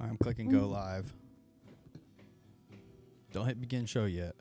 I'm clicking go live. Don't hit begin show yet.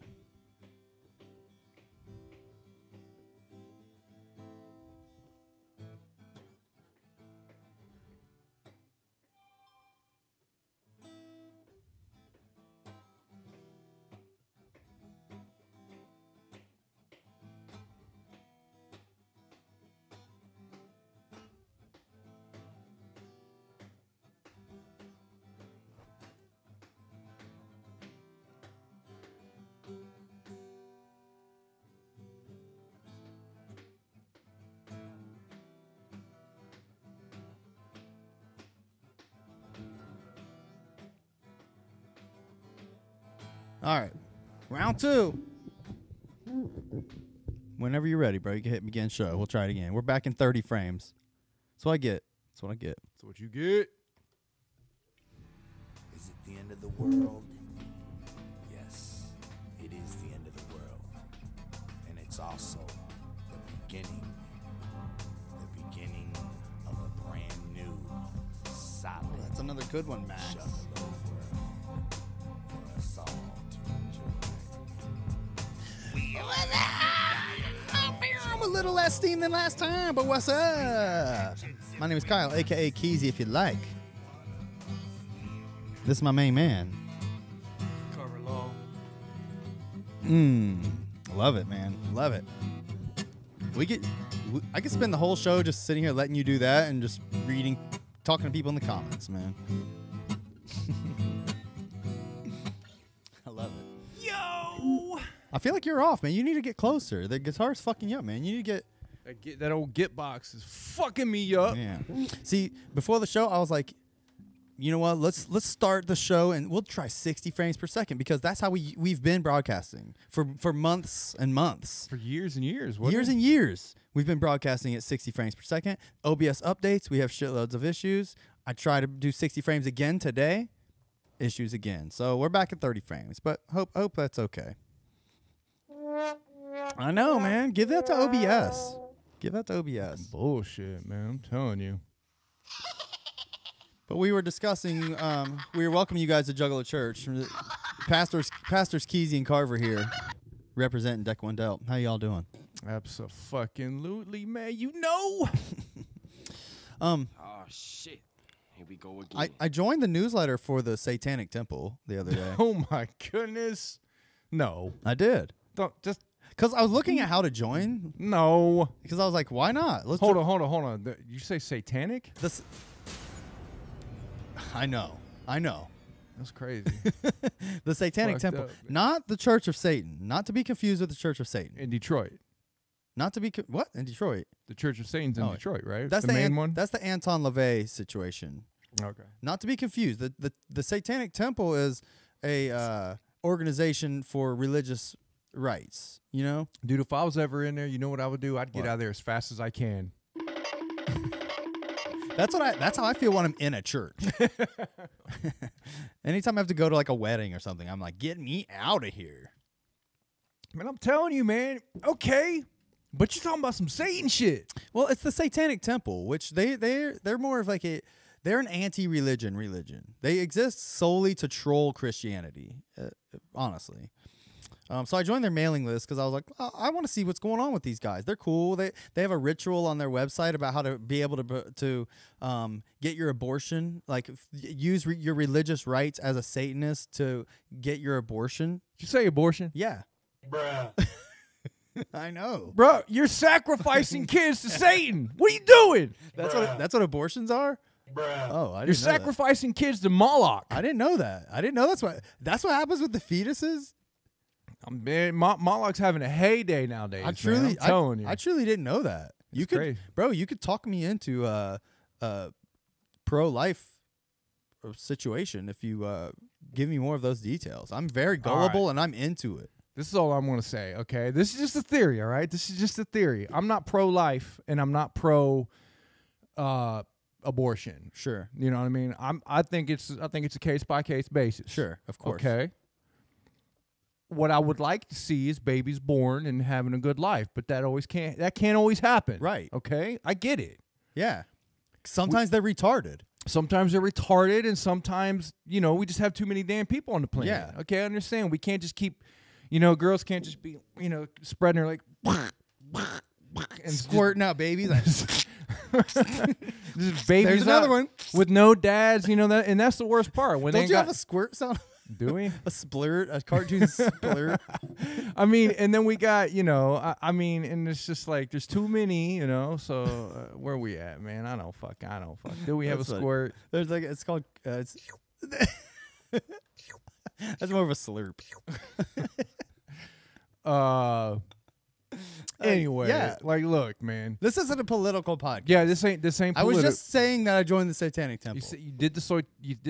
All right, round two. Whenever you're ready, bro, you can hit begin show. We'll try it again. We're back in 30 frames. That's what I get. That's what I get. That's what you get. Is it the end of the world? Yes, it is the end of the world. And it's also the beginning of a brand new, solid, That's another good one, Max. shuffle world for us all to enjoy. I'm a little less steamed than last time, but what's up? My name is Kyle, a.k.a. Keezy, if you like. This is my main man. Carver Law. Love it, man. Love it. I could spend the whole show just sitting here letting you do that and just reading, talking to people in the comments, man. I love it. Yo! I feel like you're off, man. You need to get closer. The guitar's fucking you up, man. You need to get... That old Git box is fucking me up. Yeah. See, before the show, I was like, you know what? Let's start the show and we'll try 60 frames per second because that's how we've been broadcasting for months and months. For years and years. Years and years. We've been broadcasting at 60 frames per second. OBS updates. We have shitloads of issues. I try to do 60 frames again today. Issues again. So we're back at 30 frames, but hope that's okay. I know, man. Give that to OBS. Give that to OBS. Bullshit, man. I'm telling you. But we were discussing, we were welcoming you guys to Juggalo Church. Pastors Keezy and Carver here, representing Deck One Delt. How y'all doing? Abso-fucking-lutely, man. You know. Oh, shit. Here we go again. I joined the newsletter for the Satanic Temple the other day. Oh, my goodness. No. I did. Don't just... Because I was looking at how to join. No. Because I was like, why not? Hold on. You say satanic? I know. That's crazy. The Satanic Fucked Temple. up, man. Not the Church of Satan. Not to be confused with the Church of Satan. In Detroit. Not to be... what? In Detroit? The Church of Satan's in Detroit, right? That's the main one? That's the Anton LaVey situation. Okay. Not to be confused. The Satanic Temple is a organization for religious rights, you know? Dude, if I was ever in there, you know what I would do? I'd get out of there as fast as I can. That's how I feel when I'm in a church. Anytime I have to go to like a wedding or something, I'm like, get me out of here. Man, I'm telling you, man. Okay. But you're talking about some Satan shit. Well, it's the Satanic Temple, which they're more of like they're an anti-religion religion. They exist solely to troll Christianity, honestly. So I joined their mailing list because I was like, oh, I want to see what's going on with these guys. They're cool. They have a ritual on their website about how to be able to get your abortion, like use your religious rights as a Satanist to get your abortion. Did you say abortion? Yeah. Bruh. I know. Bro, you're sacrificing kids to Satan. What are you doing? That's what abortions are? Bruh. Oh, I didn't know You're that. sacrificing kids to Moloch. I didn't know that. I didn't know that's what happens with the fetuses. Man, Moloch's having a heyday nowadays. I'm telling you. I truly didn't know that. You could, crazy. Bro, you could talk me into a pro-life situation if you give me more of those details. I'm very gullible and I'm into it. This is all I'm going to say, okay? This is just a theory, all right? This is just a theory. I'm not pro-life and I'm not pro-abortion. Sure. You know what I mean? I think it's a case-by-case basis. Sure, of course. Okay? What I would like to see is babies born and having a good life, but that can't always happen. Right. Okay? I get it. Yeah. Sometimes they're retarded. Sometimes they're retarded, and sometimes, you know, we just have too many damn people on the planet. Yeah. Okay, I understand. We can't just keep, you know, girls can't just be, you know, spreading her like and Squirting out babies. just babies. There's another out one. with no dads. You know that, and that's the worst part. When Don't they you got, have a squirt sound? do we? A splurt, a cartoon splurt. I mean, and then we got, you know, I mean, and it's just like there's too many, you know. So where we at, man? I don't fuck. Do we have a That's funny. squirt? There's like it's called. It's that's more of a slurp. Anyway, yeah. like, look, man. This isn't a political podcast. Yeah, this ain't. I was just saying that I joined the Satanic Temple. You did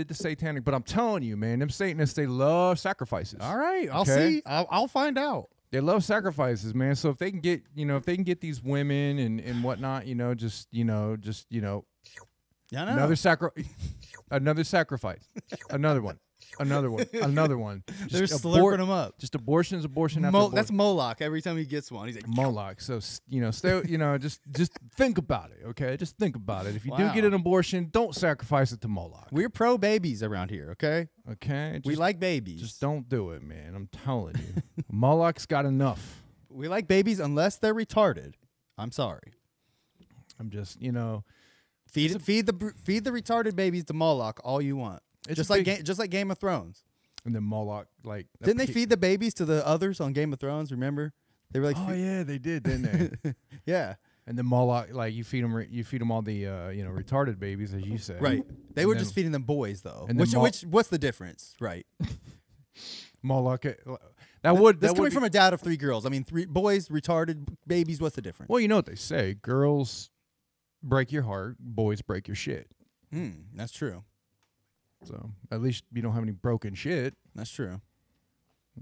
the satanic, but I'm telling you, man, them Satanists, they love sacrifices. All right, I'll Okay? see. I'll find out. They love sacrifices, man. So if they can get, you know, if they can get these women and whatnot, you know, Yeah, I know. another sacrifice, another one. Another one. They're Just slurping them up. Just abortion after abortion. That's Moloch. Every time he gets one, he's like, Moloch. So you know, stay. You know, just think about it. Okay, just think about it. If you do Wow. get an abortion, don't sacrifice it to Moloch. we're pro babies around here. Okay, Okay, we like babies. Just don't do it, man. I'm telling you, Moloch's got enough. We like babies unless they're retarded. I'm sorry. I'm just, you know, Feed the retarded babies to Moloch all you want. It's Just a like big- just like Game of Thrones. and then Moloch like Didn't they feed the babies to the others on Game of Thrones? Remember? They were like, Oh yeah, they did, didn't they? yeah, And then Moloch, like you feed them all the you know, retarded babies, as you said. right. They And were then- just feeding them boys though. and then What's the difference? Right. Moloch. That This would coming be- from a dad of 3 girls. I mean, 3 boys, retarded babies. What's the difference? Well, you know what they say: girls break your heart, boys break your shit. That's true. So at least you don't have any broken shit. That's true.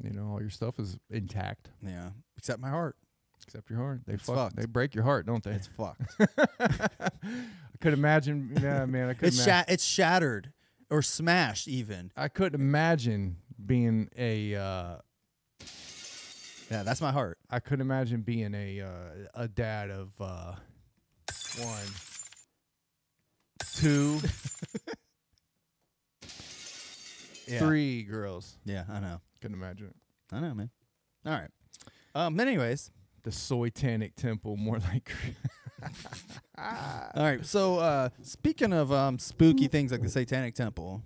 You know, all your stuff is intact Yeah, except my heart. except your heart. It's fucked. They break your heart, don't they? It's fucked. I could imagine. Yeah, man. I could. It's shattered or smashed even. I couldn't imagine being a. Yeah, that's my heart. I couldn't imagine being a dad of 1, 2, Yeah. 3 girls. Yeah, I know. Couldn't imagine it. I know, man. All right. Anyways, The Soitanic Temple, more like. all right. So, speaking of spooky things like the Satanic Temple,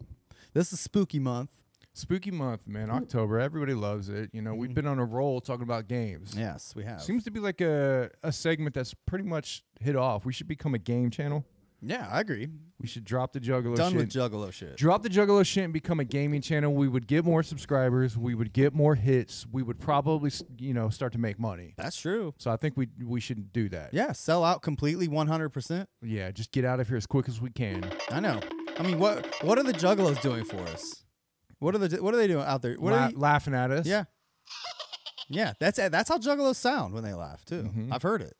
this is spooky month. Spooky month, man. October. Everybody loves it. You know, we've been on a roll talking about games. Yes, we have. Seems to be like a segment that's pretty much hit off. We should become a game channel. Yeah, I agree. We should drop the Juggalo Done shit. with Juggalo shit. Drop the Juggalo shit and become a gaming channel. We would get more subscribers. We would get more hits. We would probably, you know, start to make money. That's true. So I think we should do that. Yeah, sell out completely 100%. Yeah, just get out of here as quick as we can. I know. I mean, what are the Juggalos doing for us? What are they doing out there? What are they, Laughing at us. yeah. Yeah, that's how Juggalos sound when they laugh too. Mhm. I've heard it.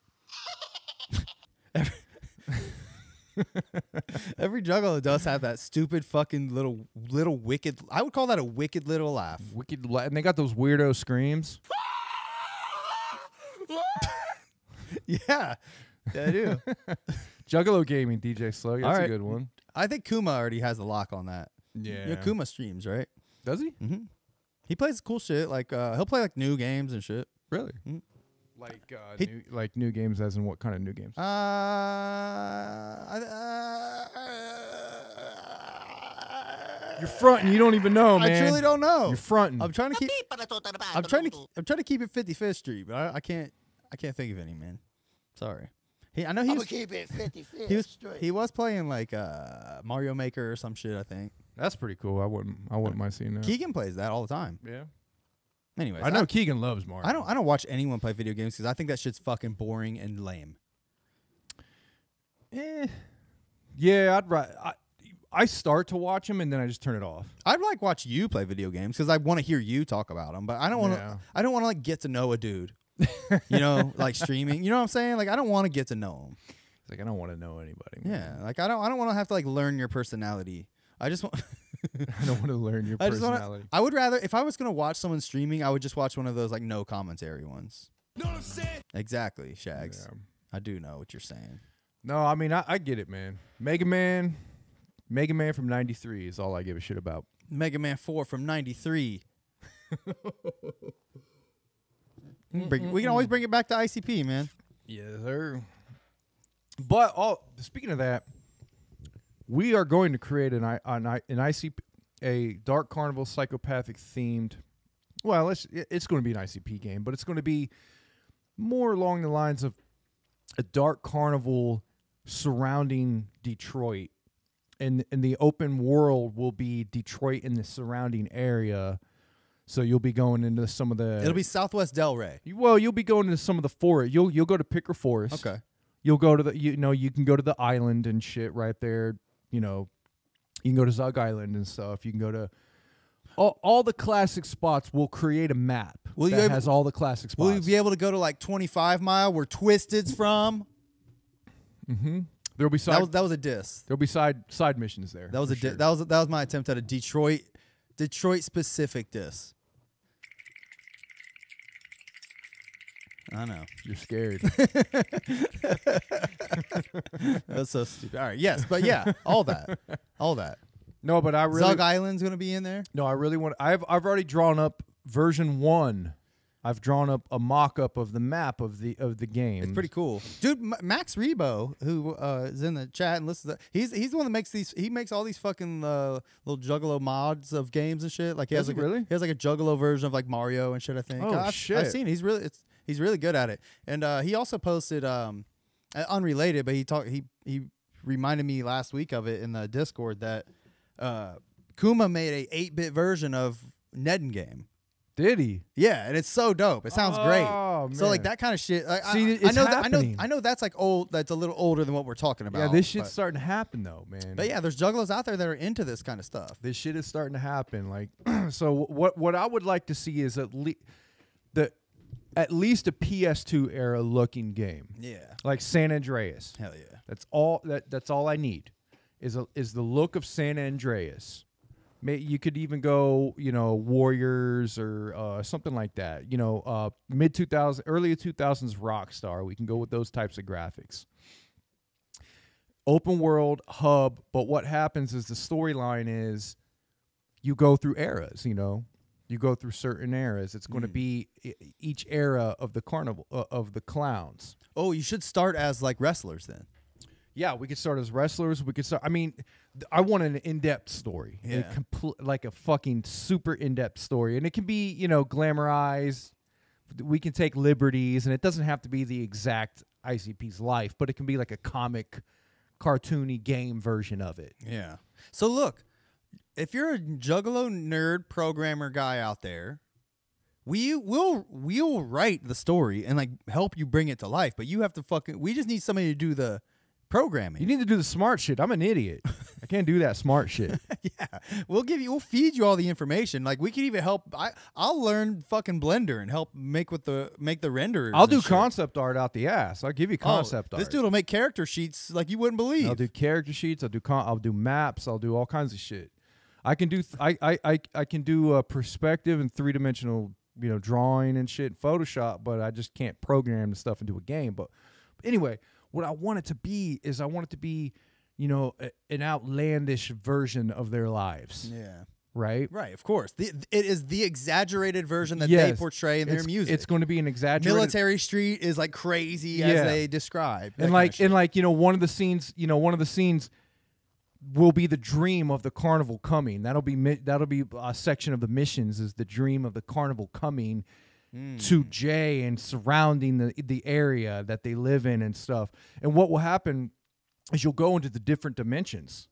Every Juggalo does have that stupid fucking little wicked. I would call that a wicked little laugh. Wicked. And they got those weirdo screams. Yeah, I do. Juggalo Gaming, DJ Slug. That's All right. a good one. I think Kuma already has the lock on that. Yeah. You know, Kuma streams, right? Does he? Mm-hmm. He plays cool shit. Like he'll play like new games and shit. Really? Mhm. Like new games, as in what kind of new games? You're fronting. You don't even know, man. I truly don't know. You're fronting. I'm trying to keep. I'm trying to keep it 55th Street, but I can't think of any, man. Sorry. I know he was. keep it 55th He was playing like Mario Maker or some shit. I think That's pretty cool. I wouldn't mind seeing that. Keegan plays that all the time. Yeah. Anyways, I know Keegan loves Mario. I don't watch anyone play video games because I think that shit's fucking boring and lame. Yeah, I start to watch him and then I just turn it off. I'd like watch you play video games because I want to hear you talk about them, but I don't want to. Yeah. I don't want to like get to know a dude. You know, like streaming. You know what I'm saying? Like I don't want to get to know him. It's like I don't want to know anybody. Man. Yeah, like I don't want to have to like learn your personality. I just want. I don't want to learn your I just personality. I would rather if I was gonna watch someone streaming, I would just watch one of those like no commentary ones. Know what I'm saying? Exactly, Shags. Yeah. I do know what you're saying. No, I mean I get it, man. Mega Man, Mega Man from '93 is all I give a shit about. Mega Man 4 from '93. We can always bring it back to ICP, man. Yes, sir. But speaking of that, we are going to create an ICP, a Dark Carnival psychopathic themed. Well, it's going to be an ICP game, but it's going to be more along the lines of a Dark Carnival surrounding Detroit, and the open world will be Detroit and the surrounding area. So you'll be going into some of the. It'll be Southwest Delray. Well, you'll be going into some of the forest. You'll go to Picker Forest. Okay. You'll go to you can go to the island and shit right there. You can go to Zug Island and stuff. You can go to all the classic spots. We'll create a map that has all the classic spots. Will you be able to go to like 25 Mile where Twiztid's from? Mm-hmm. There'll be side. That was a diss. There'll be side missions there. That was sure. that was my attempt at a Detroit specific diss. I know. You're scared. That's so stupid. All right, yes, but yeah, all that. No, but I really Zug Island's gonna be in there. No, I really want. I've already drawn up version 1. I've drawn up a mock-up of the map of the game. It's pretty cool, dude. Max Rebo, who is in the chat and listens, he's the one that makes these. He makes all these fucking little Juggalo mods of games and shit. Like he has like really? He has like a Juggalo version of like Mario and shit. I think. Oh shit! I've seen. He's really good at it. And he also posted unrelated, but he reminded me last week of it in the Discord that Kuma made a 8-bit version of Nedden game. Did he? Yeah, and it's so dope. It sounds great. Man. So like that kind of shit. Like, See, it's happening. I know that's like old. That's a little older than what we're talking about. Yeah, this shit's starting to happen though, man. But yeah, there's juggalos out there that are into this kind of stuff. This shit is starting to happen. Like, so what I would like to see is at least a PS2 era looking game. Yeah, like San Andreas. Hell yeah. That's all I need is the look of San Andreas. You could even go, Warriors or something like that. Mid 2000s, early 2000s Rockstar. We can go with those types of graphics. Open world hub, but what happens is the storyline is you go through eras. You go through certain eras. It's going to be each era of the carnival of the clowns. Oh, you should start as like wrestlers then. Yeah, we could start as wrestlers. We could start. I mean, I want an in-depth story. Yeah. Like a fucking super in-depth story, and it can be glamorized. We can take liberties, and it doesn't have to be the exact ICP's life, but it can be like a comic, cartoony game version of it. Yeah. So look, if you're a Juggalo nerd programmer guy out there, we'll write the story and like help you bring it to life. But you have to we just need somebody to do the programming. You need to do the smart shit. I'm an idiot. I can't do that smart shit. Yeah, we'll feed you all the information. Like we can even help. I'll learn fucking Blender and help make the renderers. I'll do concept art out the ass. I'll give you concept art. This dude will make character sheets like you wouldn't believe. I'll do character sheets. I'll do maps. I'll do all kinds of shit. I can do I can do perspective and 3-dimensional drawing and shit in Photoshop, but I just can't program the stuff into a game. But anyway. What I want it to be is an outlandish version of their lives. Yeah. Right? Right, of course. It is the exaggerated version that they portray in their music. It's going to be an exaggerated. Military Street is like crazy as they describe. And one of the scenes will be the dream of the carnival coming. That'll be a section of the missions is the dream of the carnival coming. To Jay and surrounding the area that they live in and stuff. And what will happen is you'll go into the different dimensions.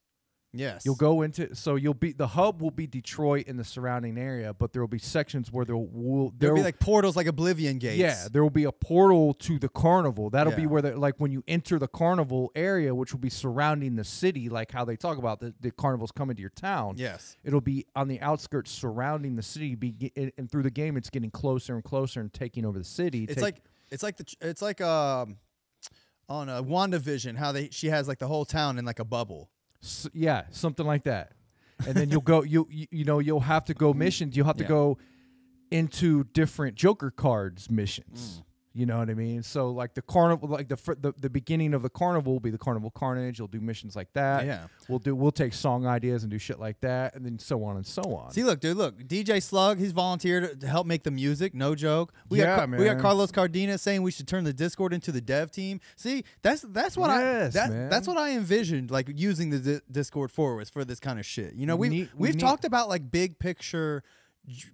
Yes. You'll go into the hub will be Detroit and the surrounding area, but there will be sections where there'll be like portals like Oblivion Gates. Yeah, there will be a portal to the carnival. That'll be where when you enter the carnival area, which will be surrounding the city, like how they talk about the carnival's coming to your town. Yes. It'll be on the outskirts surrounding the city, and through the game it's getting closer and closer and taking over the city. It's like on WandaVision how she has like the whole town in like a bubble. Yeah, something like that. And then you'll go you'll have to go missions. You'll have to go into different Joker cards missions. You know what I mean? So like the carnival, like the beginning of the carnival will be the Carnival Carnage. You'll do missions like that. Yeah. We'll take song ideas and do shit like that, and then so on and so on. See, look, dude, look. DJ Slug, he's volunteered to help make the music. No joke. We Yeah, got we got man. Carlos Cardenas saying we should turn the Discord into the dev team. See, that's what Yes, man. that's what I envisioned, like using the Discord for this kind of shit. You know, we've We need- talked about like big picture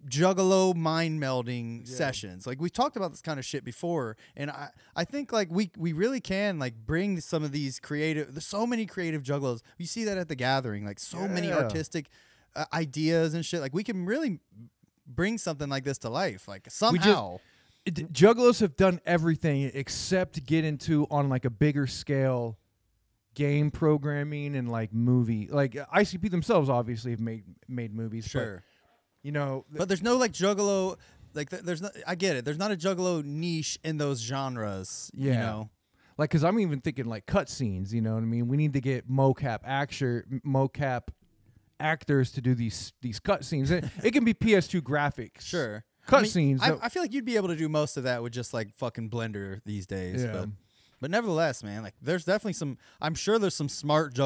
juggalo mind melding sessions. Like we've talked about this kind of shit before, and I think like we really can like bring some of these there's so many creative juggalos. You see that at the gathering, like so many Yeah. artistic ideas and shit. Like we can really bring something like this to life, like somehow. Juggalos have done everything except get into on like a bigger scale game programming and like movie. Like ICP themselves obviously have made movies. Sure. But, you know, But there's no like juggalo, like there's no. I get it. There's not a juggalo niche in those genres. You Yeah. know. like, because I'm even thinking like cutscenes. You know what I mean? We need to get mocap actors to do these cutscenes. It can be PS2 graphics. Sure. Cutscenes. I feel like you'd be able to do most of that with just like fucking Blender these days. Yeah. But nevertheless, man, like there's definitely some. I'm sure there's some smart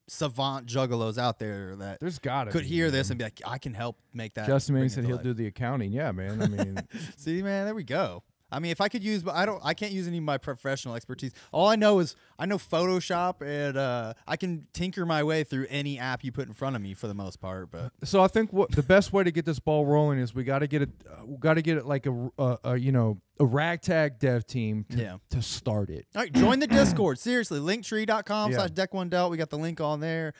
savant juggalos out there that There's gotta could be, hear this man. and be like, I can help make that. Justin bring Manning it said to he'll life. do the accounting. Yeah, man. I mean, See, man, there we go. I mean, if I could use, but I can't use any of my professional expertise. All I know is I know Photoshop, and I can tinker my way through any app you put in front of me for the most part. But so I think what the best way to get this ball rolling is we got to get it like a ragtag dev team to start it. all right, join the Discord. Seriously, linktree.com Yeah. /deck1delt. We got the link on there.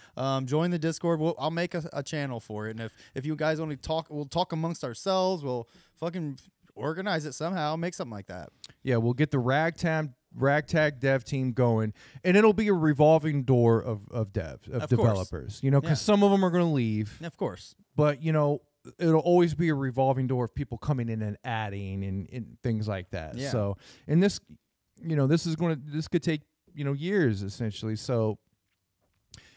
Join the Discord. I'll make a channel for it, and if you guys want to talk, we'll talk amongst ourselves. We'll fucking organize it somehow. Make something like that. Yeah, we'll get the ragtag dev team going, and it'll be a revolving door of Of course. developers. You know, because some of them are going to leave, And of course. but you know, it'll always be a revolving door of people coming in and adding and things like that. Yeah. So, and this, you know, this could take, you know, years essentially. So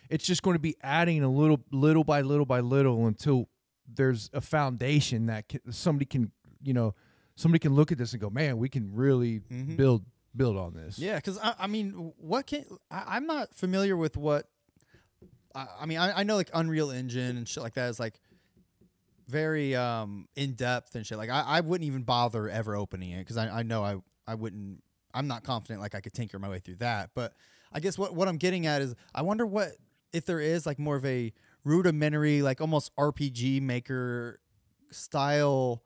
it's just going to be adding a little by little until there's a foundation that somebody can look at this and go, man, we can really build on this. Yeah, because I mean, I'm not familiar with what. I mean, I know like Unreal Engine and shit like that is like very in depth and shit. Like I wouldn't even bother ever opening it because I know I wouldn't. I'm not confident like I could tinker my way through that. But I guess what I'm getting at is I wonder if there is like more of a rudimentary, like almost RPG maker style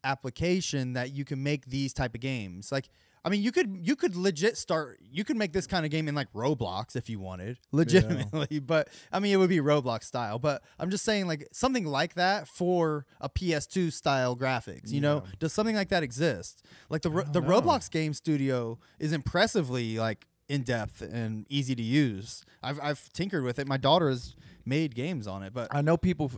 application that you can make these type of games. Like, I mean, you could legit you could make this kind of game in like Roblox if you wanted, legitimately. But I mean, it would be Roblox style. But I'm just saying, like something like that for a PS2 style graphics. You know, does something like that exist? Like the Roblox game studio is impressively like in depth and easy to use. I've tinkered with it. My daughter has made games on it, but I know people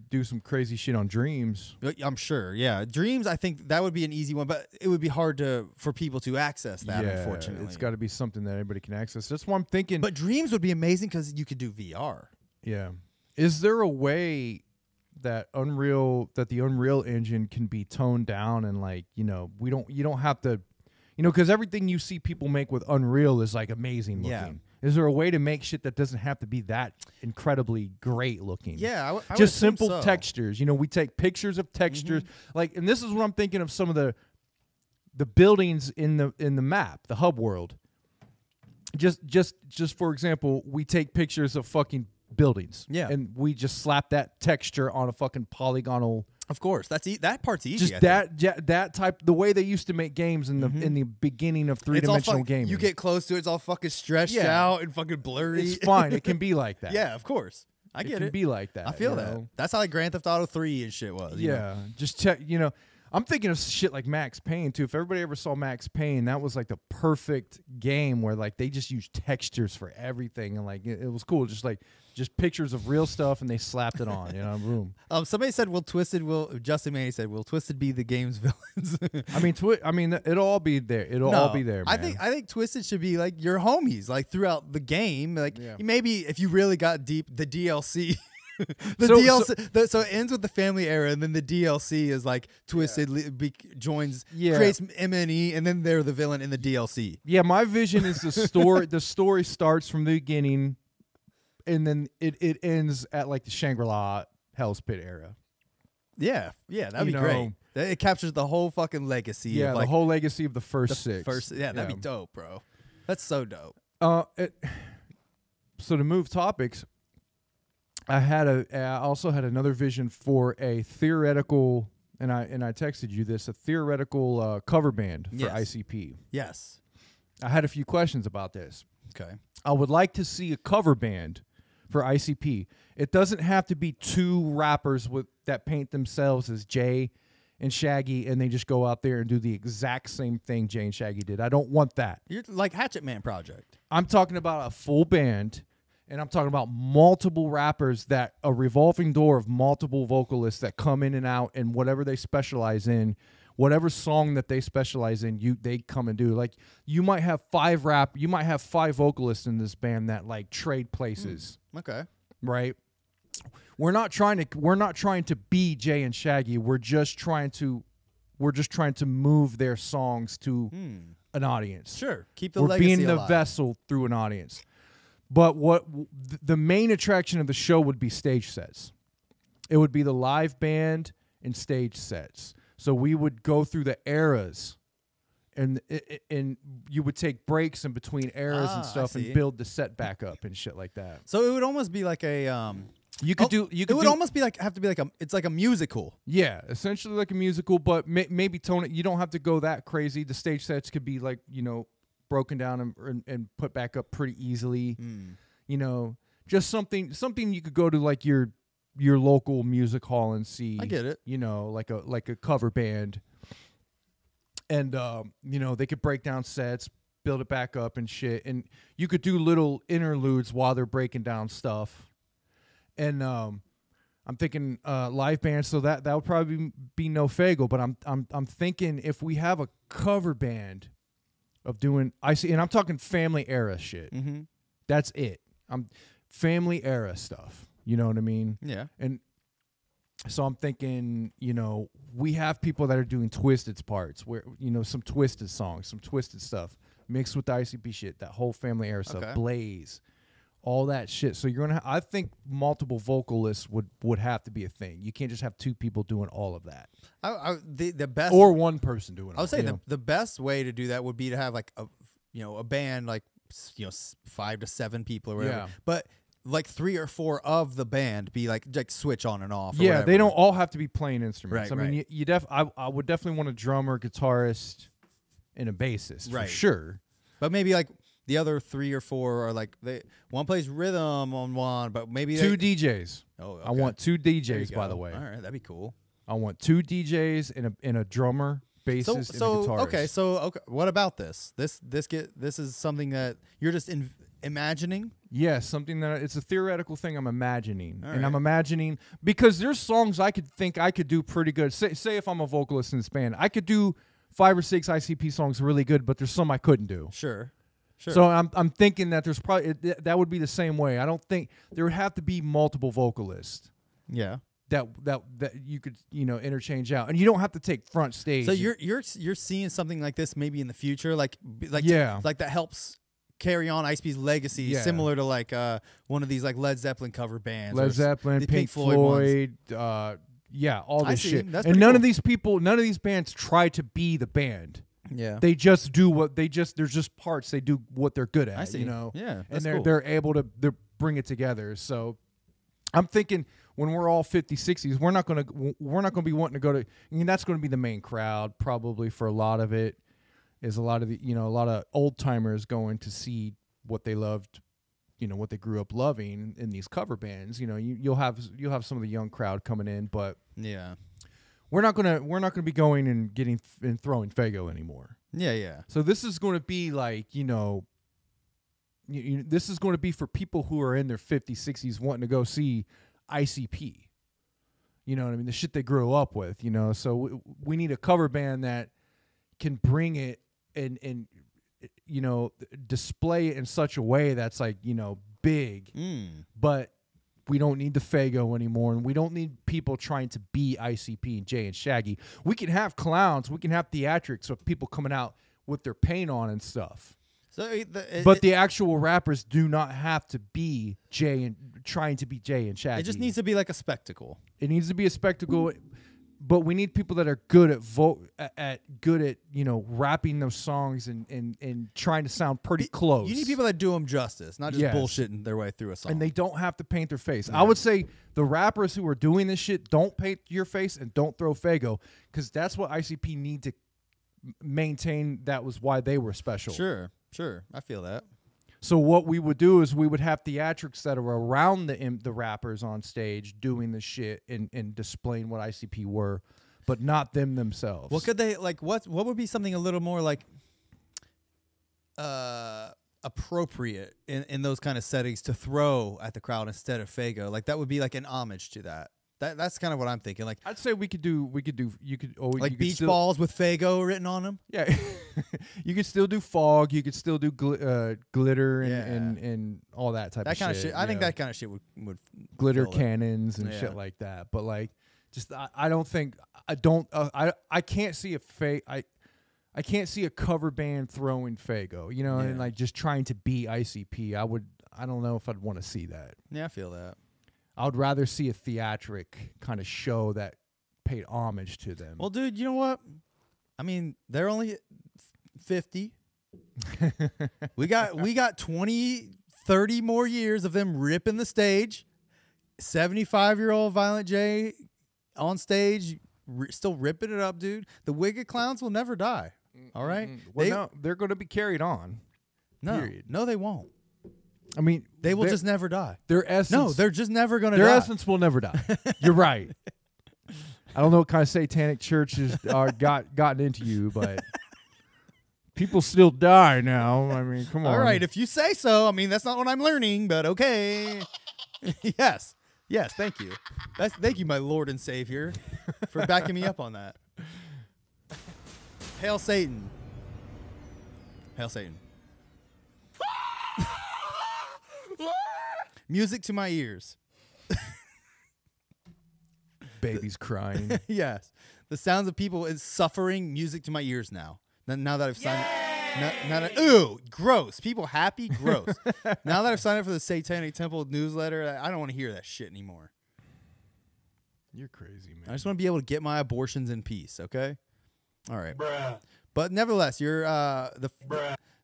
do some crazy shit on Dreams. I'm sure. Yeah, Dreams. I think that would be an easy one, but it would be hard for people to access that. Unfortunately, it's got to be something that everybody can access. That's why I'm thinking. But Dreams would be amazing because you could do VR. Yeah, is there a way that the Unreal Engine can be toned down and like, you know, you don't have to, you know, because everything you see people make with Unreal is like amazing looking. Yeah. Is there a way to make shit that doesn't have to be that incredibly great looking? Yeah, I would just assume simple so. textures. You know, we take pictures of textures, like, and this is what I'm thinking of some of the buildings in the map, the hub world. Just for example, we take pictures of fucking buildings, and we just slap that texture on a fucking polygonal. Of course, that part's easy. Just that type, the way they used to make games in the beginning of three-dimensional gaming. You get close to it, it's all fucking stretched out and fucking blurry. It's fine. It can be like that. Yeah, of course. I get it. It can be like that. I feel you that. know? That's how like Grand Theft Auto 3 and shit was. You know? Just check. You know, I'm thinking of shit like Max Payne too. If everybody ever saw Max Payne, that was like the perfect game where like they just used textures for everything and like it was cool. Just pictures of real stuff and they slapped it on. You know, boom. Somebody said, Justin Manny said, will Twiztid be the game's villains? I mean, it'll all be there. It'll all be there, man. I think Twiztid should be like your homies, like throughout the game. Like maybe if you really got deep, the DLC The So- DLC. So it ends with the family era, and then the DLC is like Twiztid joins, creates MNE, and then they're the villain in the DLC. Yeah, my vision is the story. The story starts from the beginning, and then it ends at like the Shangri-La Hell's Pit era. Yeah, that'd You be great. know- It captures the whole fucking legacy. Yeah, of like the whole legacy of the first the six. that'd be dope, bro. That's so dope. So to move topics, I also had another vision for a theoretical, and I texted you this, a theoretical cover band for Yes. ICP. Yes. I had a few questions about this. Okay. I would like to see a cover band for ICP. It doesn't have to be two rappers that paint themselves as Jay and Shaggy, and they just go out there and do the exact same thing Jay and Shaggy did. I don't want that. You're like Hatchet Man Project. I'm talking about a full band, and I'm talking about multiple rappers, that a revolving door of multiple vocalists that come in and out, and whatever they specialize in, whatever song that they specialize in, they come and do. Like, you might have five vocalists in this band that like trade places, Okay. right? We're not trying to be Jay and Shaggy. We're just trying to move their songs to an audience. Sure. Keep the We're legacy being the alive. vessel through an audience. But the main attraction of the show would be stage sets. It would be the live band and stage sets. So we would go through the eras, and you would take breaks in between eras and I stuff, see. and build the set back up and shit like that. So it would almost be like a It would almost be like have to be like it's like a musical. Yeah, essentially like a musical, but maybe tone it. You don't have to go that crazy. The stage sets could be like, broken down and put back up pretty easily. Just something you could go to like your local music hall and see. I get it. Like a cover band, and they could break down sets, build it back up and shit, and you could do little interludes while they're breaking down stuff. And I'm thinking live band, so that would probably be no Fagel. But I'm thinking if we have a cover band of doing and I'm talking family era shit. Mm-hmm. That's it. I'm family era stuff. You know what I mean? Yeah. And so I'm thinking, we have people that are doing Twiztid's parts, where some Twiztid songs, some Twiztid stuff mixed with the ICP shit, that whole family era stuff, Okay. Blaze. All that shit. So you're gonna. I think multiple vocalists would have to be a thing. You can't just have two people doing all of that, The best or one person doing. I would say it, the best way to do that would be to have like a band like 5 to 7 people or whatever. Yeah. But like 3 or 4 of the band be like switch on and off. Or Yeah, whatever. they don't all have to be playing instruments. Right, I mean, right. I would definitely want a drummer, guitarist, and a bassist Right. for sure. But maybe like the other 3 or 4 are like one plays rhythm on one, but maybe Two DJs. Oh, okay. I want two There you DJs. By go. the way, All right, that'd be cool. I want two DJs and a drummer, bassist, and a guitarist. Okay. What about this? This is something that you're just imagining. Yeah, something that it's a theoretical thing I'm imagining. All And I'm right. imagining because there's songs I could think I could do pretty good. Say if I'm a vocalist in this band, I could do 5 or 6 ICP songs really good, but there's some I couldn't do. Sure. So I'm thinking that there's probably that would be the same way. I don't think there would have to be multiple vocalists Yeah. that you could interchange out, and you don't have to take front stage. So you're seeing something like this maybe in the future, like Yeah. like that helps carry on ICP's legacy, Yeah. similar to like one of these like Led Zeppelin cover bands, or Led Zeppelin, the Pink ones. Floyd, all I this see. shit. That's And pretty none of cool. these bands try to be the band. Yeah. They just do there's just parts they do what they're good at. I see. Yeah, and that's they're cool. they're able to bring it together. So I'm thinking when we're all 50s, 60s, we're not gonna be wanting to go to. I mean, that's going to be the main crowd probably for a lot of it. Is a lot of a lot of old timers going to see what they loved, what they grew up loving in these cover bands. You'll have some of the young crowd coming in, but Yeah. we're not gonna be going and throwing Faygo anymore. Yeah. So this is going to be like, this is going to be for people who are in their 50s, 60s wanting to go see ICP. You know what I mean? The shit they grew up with, So we need a cover band that can bring it and display it in such a way that's like, big, but we don't need the Fago anymore, and we don't need people trying to be ICP and Jay and Shaggy. We can have clowns, we can have theatrics of people coming out with their paint on and stuff. So, But the actual rappers do not have to be Jay and trying to be Jay and Shaggy. it just needs to be like a spectacle. It needs to be a spectacle, but we need people that are good at rapping those songs and trying to sound pretty close. You need people that do them justice, not just Yes. bullshitting their way through a song. And they don't have to paint their face. I would say the rappers who are doing this shit, don't paint your face and don't throw Fago, because that's what ICP need to maintain. That was why they were special. Sure, I feel that. So what we would do is we would have theatrics that are around the rappers on stage doing the shit and displaying what ICP were, but not them themselves. What could they like? What would be something a little more like appropriate in those kind of settings to throw at the crowd instead of Fago? Like that would be like an homage to that. That's kind of what I'm thinking. Like I'd say you could like beach balls with Fago written on them. Yeah, you could still do fog. You could still do glitter and all that type That of kind shit. of shit. I think that kind of shit would glitter fill it. cannons and Yeah. shit like that. But like, just I can't see I can't see a cover band throwing Fago. You know, and like just trying to be ICP. I don't know if I'd want to see that. Yeah, I feel that. I would rather see a theatric kind of show that paid homage to them. Well, dude, you know what? I mean, they're only 50. we got 20, 30 more years of them ripping the stage. 75-year-old Violent J on stage, still ripping it up, dude. The Wicked Clowns will never die. All right? Well, no, they're going to be carried on. No, they won't. I mean, They will just never die. Their essence. No, they're just never going to die. Their essence will never die. You're right. I don't know what kind of satanic churches are gotten into you, but people still die now. I mean, come on. All right, if you say so. I mean, that's not what I'm learning, but okay. Yes, thank you. Thank you, my Lord and Savior, for backing me up on that. Hail Satan. Hail Satan. Music to my ears. Babies crying. Yes. The sounds of people is suffering. Music to my ears now. Now that I've signed ooh, gross. People happy? Gross. Now that I've signed up for the Satanic Temple newsletter, I don't want to hear that shit anymore. You're crazy, man. I just want to be able to get my abortions in peace, okay? All right. Bruh. But nevertheless, you're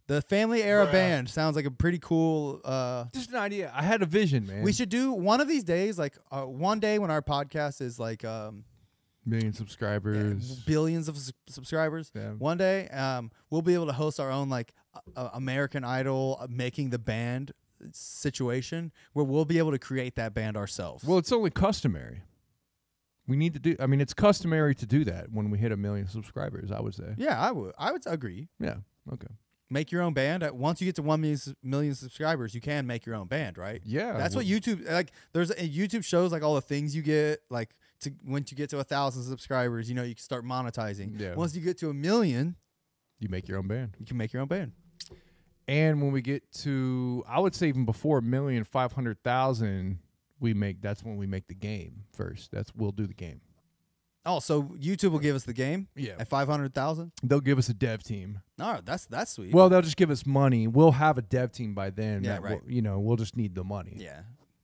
the Family Era band sounds like a pretty cool Just an idea. I had a vision, man. we should do one of these days, like one day when our podcast is like million subscribers. billions of subscribers. Yeah. One day, we'll be able to host our own like American Idol making the band situation where we'll be able to create that band ourselves. Well, it's only customary. We need to do. I mean, it's customary to do that when we hit 1 million subscribers. I would say. yeah, I would agree. Yeah. Okay. Make your own band. Once you get to 1 million subscribers, you can make your own band, right? Yeah. That's what YouTube like. There's YouTube shows like all the things you get like to once you get to 1,000 subscribers, you know you can start monetizing. Yeah. Once you get to 1 million, You make your own band. you can make your own band. And when we get to, I would say even before 1,500,000, that's when we make the game first. We'll do the game. Oh, so YouTube will give us the game Yeah. at 500,000. They'll give us a dev team. All right, that's sweet. Well, they'll just give us money. We'll have a dev team by then. Yeah, that right. we'll just need the money. yeah,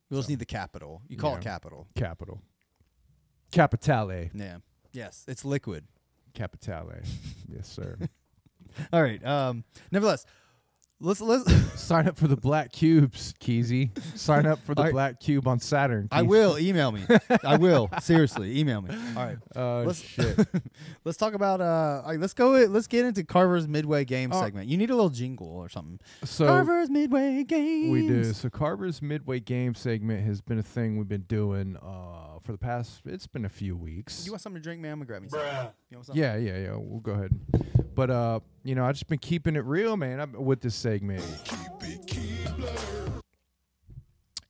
we'll just need the capital. You call it capital. Capital. Capitale. Yeah. Yes, it's liquid. Capitale. Yes, sir. All right. Nevertheless, let's Sign up for the black cubes, Keezy. Sign up for the black cube on Saturn. I Keezy. will email me. I will seriously email me. All right. Oh, shit. Let's talk about. All right, let's get into Carver's Midway game segment. You need a little jingle or something. So Carver's Midway games. we do. So Carver's Midway game segment has been a thing we've been doing for the past. It's been a few weeks. You want something to drink, man? I'm gonna grab me something. You want something? Yeah. We'll go ahead. But I've just been keeping it real, man, with this segment.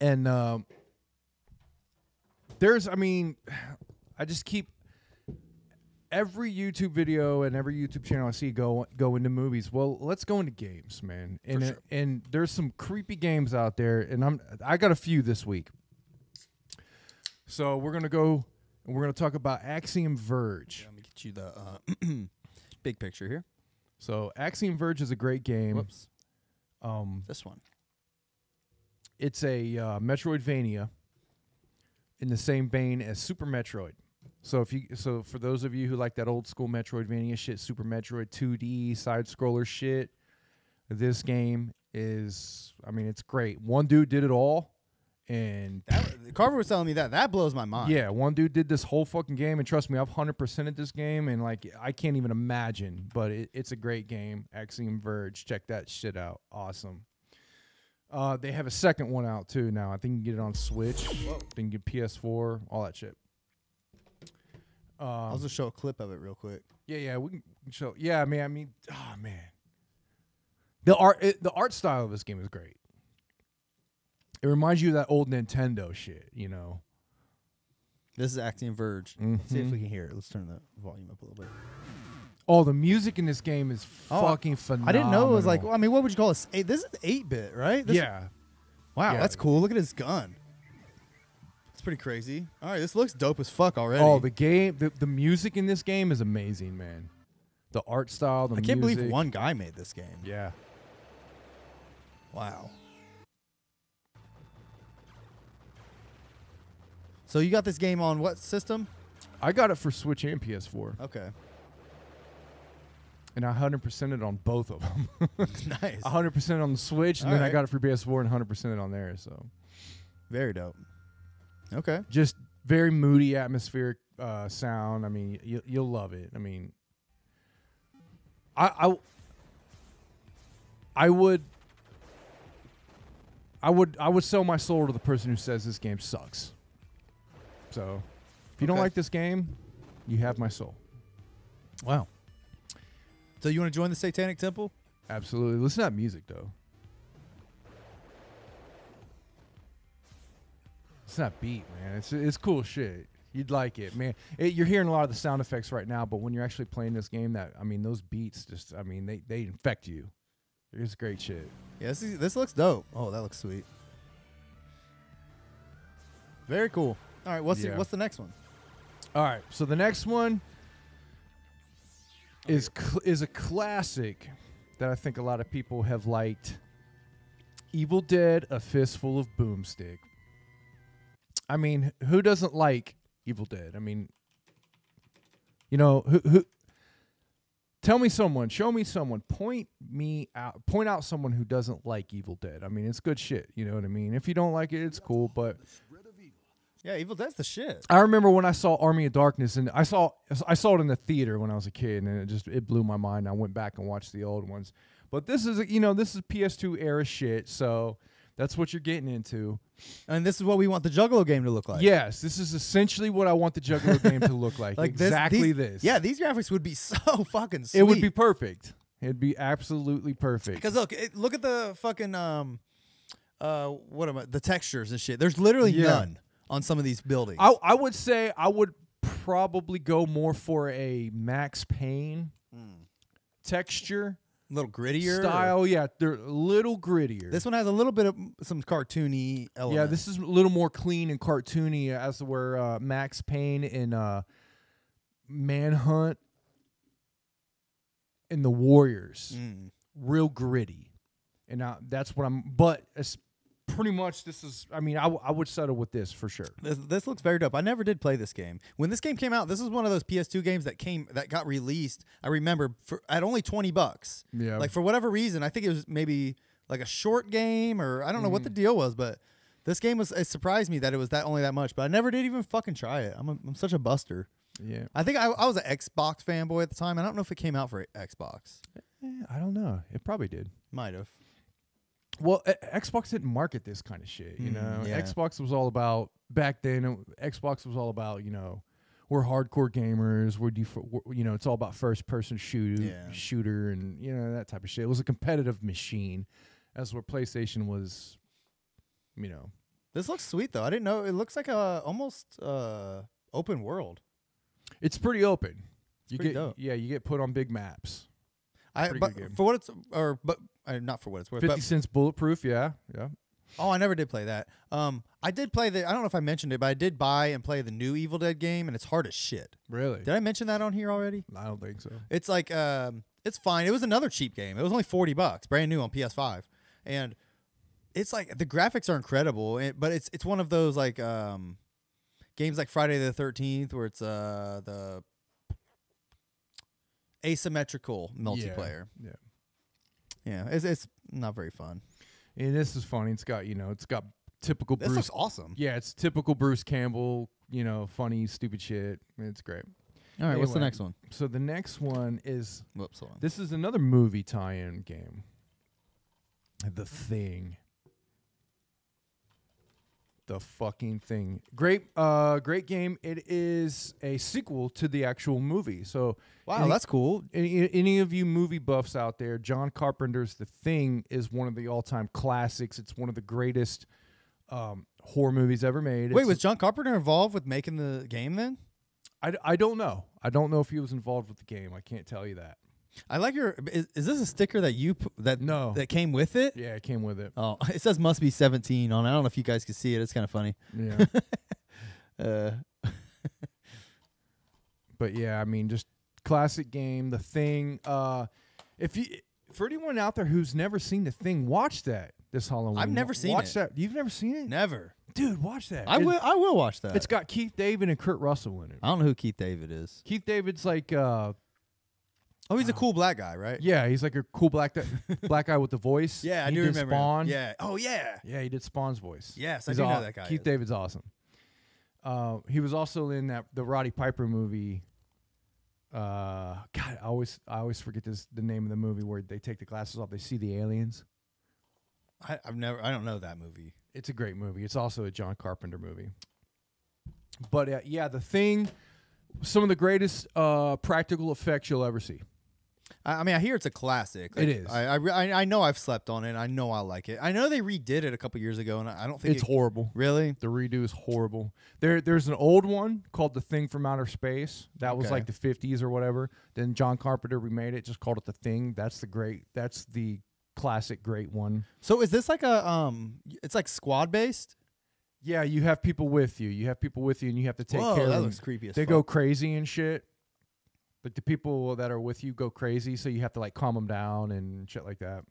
And I just keep every YouTube video and every YouTube channel I see go into movies. Well, let's go into games, man. And sure. and there's some creepy games out there, and I got a few this week. So we're gonna go and we're gonna talk about Axiom Verge. Let me get you the big picture here. So Axiom Verge is a great game. Whoops. This one. It's a Metroidvania in the same vein as Super Metroid. So for those of you who like that old school Metroidvania shit, Super Metroid 2D side scroller shit, this game is, I mean, it's great. One dude did it all, and Carver was telling me that blows my mind. yeah, one dude did this whole fucking game, and trust me, I've 100%ed this game, and like I can't even imagine, but it's a great game. Axiom Verge, check that shit out. Awesome. They have a second one out too now. I think you can get it on Switch. You can get PS4, all that shit. I'll just show a clip of it real quick. Yeah, we can show. Yeah, I mean, oh man, the art style of this game is great. It reminds you of that old Nintendo shit, you know. This is Axiom Verge. Let's see if we can hear it. Let's turn the volume up a little bit. Oh, the music in this game is fucking phenomenal. I didn't know it was like. Well, I mean, what would you call this? This is 8-bit, right? Yeah. Wow, Yeah. that's cool. Look at his gun. It's pretty crazy. All right, this looks dope as fuck already. Oh, the game, the music in this game is amazing, man. The art style, the I can't music. believe one guy made this game. Yeah. Wow. So you got this game on what system? I got it for Switch and PS4, Okay. and I 100%ed on both of them. Nice. 100% on the Switch, and All then I right. got it for PS4 and 100% on there. So Very dope. Okay. just very moody, atmospheric sound. I mean, you'll love it. I mean, I would sell my soul to the person who says this game sucks. So if you don't Okay. like this game, you have my soul. Wow. So you want to join the Satanic Temple? Absolutely. Listen to that music, though. It's that beat, man. It's cool shit. You'd like it, man. You're hearing a lot of the sound effects right now, but when you're actually playing this game, those beats just, I mean, they infect you. It's great shit. Yeah, this looks dope. Oh, that looks sweet. Very cool. All right, what's the next one? All right, so the next one is a classic that I think a lot of people have liked. Evil Dead: A Fistful of Boomstick. I mean, who doesn't like Evil Dead? I mean, you know, who tell me someone, show me someone, point out someone who doesn't like Evil Dead. I mean, it's good shit, you know what I mean? If you don't like it, it's cool, but Yeah, Evil Dead's the shit. I remember when I saw Army of Darkness, and I saw it in the theater when I was a kid, and it blew my mind. I went back and watched the old ones. But this is PS2 era shit, so that's what you're getting into. And this is what we want the Juggalo game to look like. Yes, this is essentially what I want the Juggalo game to look like. Exactly this. Yeah, these graphics would be so fucking sweet. It would be perfect. It'd be absolutely perfect. Because look at the fucking the textures and shit. There's literally none on some of these buildings. I would say I would probably go more for a Max Payne texture. A little grittier style. Yeah, they're a little grittier. This one has a little bit of some cartoony elements. Yeah, this is a little more clean and cartoony, as where Max Payne and Manhunt and the Warriors, real gritty. And now that's what I'm. But it's pretty much this is. I mean, I would settle with this for sure. This looks very dope. I never did play this game. When this game came out, this is one of those PS2 games that got released. I remember at only $20. Yeah. Like for whatever reason, I think it was maybe like a short game, or I don't know what the deal was, but this game it surprised me that it was only that much. But I never did even fucking try it. I'm such a buster. Yeah. I think I was an Xbox fanboy at the time. I don't know if it came out for Xbox. I don't know. It probably did. Might have. Well, Xbox didn't market this kind of shit, you know. yeah. Xbox was all about back then. Xbox was all about, we're hardcore gamers. It's all about first-person shooter, and that type of shit. It was a competitive machine, as where PlayStation was, This looks sweet though. I didn't know. It looks like a almost open world. It's pretty open. You pretty get dope. you get put on big maps. Pretty But good game. for what it's not for what it's worth. 50 But cents bulletproof, yeah. Oh, I never did play that. I did play I don't know if I mentioned it, but I did buy and play the new Evil Dead game, and it's hard as shit. Really? Did I mention that on here already? I don't think so. It's like it's fine. It was another cheap game. It was only $40, brand new on PS5, and it's like the graphics are incredible. But it's one of those like games like Friday the 13th where it's the asymmetrical multiplayer. Yeah, it's not very fun. And this is funny. It's got typical This Bruce. looks awesome. Yeah, it's typical Bruce Campbell. Funny, stupid shit. It's great. All right, what's the Anyway, next one? So the next one is Whoops, hold on. this is another movie tie-in game. The Thing. The fucking Thing. Great game. It is a sequel to the actual movie. So Wow, that's cool. any of you movie buffs out there, John Carpenter's The Thing is one of the all-time classics. It's one of the greatest horror movies ever made. Wait, was John Carpenter involved with making the game then? I don't know. I don't know if he was involved with the game. I can't tell you that. I like your. Is this a sticker that No. that came with it? Yeah, it came with it. Oh, it says must be 17 on it. I don't know if you guys can see it. It's kind of funny. Yeah. But yeah, I mean, just classic game, The Thing. For anyone out there who's never seen The Thing, watch that this Halloween. I've never seen watch it. that. You've never seen it? Never. Dude, watch that. I will watch that. It's got Keith David and Kurt Russell in it. I don't know who Keith David is. Keith David's like Oh, he's a cool black guy, right? yeah, he's like a cool black guy with the voice. Yeah, I He do did remember. Spawn. Yeah. Oh, yeah. Yeah, he did Spawn's voice. Yes, I He's do know that guy. Keith David's awesome. He was also in the Roddy Piper movie. God, I always forget the name of the movie where they take the glasses off, they see the aliens. I don't know that movie. It's a great movie. It's also a John Carpenter movie. But yeah, The Thing, some of the greatest practical effects you'll ever see. I mean, I hear it's a classic. Like, It is. I know I've slept on it. I know I like it. I know they redid it a couple years ago, and I don't think It's horrible. Really? The redo is horrible. There's an old one called The Thing from Outer Space. That was Okay. like the 50s or whatever. Then John Carpenter remade it, just called it The Thing. That's the classic great one. So is this like it's like squad based? Yeah, you have people with you. You have people with you, and you have to take Whoa, care of that them. looks creepy as They fuck. go crazy and shit. Like the people that are with you go crazy, so you have to like calm them down and shit like that.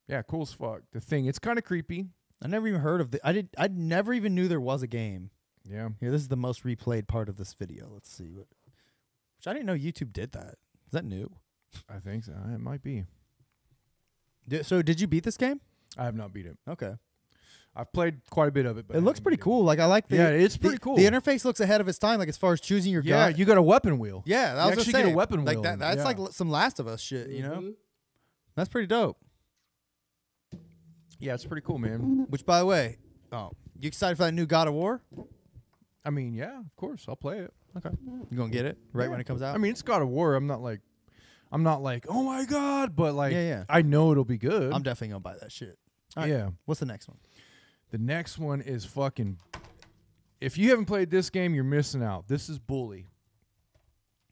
Yeah, cool as fuck. The Thing, it's kind of creepy. I never even heard of I never even knew there was a game. Yeah. Here, this is the most replayed part of this video. Let's see which I didn't know YouTube did that. Is that new? I think so. It might be. So did you beat this game? I have not beat it. Okay. I've played quite a bit of it, but It I looks haven't pretty beat it. cool. Like I like the Yeah, it's pretty cool. The interface looks ahead of its time, like as far as choosing your Yeah, gun. you got a weapon wheel. Yeah, that You was actually just get a saying. weapon like wheel that. in it, That's yeah. like some Last of Us shit, you know. That's pretty dope. Yeah, it's pretty cool, man. Which, by the way, you excited for that new God of War? I mean, yeah, of course, I'll play it. Okay, you gonna get it right when it comes out? I mean, it's God of War. I'm not like, oh my god, but like, Yeah. I know it'll be good. I'm definitely gonna buy that shit. All right, Yeah. What's the next one? The next one is fucking. If you haven't played this game, you're missing out. This is Bully.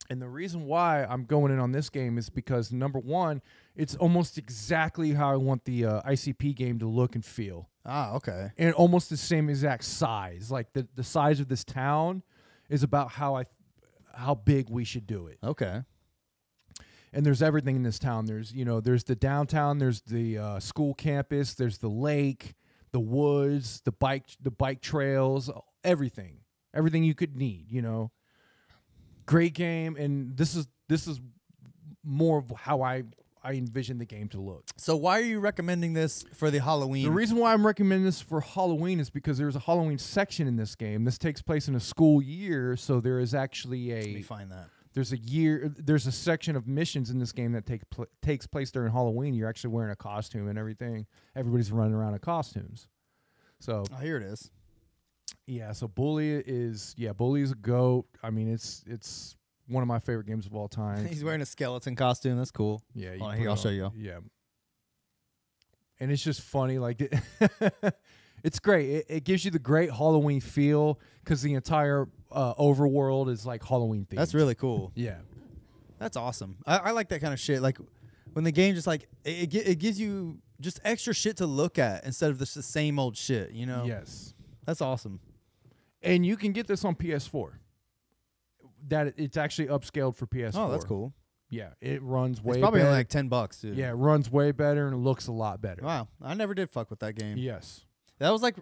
And the reason why I'm going in on this game is because, number one, it's almost exactly how I want the ICP game to look and feel. Ah, okay. And almost the same exact size. Like the size of this town is about how big we should do it. Okay. And there's everything in this town. There's the downtown, there's the school campus, there's the lake, the woods, the bike trails, everything you could need. Great game, and this is more of how I envision the game to look. So why are you recommending this for the Halloween? The reason why I'm recommending this for Halloween is because there's a Halloween section in this game. This takes place in a school year, so there is actually Let me find that. there's a section of missions in this game that takes place during Halloween. You're actually wearing a costume and everything. Everybody's running around in costumes. So Oh, here it is. yeah, so Bully is a goat. I mean, it's one of my favorite games of all time. He's wearing a skeleton costume. That's cool. Yeah, you Hold on, put here, it I'll show on. you. Yeah, and it's just funny. Like it's great. It gives you the great Halloween feel because the entire overworld is like Halloween themed. That's really cool. Yeah. That's awesome. I like that kind of shit. Like when the game just like it gives you just extra shit to look at instead of the same old shit. You know. Yes. That's awesome. And you can get this on PS4. That it's actually upscaled for PS4. Oh, that's cool. Yeah, it runs way. It's probably better. only like $10 too. Yeah, it runs way better and it looks a lot better. Wow, I never did fuck with that game. Yes. That was like,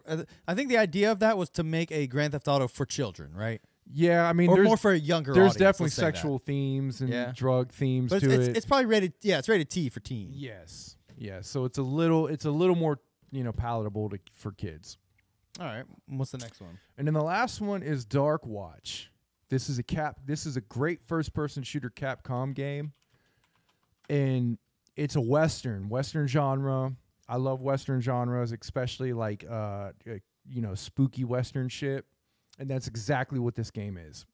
I think the idea of that was to make a Grand Theft Auto for children, right? Yeah, I mean, Or there's more for a younger there's audience, definitely let's say that. sexual themes and Yeah. drug themes But to it's, it. it's probably rated. Yeah, it's rated T for teen. Yes. Yeah. So it's a little more palatable for kids. All right. What's the next one? And then the last one is Dark Watch. This is a great first-person shooter Capcom game, and it's a western genre. I love western genres, especially like spooky western shit, and that's exactly what this game is.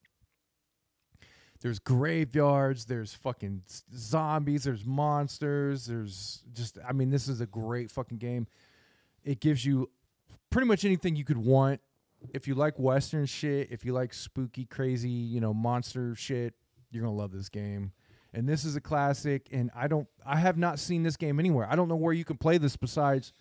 There's graveyards, there's fucking zombies, there's monsters, there's this is a great fucking game. It gives you pretty much anything you could want. If you like western shit, if you like spooky, crazy, monster shit, you're going to love this game. And this is a classic, and I have not seen this game anywhere. I don't know where you can play this besides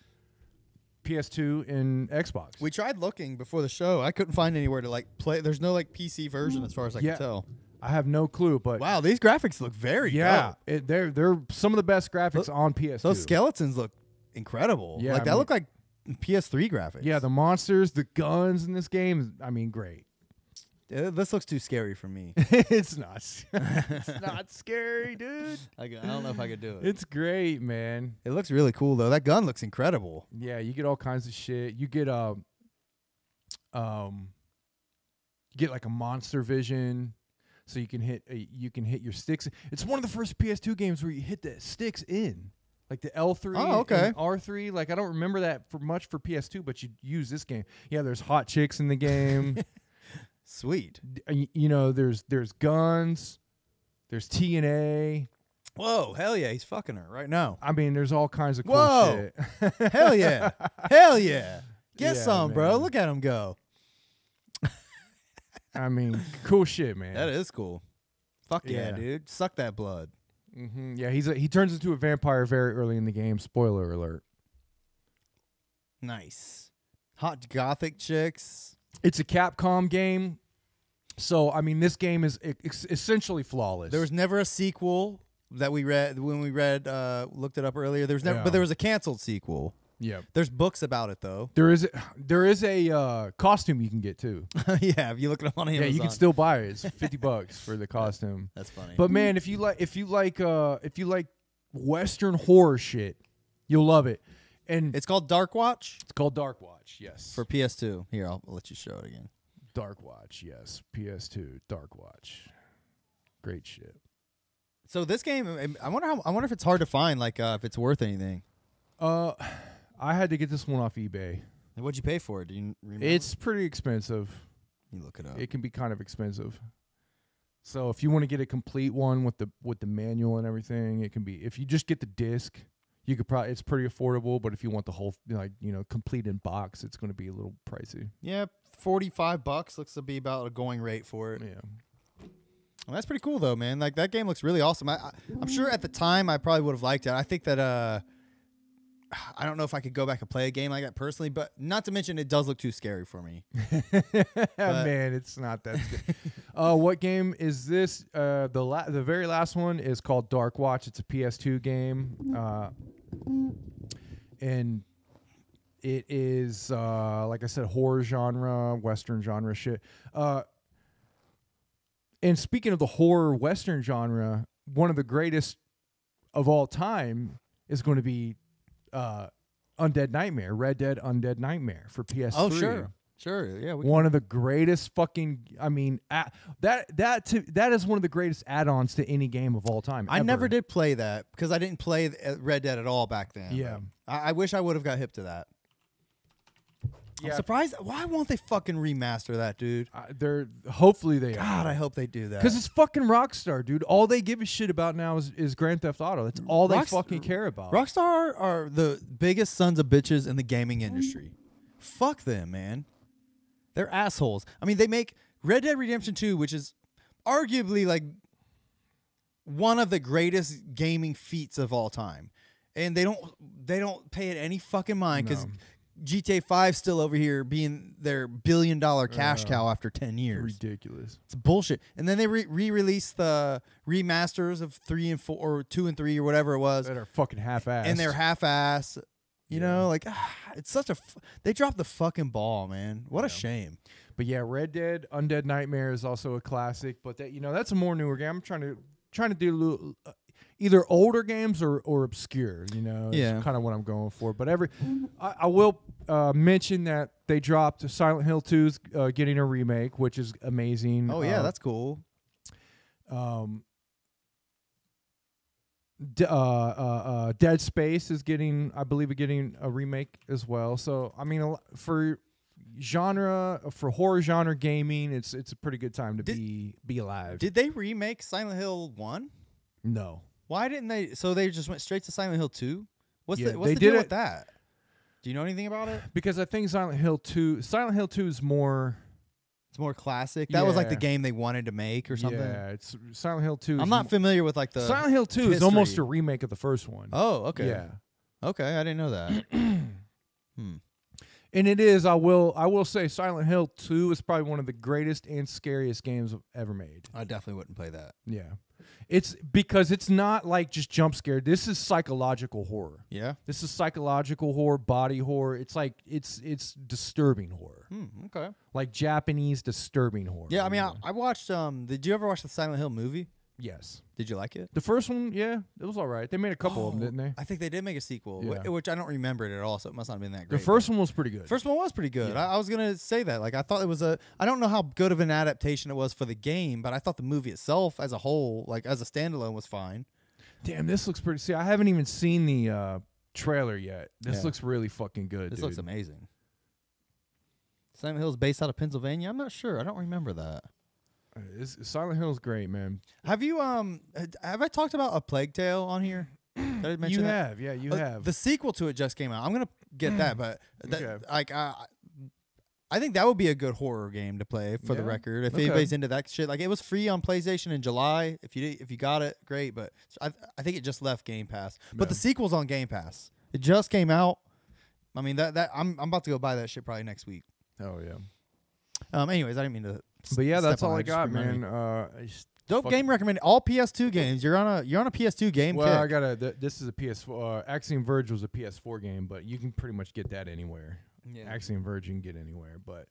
PS2 and Xbox. We tried looking before the show. I couldn't find anywhere to like play. There's no like PC version as far as I can tell. I have no clue, but Wow, these graphics look very yeah, dope. they're some of the best graphics on PS2. Those skeletons look incredible. Yeah, like that look like PS3 graphics. Yeah, the monsters, the guns in this game, great. This looks too scary for me. It's not. It's not scary, dude. I don't know if I could do it. It's great, man. It looks really cool though. That gun looks incredible. Yeah, you get all kinds of shit. You get like a monster vision, so you can hit your sticks. It's one of the first PS2 games where you hit the sticks in, like the L3 and R3. Like I don't remember that for PS2, but you use this game. Yeah, there's hot chicks in the game. Sweet. There's guns, there's TNA. Whoa, hell yeah, he's fucking her right now. I mean, there's all kinds of cool Whoa. shit. Hell yeah. Hell yeah. Get Yeah, some, bro. man. Look at him go. I mean, cool shit, man. That is cool. Fuck yeah, Yeah. dude. Suck that blood. Mm-hmm. Yeah, he turns into a vampire very early in the game. Spoiler alert. Nice. Hot gothic chicks. It's a Capcom game, so I mean, this game is essentially flawless. There was never a sequel that we read when we looked it up earlier. There was never, Yeah. but there was a canceled sequel. Yeah, There's books about it though. there is a costume you can get too. Yeah, if you look it up on Amazon. Yeah, you can still buy it. It's $50 for the costume. That's funny. But man, if you like Western horror shit, you'll love it. And it's called Dark Watch it's called Dark Watch. Yes, for PS2. Here, I'll let you show it again. Dark Watch. Yes, PS2 Dark Watch. Great shit. So this game, I wonder if it's hard to find, like if it's worth anything. I had to get this one off eBay. What'd you pay for it? Do you remember? It's pretty expensive. You look it up. It can be kind of expensive. So if you want to get a complete one with the manual and everything, it can be. If you just get the disc, you could probably. It's pretty affordable. But if you want the whole complete in box, it's going to be a little pricey. Yeah, $45 looks to be about a going rate for it. Yeah. Well, that's pretty cool though, man. Like that game looks really awesome. I'm sure at the time I probably would have liked it. I think that I don't know if I could go back and play a game like that personally, but not to mention it does look too scary for me. Man, it's not that scary. What game is this? The very last one is called Dark Watch. It's a PS2 game, and it is like I said, horror genre, Western genre shit. And speaking of the horror Western genre, one of the greatest of all time is going to be Undead Nightmare, Red Dead Undead Nightmare for PS3. Oh, sure, yeah. One of the greatest fucking. I mean, that is one of the greatest add-ons to any game of all time. I ever. never did play that because I didn't play Red Dead at all back then. Yeah. I wish I would have got hip to that. Yeah. I'm surprised. Why won't they fucking remaster that, dude? Hopefully they God, are. I hope they do that. Because it's fucking Rockstar, dude. All they give a shit about now is Grand Theft Auto. That's all they fucking care about. Rockstar are the biggest sons of bitches in the gaming industry. Fuck them, man. They're assholes. I mean, they make Red Dead Redemption 2, which is arguably like one of the greatest gaming feats of all time. and they don't pay it any fucking mind because No. GTA 5 still over here being their $1 billion cash cow after 10 years. Ridiculous. It's bullshit. And then they re-released the remasters of 3 and 4 or 2 and 3 or whatever it was, That are fucking half-assed. and they're half-ass. You know, like it's such a they dropped the fucking ball, man. What a shame. But yeah, Red Dead Undead Nightmare is also a classic. But that that's a more newer game. I'm trying to do a little, either older games or obscure. Is kind of what I'm going for. But I will mention that they dropped Silent Hill 2's getting a remake, which is amazing. Oh yeah, that's cool. Dead Space is getting a remake as well. So I mean, for horror genre gaming, it's a pretty good time to be alive. Did they remake Silent Hill 1? No. Why didn't they? So they just went straight to Silent Hill 2? What's Yeah, the they deal did with it- that? Do you know anything about it? Because I think Silent Hill 2 is more. It's more classic. That was like the Yeah. game they wanted to make or something. Yeah, it's Silent Hill 2. I'm not familiar with like the Silent Hill 2 is history. almost a remake of the first one. Oh, okay. Yeah. Okay, I didn't know that. And it is, I will say Silent Hill 2 is probably one of the greatest and scariest games ever made. I definitely wouldn't play that. Yeah. It's because it's not like just jump scare. This is psychological horror. Yeah. This is psychological horror, body horror. It's like it's disturbing horror. Okay. Like Japanese disturbing horror. Yeah, I mean, I watched. Did you ever watch the Silent Hill movie? Yes. Did you like it? The first one, yeah, it was all right. They made a couple of them, didn't they? I think they did make a sequel, Yeah. which I don't remember it at all, so it must not have been that great. The first one was pretty good. First one was pretty good. Yeah. I was gonna say that. Like I thought it was I don't know how good of an adaptation it was for the game, but I thought the movie itself, as a whole, like as a standalone, was fine. Damn, this looks pretty. See, I haven't even seen the trailer yet. This Yeah. looks really fucking good. This dude. looks amazing. Silent Hill is based out of Pennsylvania. I'm not sure. I don't remember that. Silent Hill is great, man. Have you have I talked about A Plague Tale on here? Did I mention You that? have, yeah, you have. The sequel to it just came out. I'm gonna get that, but Okay. like I think that would be a good horror game to play for the Yeah? record. If Okay. anybody's into that shit, like it was free on PlayStation in July. If you got it, great. But I think it just left Game Pass. But the sequel's on Game Pass. It just came out. I mean that I'm about to go buy that shit probably next week. Oh yeah. Anyways, I didn't mean to. But yeah, step that's on all it. I Just got, reminded man. me. Dope game recommended. All PS2 games. You're on a PS2 game. Well, kick. I got this is a PS4. Axiom Verge was a PS4 game, but you can pretty much get that anywhere. Yeah. Axiom Verge you can get anywhere, but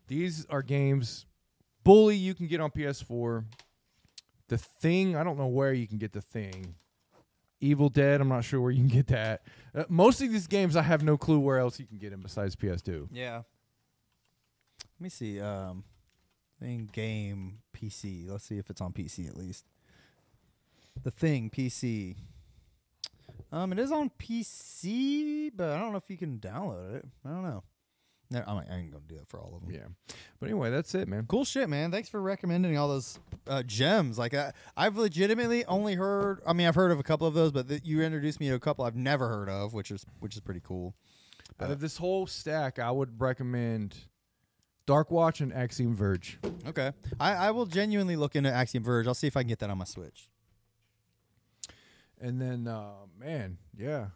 these are games. Bully you can get on PS4. The Thing, I don't know where you can get The Thing. Evil Dead, I'm not sure where you can get that. Most of these games, I have no clue where else you can get them besides PS2. Yeah. Let me see. Thing game PC. Let's see if it's on PC at least. The Thing PC. It is on PC, but I don't know if you can download it. I don't know. No, I ain't gonna do it for all of them. Yeah. But anyway, that's it, man. Cool shit, man. Thanks for recommending all those gems. Like I've legitimately only heard. I mean, I've heard of a couple of those, but you introduced me to a couple I've never heard of, which is pretty cool. Out of this whole stack, I would recommend Dark Watch and Axiom Verge. Okay, I will genuinely look into Axiom Verge. I'll see if I can get that on my Switch. And then, man, yeah.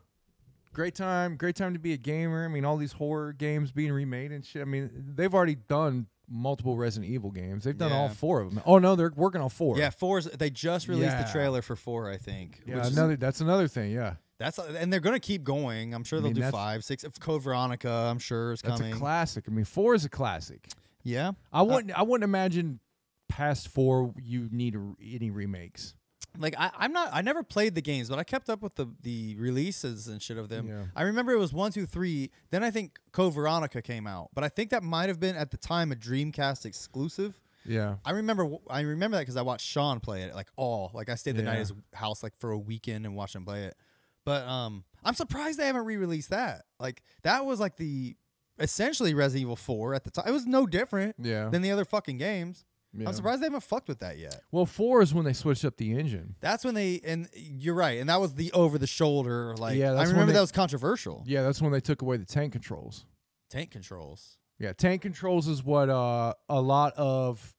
Great time to be a gamer. I mean, all these horror games being remade and shit. I mean, they've already done multiple Resident Evil games. They've done all Yeah. 4 of them. Oh, no, they're working on 4. Yeah, they just released the Yeah. trailer for 4, I think. Yeah, which that's another thing, yeah. and they're gonna keep going. I'm sure I they'll mean, do that's- 5, 6. Code Veronica, I'm sure is That's coming. a classic. I mean, 4 is a classic. Yeah, I wouldn't imagine past 4 you need any remakes. like I never played the games, but I kept up with the releases and shit of them. Yeah. I remember it was 1, 2, 3. Then I think Code Veronica came out, but I think that might have been at the time a Dreamcast exclusive. Yeah. I remember that because I watched Sean play it I stayed the night at Yeah. his house like for a weekend and watched him play it. But I'm surprised they haven't re-released that. Like that was like the essentially Resident Evil 4 at the time. It was no different Yeah. than the other fucking games. Yeah. I'm surprised they haven't fucked with that yet. Well, 4 is when they switched up the engine. That's when and you're right, and that was the over the shoulder. Like Yeah, I that's when remember they- that was controversial. Yeah, that's when they took away the tank controls. Tank controls. Yeah, tank controls is what a lot of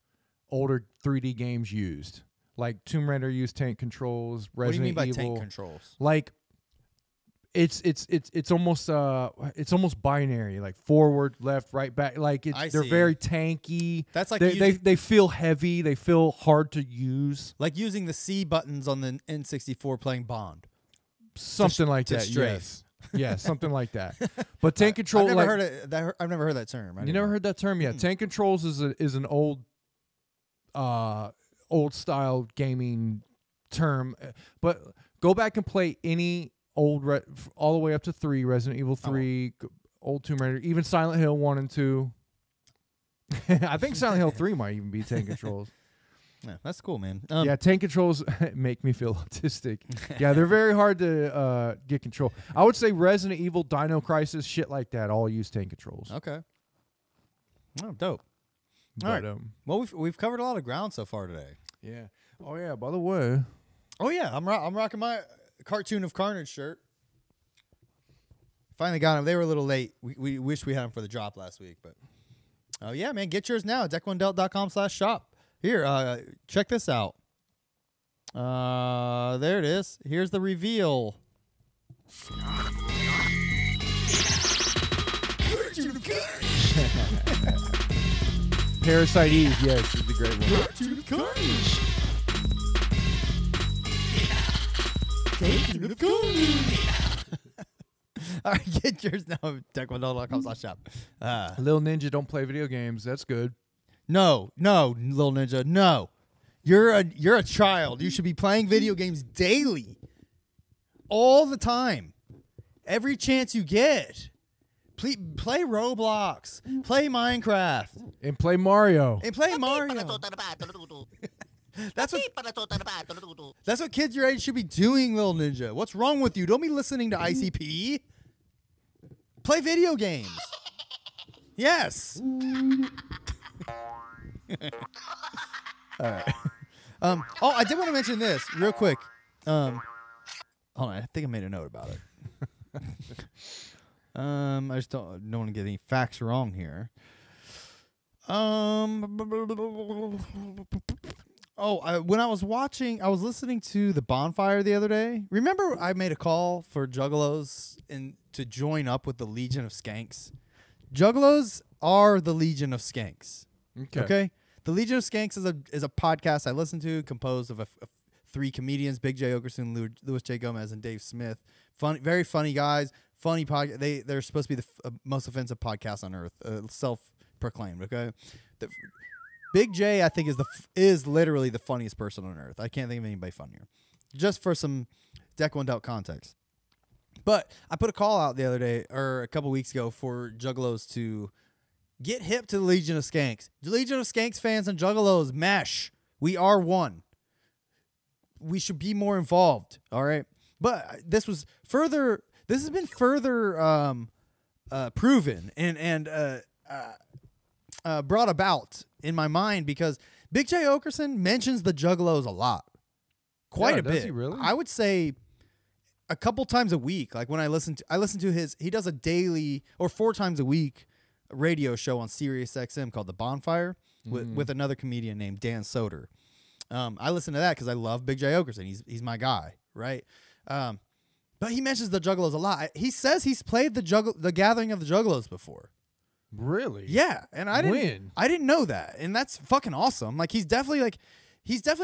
older 3D games used. Like Tomb Raider used tank controls. Resident What do you mean by Evil, tank controls? Like it's almost binary, like forward, left, right, back. Like they're see. very tanky. That's like they feel heavy. They feel hard to use. like using the C buttons on the N64 playing Bond. Something like to that. strafe. Yes. Yeah, something like that. But tank control. I've never heard that term. You never heard that term? Yeah, tank controls is an old style gaming term. But go back and play any old all the way up to 3, Resident Evil 3, old Tomb Raider, even Silent Hill 1 and 2. I think Silent Hill 3 might even be tank controls. Yeah, that's cool, man. Yeah, tank controls make me feel autistic. Yeah, they're very hard to get control. I would say Resident Evil, Dino Crisis, shit like that, all use tank controls. Okay. Oh, dope. All But, right. Well, we've covered a lot of ground so far today. yeah. Oh yeah. By the way. Oh yeah, I'm rocking my Cartoon of Carnage shirt. Finally got them. They were a little late. We wish we had them for the drop last week, but oh yeah, man, get yours now. deck1delt.com/shop. Here, check this out. There it is. Here's the reveal. Parasite Eve, yes, is the great one. Cartoon of Carnage. Cartoon of Carnage. All right, get yours now. deck1delt.com/shop. Little Ninja don't play video games. That's good. No, little ninja, no. You're a child. You should be playing video games daily, all the time, every chance you get. Play Roblox, play Minecraft, And play Mario. and play Mario. That's what kids your age should be doing, little ninja. What's wrong with you? Don't be listening to ICP. Play video games. Yes. All right. Oh, I did want to mention this real quick. Hold on, I think I made a note about it. I just don't want to get any facts wrong here. When I was listening to The Bonfire the other day. Remember I made a call for Juggalos and to join up with the Legion of Skanks? Juggalos are the Legion of Skanks. Okay? The Legion of Skanks is a podcast I listen to, composed of 3 comedians: Big J. Okerson, Louis J. Gomez, and Dave Smith. Very funny guys. Funny podcast. They're supposed to be the most offensive podcast on earth. Self-proclaimed. Okay, Big J, I think, is literally the funniest person on earth. I can't think of anybody funnier. Just for some Deck One Delt context. But I put a call out the other day, or a couple weeks ago, for Juggalos to get hip to the Legion of Skanks. The Legion of Skanks fans and Juggalos mesh. We are one. We should be more involved. All right. But this has been further proven and brought about in my mind because Big J. Okerson mentions the Juggalos a lot. Quite a bit. Does he really? I would say a couple times a week. Like when I listen to he does a daily or 4 times a week radio show on Sirius XM called The Bonfire with another comedian named Dan Soder. I listen to that because I love Big J. Okerson. He's my guy, right? But he mentions the Juggalos a lot. He says he's played the Gathering of the Juggalos before. Really? Yeah, and I didn't know that, and that's fucking awesome. Like he's definitely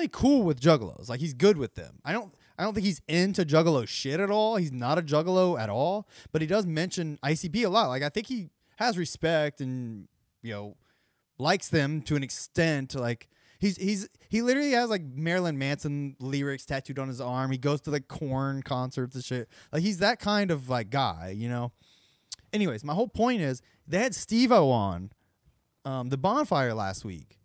cool with Juggalos. Like he's good with them. I don't think he's into Juggalo shit at all. He's not a Juggalo at all, but he does mention ICP a lot. Like I think he has respect and likes them to an extent. Like he literally has like Marilyn Manson lyrics tattooed on his arm. He goes to like Korn concerts and shit. Like he's that kind of like guy, Anyways, my whole point is they had Steve-O on the Bonfire last week.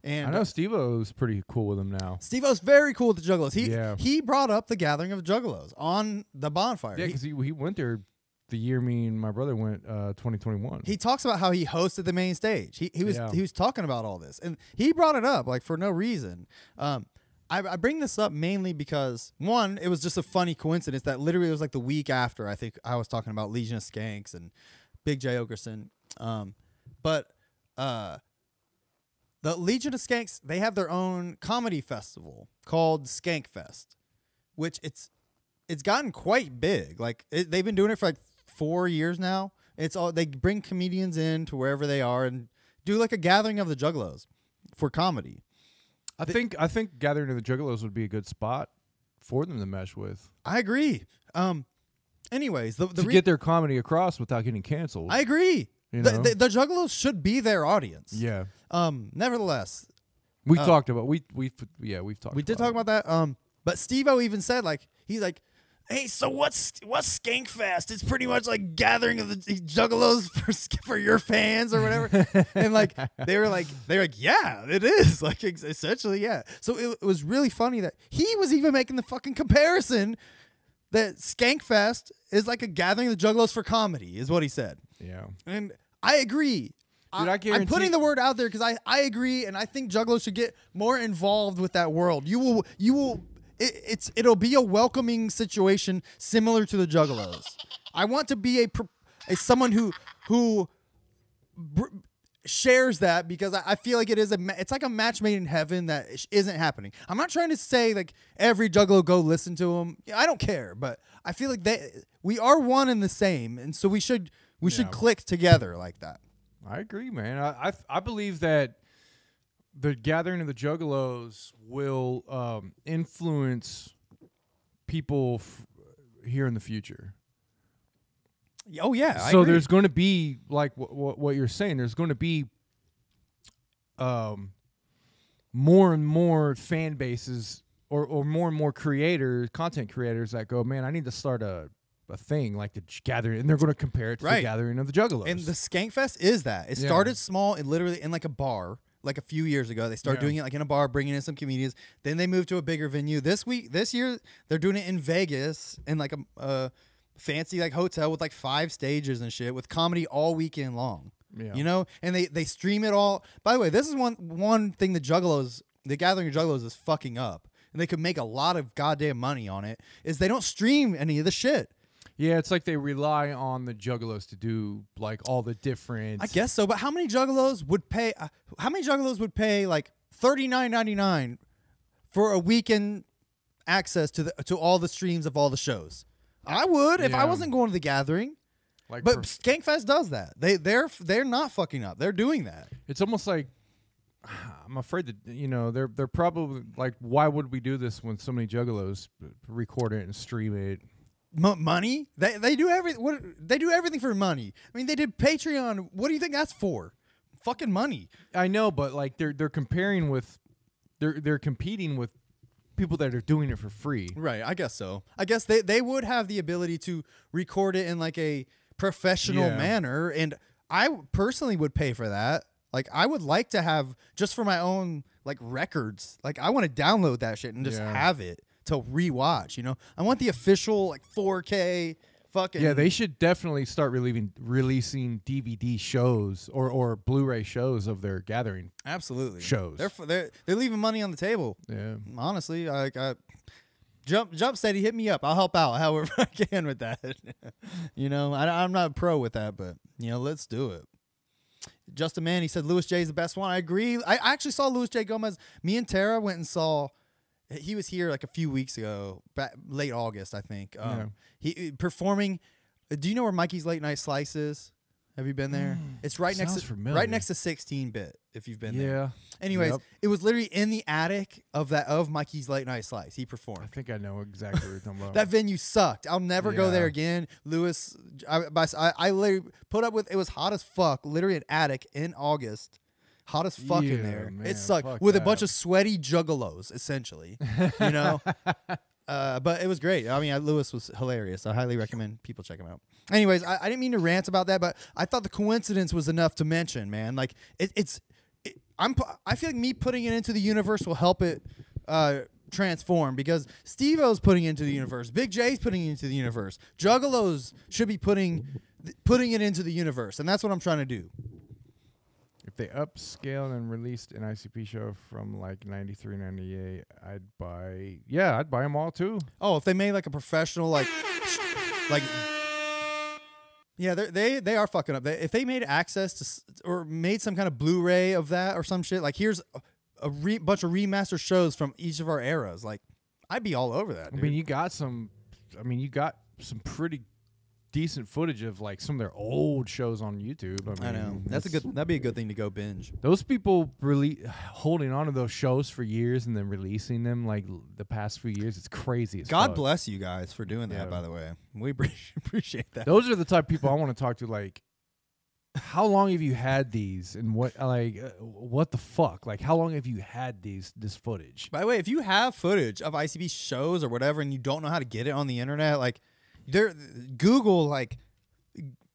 And I know Steve-O's pretty cool with him now. Steve-O's very cool with the Juggalos. He brought up the Gathering of the Juggalos on the Bonfire. Yeah, because he went there the year me and my brother went, 2021. He talks about how he hosted the main stage. He was talking about all this, and he brought it up like for no reason. I bring this up mainly because, one, it was just a funny coincidence that literally it was like the week after I think I was talking about Legion of Skanks and Big J. Okerson. But the Legion of Skanks, they have their own comedy festival called Skank Fest, which it's it's gotten quite big. Like they've been doing it for like 4 years now. It's all they bring comedians in to wherever they are and do like a gathering of the Juggalos for comedy. I think Gathering of the Juggalos would be a good spot for them to mesh with. I agree. Anyways, to get their comedy across without getting canceled. I agree. You know? The Juggalos should be their audience. Yeah. Nevertheless, We talked about we've talked. we did talk about that. But Steve-O even said like he's like, hey, so what's Skankfest? It's pretty much like gathering of the Juggalos for your fans or whatever. And like they're like, yeah, it is like essentially, yeah. So it was really funny that he was even making the fucking comparison that Skankfest is like a gathering of the Juggalos for comedy, is what he said. Yeah, and I agree. Dude, I guarantee I'm putting the word out there because I agree, and I think Juggalos should get more involved with that world. You will. It'll be a welcoming situation similar to the Juggalos. I want to be someone who shares that because I feel like it's like a match made in heaven that isn't happening. I'm not trying to say like every Juggalo go listen to him. I don't care, but I feel like we are one and the same, and so we should click together like that. I agree, man. I believe that the Gathering of the Juggalos will influence people here in the future. Oh yeah. I So agree. there's going to be like what you're saying. There's going to be more and more fan bases or more and more content creators that go, man, I need to start a thing like the Gathering, and they're going to compare it to the Gathering of the Juggalos. And the Skankfest is that. It started small and literally in like a bar. Like a few years ago, they started doing it like in a bar, bringing in some comedians. Then they moved to a bigger venue. This year, they're doing it in Vegas in like a fancy like hotel with like 5 stages and shit with comedy all weekend long. Yeah. You know, and they stream it all. By the way, this is one thing the Gathering of Juggalos is fucking up, and they could make a lot of goddamn money on it. Is they don't stream any of the shit. Yeah, it's like they rely on the Juggalos to do like all the different. I guess so, but how many Juggalos would pay? Like $39.99 for a weekend access to all the streams of all the shows? I would if I wasn't going to the Gathering. Like, but Skankfest does that. They're not fucking up. They're doing that. It's almost like I'm afraid that they're probably like, why would we do this when so many Juggalos record it and stream it? Money? They do they do everything for money. I mean, they did Patreon. What do you think that's for? Fucking money. I know, but like they're comparing with they're competing with people that are doing it for free. Right, I guess so. I guess they would have the ability to record it in like a professional manner, and I personally would pay for that. Like I would like to have just for my own like records. Like I want to download that shit and just have it to rewatch, I want the official like 4K fucking. Yeah, they should definitely start releasing DVD shows or Blu-ray shows of their Gathering. Absolutely shows. They're leaving money on the table. Yeah, honestly, Jump said he hit me up. I'll help out however I can with that. I'm not a pro with that, but let's do it. Justin Mann, he said Louis J is the best one. I agree. I actually saw Louis J Gomez. Me and Tara went and saw. He was here like a few weeks ago, late August, I think. He performing. Do you know where Mikey's Late Night Slice is? Have you been there? It's right next to familiar. right next to 16-bit. If you've been there. Yeah. Anyways, It was literally in the attic of Mikey's Late Night Slice. He performed. I think I know exactly what you're talking about. That venue sucked. I'll never go there again. Louis, I literally put up with it was hot as fuck. Literally an attic in August. Hot as fuck in there. Man, it sucked with a bunch of sweaty juggalos, essentially. But it was great. I mean, Louis was hilarious. I highly recommend people check him out. Anyways, I didn't mean to rant about that, but I thought the coincidence was enough to mention, man. Like I feel like me putting it into the universe will help it transform because Steve-O's putting it into the universe. Big J's putting it into the universe. Juggalos should be putting it into the universe, and that's what I'm trying to do. If they upscaled and released an ICP show from like 93, 98, I'd buy them all too. Oh, if they made like a professional yeah, they are fucking up. If they made access to or made some kind of Blu-ray of that or some shit, like here's a bunch of remastered shows from each of our eras, like I'd be all over that. Dude. I mean, you got some I mean, you got some pretty decent footage of like some of their old shows on YouTube. I know. That'd be a good thing to go binge. Those people really holding on to those shows for years and then releasing them like the past few years. It's crazy. God bless you guys for doing that, by the way. We appreciate that. Those are the type of people I want to talk to. Like, how long have you had these, and what the fuck? Like, how long have you had this footage? By the way, if you have footage of ICP shows or whatever, and you don't know how to get it on the internet, like, Google like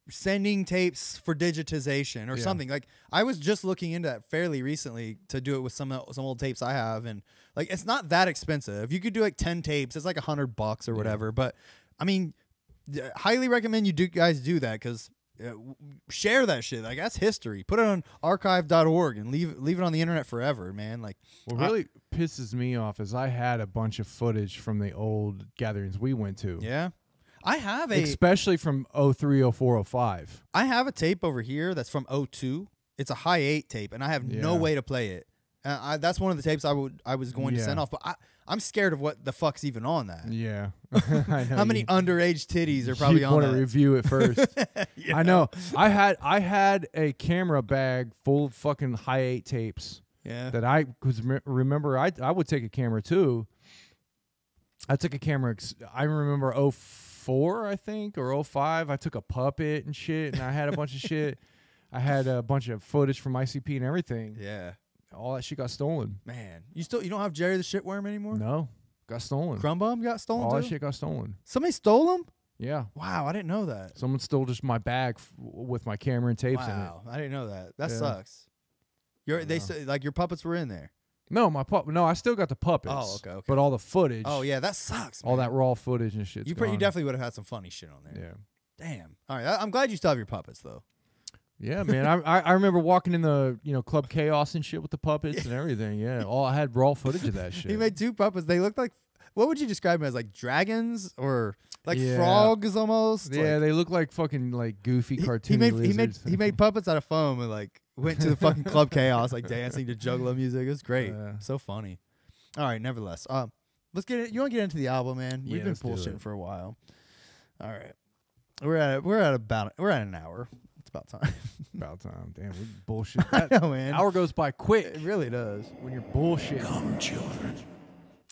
sending tapes for digitization or something. Like, I was just looking into that fairly recently to do it with some old tapes I have, and like, it's not that expensive. You could do like 10 tapes. It's like $100 or whatever. But I mean, highly recommend you guys do that, because share that shit. Like, that's history. Put it on archive.org and leave it on the internet forever, man. Like, what really pisses me off is I had a bunch of footage from the old gatherings we went to. Yeah. I have especially from 03, 04, 05. I have a tape over here that's from 02. It's a high 8 tape, and I have no way to play it. That's one of the tapes I was going to send off, but I'm scared of what the fuck's even on that. Yeah. I know. How many underage titties are probably on that? You want to review it first. I know. I had a camera bag full of fucking high 8 tapes. Yeah. That I remember I would take a camera too. I took a camera. I remember 04, I think, or 05. I took a puppet and shit, and I had a bunch of shit. I had a bunch of footage from ICP and everything. Yeah. All that shit got stolen. Man, you don't have Jerry the Shitworm anymore? No, got stolen. Crumbum got stolen All too? that shit got stolen. Somebody stole him? Yeah. Wow, I didn't know that. Someone stole just my bag with my camera and tapes in it. Wow, I didn't know that. That sucks. Like, your puppets were in there. No, No, I still got the puppets. Oh, okay. But all the footage. Oh yeah, that sucks, man. All that raw footage and shit. You definitely would have had some funny shit on there. Yeah. Damn. All right, I'm glad you still have your puppets though. Yeah, man. I remember walking in the Club Chaos and shit with the puppets and everything. Yeah, I had raw footage of that shit. He made 2 puppets. They looked like, what would you describe them as? Like dragons or like frogs almost? Yeah, like, they look like fucking like goofy cartoony lizards. He made puppets out of foam and like went to the fucking Club Chaos, like dancing to Juggalo music. It was great. So funny. All right, nevertheless. Let's get it. You want to get into the album, man? We've been bullshitting for a while. All right. We're at an hour. It's about time. About time. Damn, we bullshit. I know, man. Hour goes by quick. It really does. When you're bullshit. Come, children.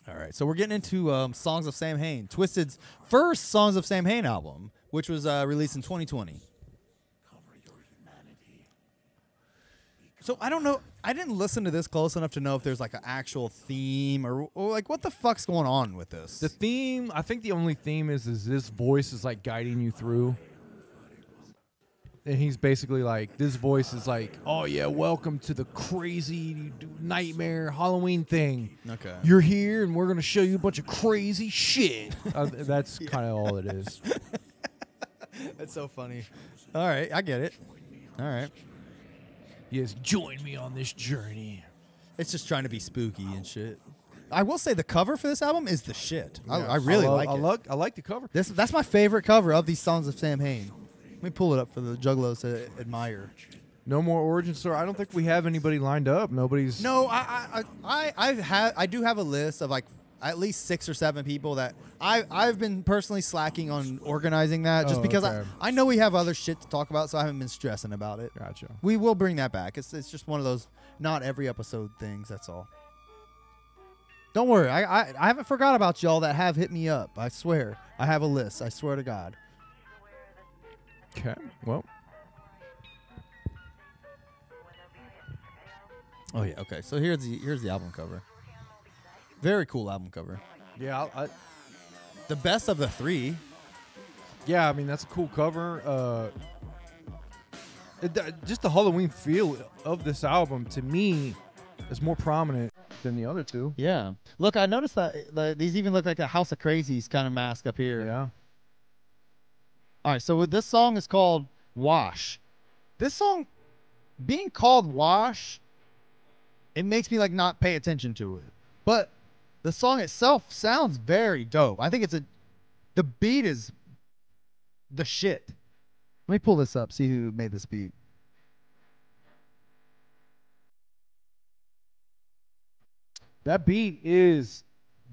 All right, so we're getting into Songs of Samhain, Twiztid's first Songs of Samhain album, which was released in 2020. So I don't know. I didn't listen to this close enough to know if there's like an actual theme or like what the fuck's going on with this. The theme, I think the only theme is this voice is like guiding you through. And he's basically like, this voice is like, oh yeah, welcome to the crazy nightmare Halloween thing. Okay. You're here and we're going to show you a bunch of crazy shit. That's kind of all it is. That's so funny. All right, I get it. All right. Yes, join me on this journey. It's just trying to be spooky and shit. I will say the cover for this album is the shit. Yeah. I really like it. I like the cover. That's my favorite cover of these Songs of Samhain. Let me pull it up for the Juggalos to admire. No more origin story. I don't think we have anybody lined up. Nobody's. No, I do have a list of like at least 6 or 7 people that I've been personally slacking on organizing that just because I know we have other shit to talk about, so I haven't been stressing about it. Gotcha. We will bring that back. It's just one of those not every episode things. That's all. Don't worry. I haven't forgot about y'all that have hit me up. I swear. I have a list. I swear to God. Okay. Well. Oh yeah. Okay. So here's the album cover. Very cool album cover. Yeah. The best of the 3. Yeah. I mean, that's a cool cover. Just the Halloween feel of this album to me is more prominent than the other 2. Yeah. Look, I noticed that these even look like a House of Crazies kind of mask up here. Yeah. All right, so this song is called Wash. This song being called Wash, it makes me like not pay attention to it. But the song itself sounds very dope. I think the beat is the shit. Let me pull this up, see who made this beat. That beat is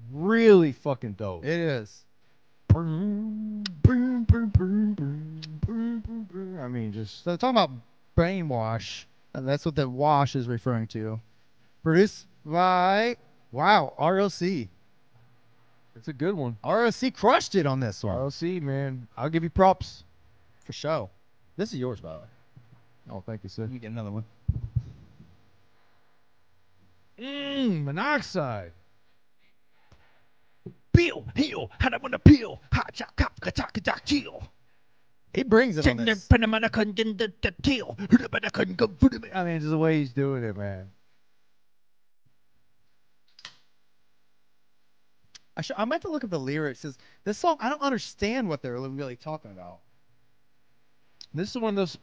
really fucking dope. It is. I mean, just So talking about brainwash, and that's what the wash is referring to. Produced by ROC. it's a good one. ROC crushed it on this one. ROC, man, I'll give you props. For sure. This is yours, by the way. Oh, thank you, sir. You get another one. Monoxide. Peel, heel, had I want to peel. Hot chop, cop, ka chill. He brings it on this. I mean, just the way he's doing it, man. I meant to look up the lyrics. This song, I don't understand what they're really talking about. This is one of those.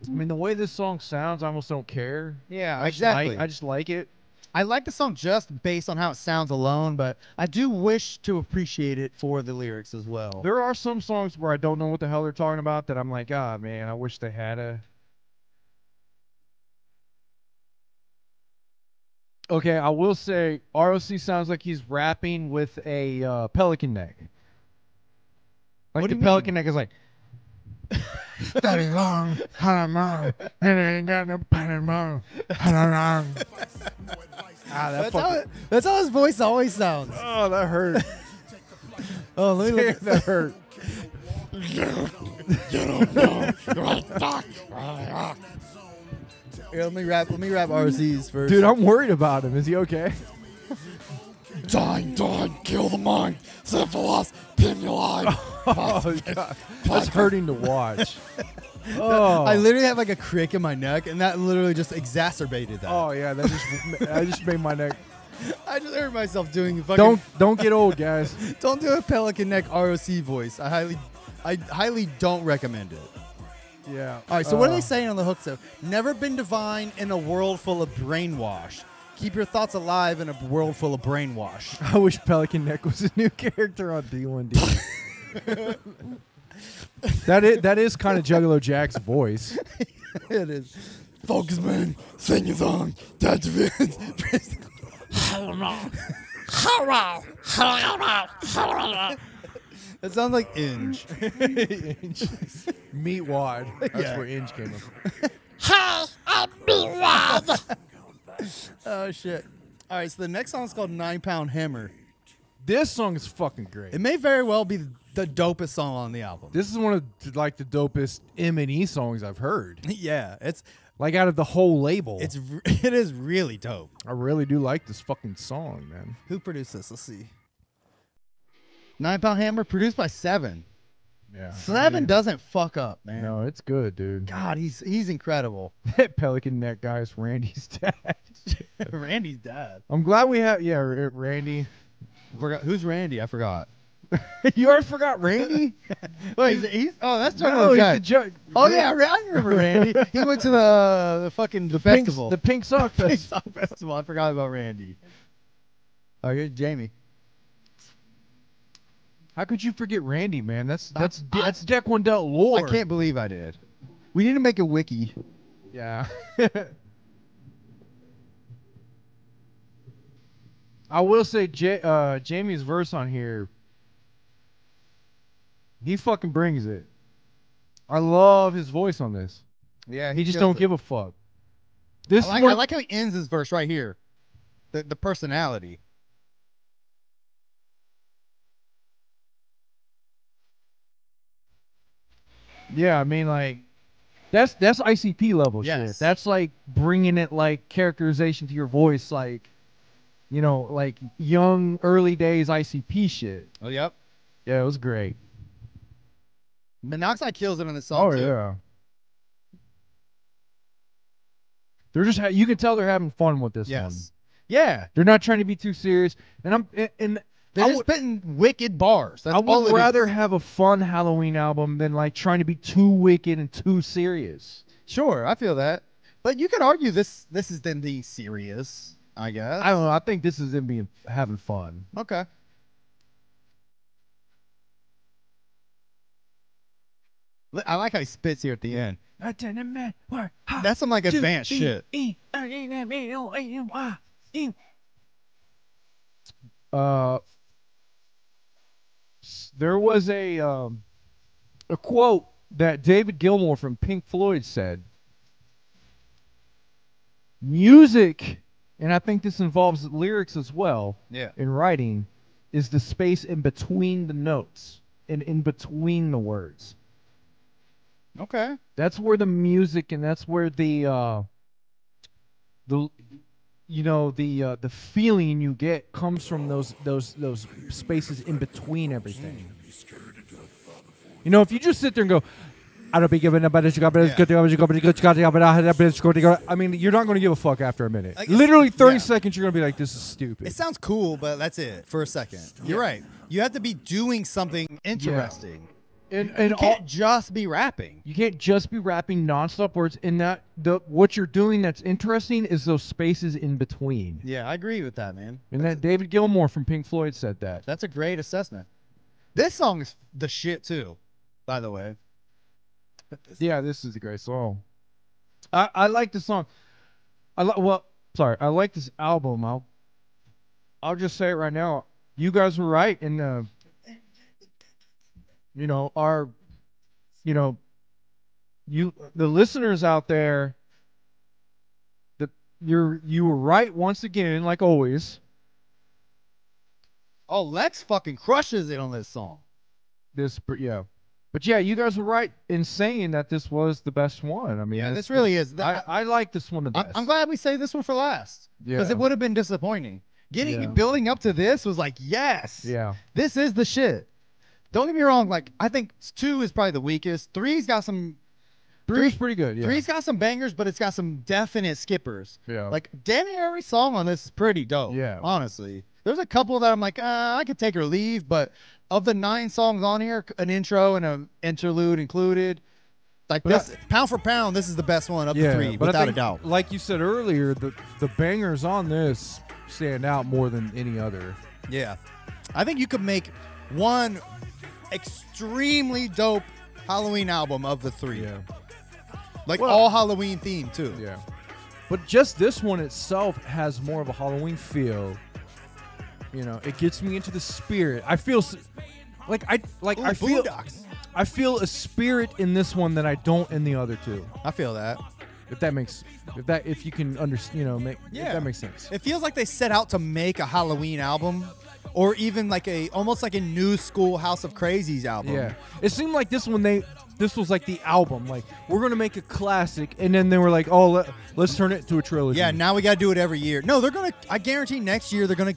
I mean, the way this song sounds, I almost don't care. Yeah, I just like it. I like the song just based on how it sounds alone, but I do wish to appreciate it for the lyrics as well. There are some songs where I don't know what the hell they're talking about that I'm like, ah, man, I wish they had a. Okay, I will say ROC sounds like he's rapping with a pelican neck. Like What do the you pelican mean? neck is like. Daddy long, ah, that fucking. That's how his voice always sounds. Oh, that hurt. Oh, let me look. That hurt. Here, let me rap RC's first. Dude, I'm worried about him. Is he okay? Dine, kill the mind. Syphilis, pin your eye. Oh, God. That's hurting to watch. Oh. I literally have like a crick in my neck, and that literally just exacerbated that. Oh yeah, I just made my neck. I just hurt myself doing fucking. Don't get old, guys. Don't do a pelican neck ROC voice. I highly don't recommend it. Yeah. All right, so what are they saying on the hook? So, never been divine in a world full of brainwash. Keep your thoughts alive in a world full of brainwash. I wish Pelican Neck was a new character on D1D. That is kind of Juggalo Jack's voice. It is. Focus, man. Sing your song. That's it. It sounds like Inge. Meat Wad. That's Yeah. where Inge came from. Hi, I'm Mirad. Oh, shit. All right, so the next song is called 9 Pound Hammer. This song is fucking great. It may very well be the dopest song on the album. This is one of like the dopest M&E songs I've heard. Yeah, it's Like out of the whole label. it is really dope. I really do like this fucking song, man. Who produced this? Let's see. 9 Pound Hammer, produced by Seven. Yeah. Seven doesn't fuck up, man. No, it's good, dude. God, he's incredible. That Pelican Neck guy is Randy's dad. Randy's dad. I'm glad we have Randy. Who's Randy? I forgot. You already forgot Randy? Wait, he's that's No, he's the judge. Oh yeah, I remember Randy. He went to the fucking festival. The Pink Sock Pink Festival. Sock Festival. I forgot about Randy. Oh, here's Jamie. How could you forget Randy, man? That's Deck One Delt lore. I can't believe I did. We need to make a wiki. Yeah. I will say Jamie's verse on here, he fucking brings it. I love his voice on this. Yeah, He just don't give a fuck. This I like how he ends his verse right here. The personality. Yeah, I mean, like, that's ICP level shit. Yes. That's like bringing it like characterization to your voice, like, you know, like young early days ICP shit. Oh, yep. Yeah, it was great. Monoxide kills it on this song. too. yeah. They're just you can tell they're having fun with this one. Yes. Yeah. They're not trying to be too serious, and They're just spitting wicked bars. That's I all would it rather is. have a fun Halloween album than like trying to be too wicked and too serious. Sure, I feel that. But you could argue this is them being serious, I guess. I don't know. I think this is them having fun. Okay. I like how he spits here at the end. That's some like advanced shit. There was a quote that David Gilmour from Pink Floyd said. Music, and I think this involves lyrics as well, in writing, is the space in between the notes and in between the words. Okay. That's where the music and that's where the feeling you get comes from those spaces in between everything. You know, if you just sit there and go, I don't be giving about it. I mean, you're not going to give a fuck after a minute. Like, literally 30 seconds, you're going to be like, this is stupid. It sounds cool, but that's it for a second. You're right. You have to be doing something interesting. And you can't just be rapping. You can't just be rapping nonstop words. And what you're doing that's interesting is those spaces in between. Yeah, I agree with that, man. And that David Gilmour from Pink Floyd said that. That's a great assessment. This song is the shit too, by the way. Yeah, this is a great song. I like this song. I like this album. I'll just say it right now. You guys were right, and the listeners out there. You were right once again, like always. Oh, Lex fucking crushes it on this song. But yeah, you guys were right in saying that this was the best one. I mean, yeah, this really is. I like this one the best. I'm glad we saved this one for last. Because it would have been disappointing. Building up to this was like, yes. Yeah. This is the shit. Don't get me wrong. Like, I think 2 is probably the weakest. 3's got some. 3's pretty good. Yeah. 3's got some bangers, but it's got some definite skippers. Yeah. Like, damn near every song on this is pretty dope. Yeah. Honestly. There's a couple that I'm like, I could take or leave, but of the 9 songs on here, an intro and an interlude included, like this, pound for pound, this is the best one of the 3, without a doubt. Like you said earlier, the bangers on this stand out more than any other. Yeah. I think you could make one extremely dope Halloween album of the 3. Yeah. Like all Halloween themed too. Yeah. But just this one itself has more of a Halloween feel. You know, it gets me into the spirit. I feel I feel a spirit in this one that I don't in the other 2. I feel that. If you can understand, if that makes sense. It feels like they set out to make a Halloween album, or even like almost like a new school House of Crazies album. Yeah, it seemed like this was like the album. Like, we're gonna make a classic, and then they were like, oh, let's turn it into a trilogy. Yeah, now we gotta do it every year. No, they're gonna. I guarantee next year they're gonna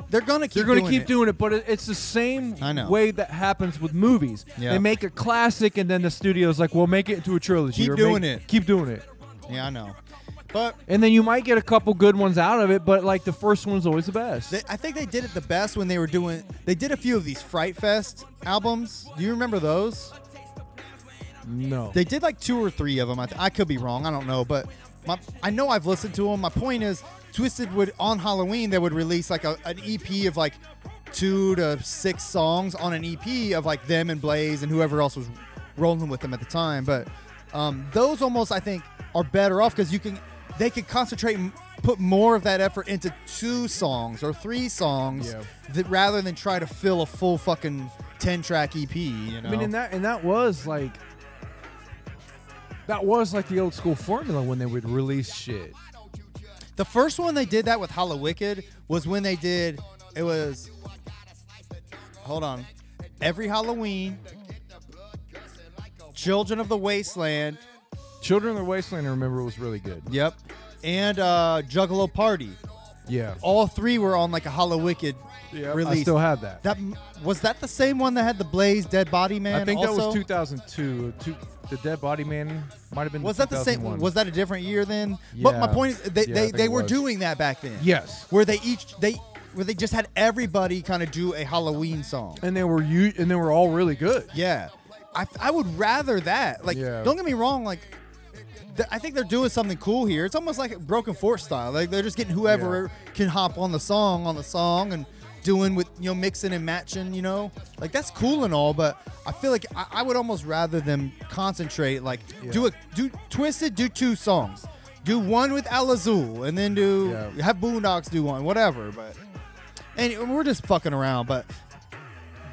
keep doing it. But it's the same way that happens with movies. Yeah. They make a classic, and then the studio's like, well, make it into a trilogy. Keep doing it. Keep doing it. Yeah, I know. And then you might get a couple good ones out of it, but like the first one's always the best. I think they did it the best when they did a few of these Fright Fest albums. Do you remember those? No. They did like 2 or 3 of them. I could be wrong. I don't know. But I know I've listened to them. My point is, Twiztid on Halloween, they would release like an EP of like 2 to 6 songs on an EP of like them and Blaze and whoever else was rolling with them at the time. But those almost, I think, are better off because they can concentrate and put more of that effort into 2 songs or 3 songs rather than try to fill a full fucking 10-track EP. You know? I mean, and that was like the old school formula when they would release shit. The first one they did that with Hallowicked was when they did. It was. Hold on. Every Halloween. Children of the Wasteland. Children of the Wasteland, I remember, was really good. Yep. And Juggalo Party. Yeah. All 3 were on like a Hallowicked release. I still have that. Was that the same one that had the Blaze Dead Body Man? I think also? that was 2002. The Dead Body Man might have been. Was that the same? Was that a different year then? Yeah. But my point is, they were doing that back then. Yes. Where they just had everybody kind of do a Halloween song, and they were all really good. Yeah. I would rather that. Like, don't get me wrong. Like, I think they're doing something cool here. It's almost like Broken Force style. Like, they're just getting whoever can hop on the song and doing with, mixing and matching, like that's cool and all, but I feel like I would almost rather them concentrate, like do Twiztid, do 2 songs, do one with Al Azul, and then have Boondocks do one, whatever. But and we're just fucking around, but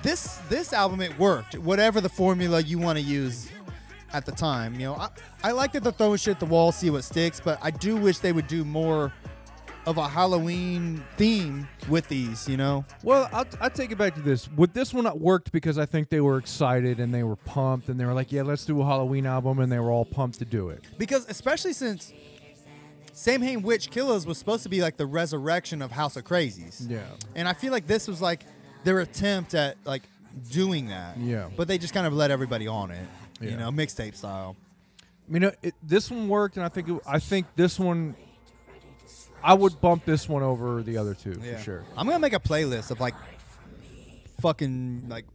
this album, it worked. Whatever the formula you want to use at the time, you know, I like that they're throwing shit at the wall, see what sticks, but I do wish they would do more of a Halloween theme with these, you know. Well, I'll take it back to this. With this one, it worked because I think they were excited and they were pumped and they were like, yeah, let's do a Halloween album, and they were all pumped to do it. Because especially since Samhain Witch Killers was supposed to be like the resurrection of House of Crazies. Yeah. And I feel like this was like their attempt at like doing that. Yeah. But they just kind of let everybody on it, you Yeah. know, mixtape style. I mean, this one worked, and I think this one, I would bump this one over the other two for sure. I'm gonna make a playlist of like fucking like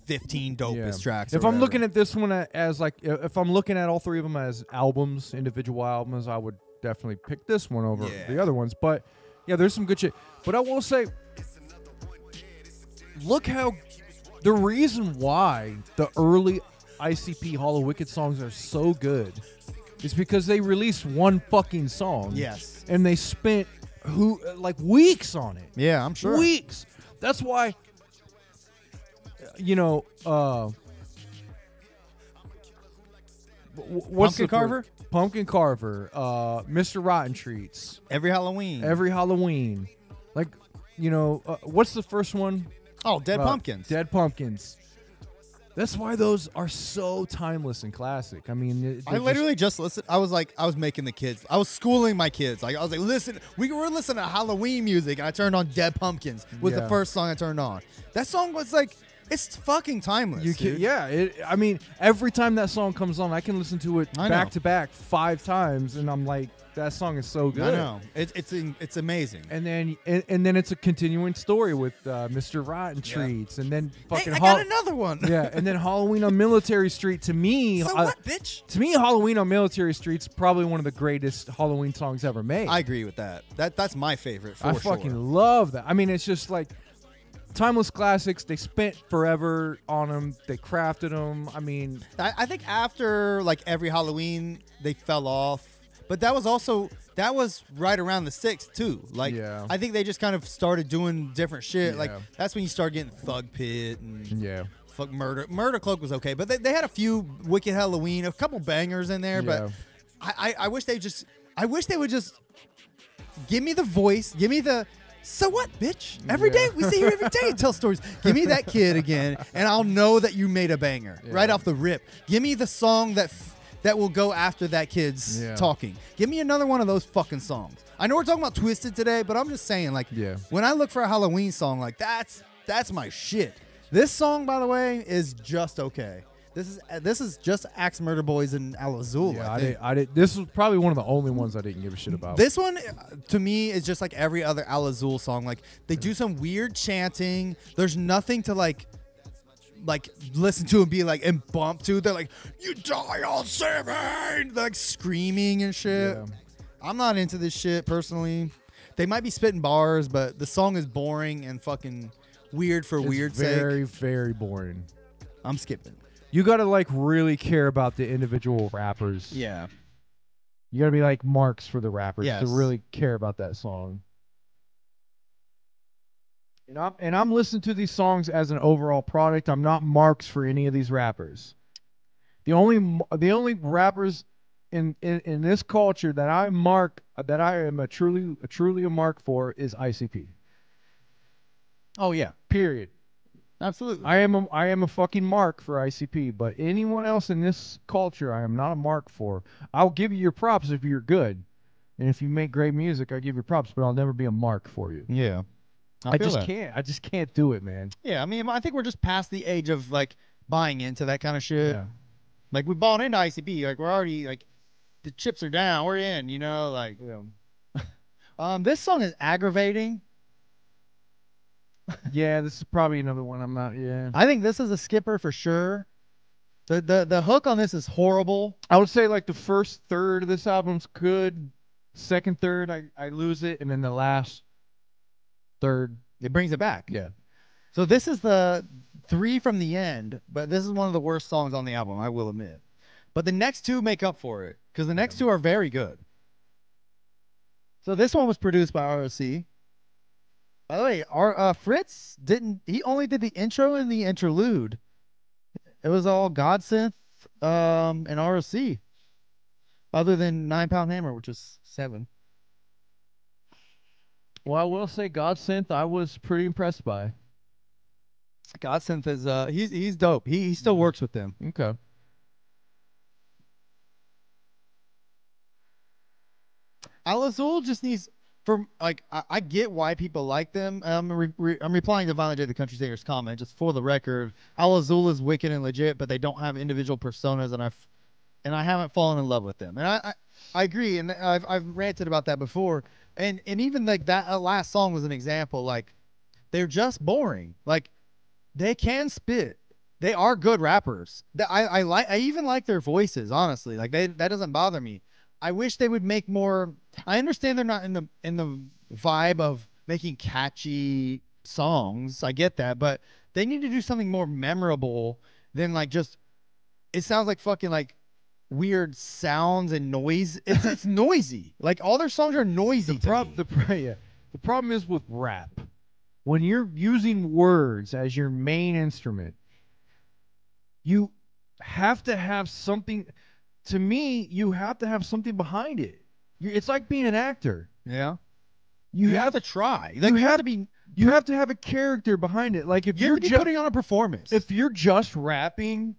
15 dopest tracks. If I'm looking at this one as like, if I'm looking at all three of them as albums, individual albums, I would definitely pick this one over the other ones. But yeah, there's some good shit. But I will say, look how the reason why the early ICP Hollow Wicked songs are so good is because they released one fucking song. Yes. And they spent like weeks on it. Yeah, I'm sure. Weeks. That's why, you know, what's Pumpkin Carver? Pumpkin Carver, Mr. Rotten Treats. Every Halloween. Every Halloween. Like, you know, what's the first one? Oh, Dead Pumpkins. Dead Pumpkins. That's why those are so timeless and classic. I mean, I literally just listened. I was making the kids. I was schooling my kids. Like I was like, listen, we were listening to Halloween music, and I turned on Dead Pumpkins. Was the first song I turned on. That song was like, it's fucking timeless. Dude. I mean, every time that song comes on, I can listen to it back to back 5 times, and I'm like, that song is so good. I know. It's amazing. And then it's a continuing story with Mr. Rotten Treats, and then fucking I got another one. Yeah, and then Halloween on Military Street. To me, so what, bitch? To me, Halloween on Military Street's probably one of the greatest Halloween songs ever made. I agree with that. That's my favorite. I fucking love that. I mean, it's just like timeless classics. They spent forever on them. They crafted them. I mean, I think after like every Halloween, they fell off. But that was right around the 6th too. Like I think they just kind of started doing different shit. Like that's when you start getting Thug Pit and fuck Murder Cloak was okay, but they had a few Wicked Halloween, a couple bangers in there. But I wish they would just give me the voice, give me the so what, bitch? Every day we see you every day and tell stories. Give me that kid again, and I'll know that you made a banger right off the rip. Give me the song that will go after that kid's talking. Give me another one of those fucking songs. I know we're talking about Twiztid today, but I'm just saying, like, when I look for a Halloween song, like that's my shit. This song, by the way, is just okay. This is just Axe Murder Boys and Al Azul. Yeah, I did. This was probably one of the only ones I didn't give a shit about. This one, to me, is just like every other Al Azul song. Like they do some weird chanting. There's nothing to like listen to and be like and bump to. They're like, you die on Samhain, like screaming and shit. I'm not into this shit personally. They might be spitting bars, but the song is boring and fucking weird for weird sake. Very, very boring. I'm skipping. You gotta like really care about the individual rappers. Yeah. You gotta be like marks for the rappers Yes. to really care about that song. And I'm listening to these songs as an overall product. I'm not marks for any of these rappers. The only rappers in this culture that I am truly a mark for is ICP. Oh yeah. Period. Absolutely. I am a fucking mark for ICP, but anyone else in this culture I am not a mark for. I'll give you your props if you're good. And if you make great music, I give you props, but I'll never be a mark for you. Yeah. I just can't do it, man. Yeah, I mean, I think we're just past the age of like buying into that kind of shit. Yeah. Like we bought into ICP, like we're already like the chips are down, we're in, you know, like this song is aggravating. Yeah, this is probably another one I'm not. Yeah. I think this is a skipper for sure. The hook on this is horrible. I would say like the first third of this album's good. Second third, I lose it, and then the last third, it brings it back. Yeah. So this is the 3 from the end, but this is one of the worst songs on the album, I will admit. But the next 2 make up for it, because the next 2 are very good. So this one was produced by ROC. By the way, our Fritz didn't. He only did the intro and the interlude. It was all Godsynth, and ROC, other than 9 Pound Hammer, which is 7. Well, I will say Godsynth, I was pretty impressed by. Godsynth is he's dope. He still works with them. Okay. Al Azul just needs I get why people like them. I'm replying to Violent J the Country Singer's comment just for the record. Al Azul is wicked and legit, but they don't have individual personas, and I haven't fallen in love with them. And I agree, and I've ranted about that before. And even like that last song was an example. Like they're just boring. Like they can spit. They are good rappers. I even like their voices, honestly. Like that doesn't bother me. I wish they would make more. I understand they're not in the vibe of making catchy songs. I get that, but they need to do something more memorable than like just. It sounds like fucking like weird sounds and noise. It's noisy. Like all their songs are noisy. The problem is with rap. When you're using words as your main instrument, you have to have something. To me, you have to have something behind it. It's like being an actor. Yeah. You have to try. Like, you have to have a character behind it. Like if you're just putting on a performance. If you're just rapping,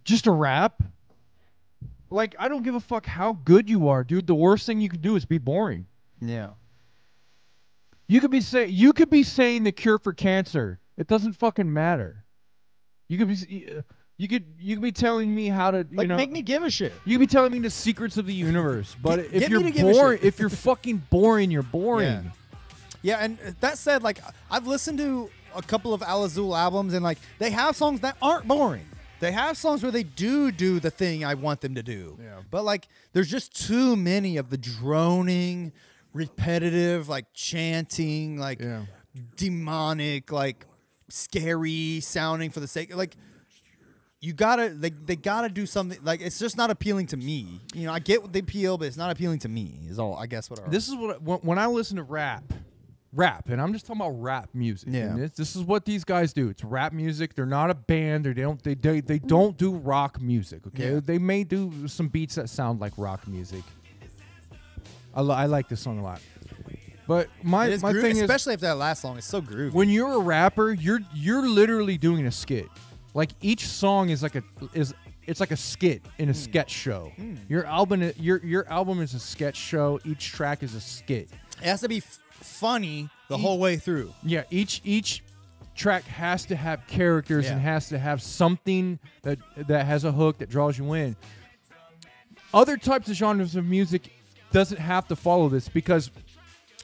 just a rap, like I don't give a fuck how good you are, dude. The worst thing you can do is be boring. Yeah. You could be saying the cure for cancer. It doesn't fucking matter. You could be telling me how to make me give a shit. You could be telling me the secrets of the universe, but if Get you're me to give a boring, shit. if you're fucking boring, you're boring. Yeah, and that said, like I've listened to a couple of Al Azul albums, and like they have songs that aren't boring. They have songs where they do the thing I want them to do. Yeah. But like there's just too many of the droning, repetitive, like chanting, like demonic, like scary sounding for the sake like you gotta they gotta do something. Like it's just not appealing to me. You know, I get what they appeal, but it's not appealing to me is all I guess what This is what when I listen to rap, and I'm just talking about rap music. Yeah. And this is what these guys do. It's rap music. They're not a band. Or they don't do rock music. Okay, Yeah. they may do some beats that sound like rock music. I like this song a lot. But my thing is, especially if that last song is so groovy. when you're a rapper, you're literally doing a skit. Like each song is like a skit in a sketch show. Your album is a sketch show. Each track is a skit. It has to be funny the whole way through. Yeah, each track has to have characters and has to have something that has a hook that draws you in. Other types of genres of music doesn't have to follow this because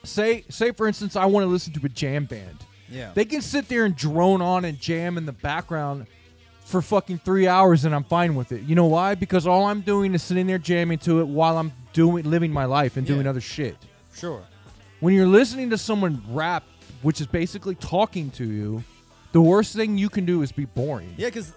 say for instance I want to listen to a jam band. Yeah. They can sit there and drone on and jam in the background for fucking 3 hours and I'm fine with it. You know why? Because all I'm doing is sitting there jamming to it while I'm living my life and doing other shit. Sure. When you're listening to someone rap, which is basically talking to you, the worst thing you can do is be boring. Yeah, because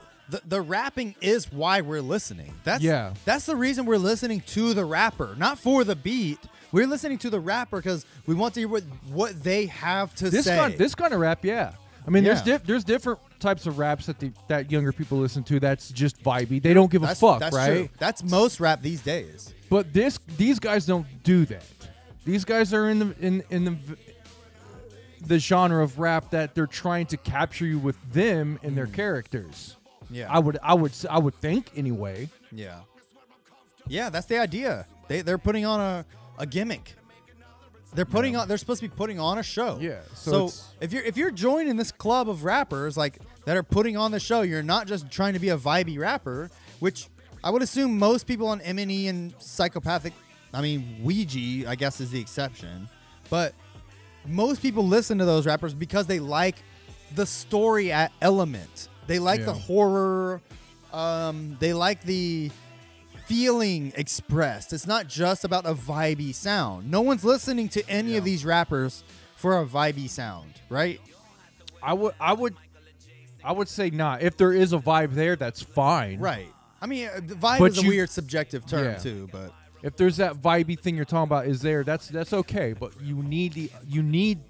the rapping is why we're listening. That's the reason we're listening to the rapper, not for the beat. We're listening to the rapper because we want to hear what they have to say. This kind of rap, yeah. I mean, there's different types of raps that younger people listen to. That's just vibey. They don't give a fuck, that's right? True. That's most rap these days. But these guys don't do that. These guys are in the genre of rap that they're trying to capture you with them and their characters. Yeah, I would think anyway. Yeah, that's the idea. They're putting on a gimmick. They're putting on. They're supposed to be putting on a show. Yeah. So if you're joining this club of rappers like that are putting on the show, you're not just trying to be a vibey rapper, which I would assume most people on M&E and Psychopathic. I mean, Ouija, I guess, is the exception. But most people listen to those rappers because they like the story element. They like the horror. They like the feeling expressed. It's not just about a vibey sound. No one's listening to any of these rappers for a vibey sound, right? I would say not. If there is a vibe there, that's fine. Right. I mean, the vibe is a weird subjective term too, but If there's that vibey thing you're talking about is there, that's okay. But you need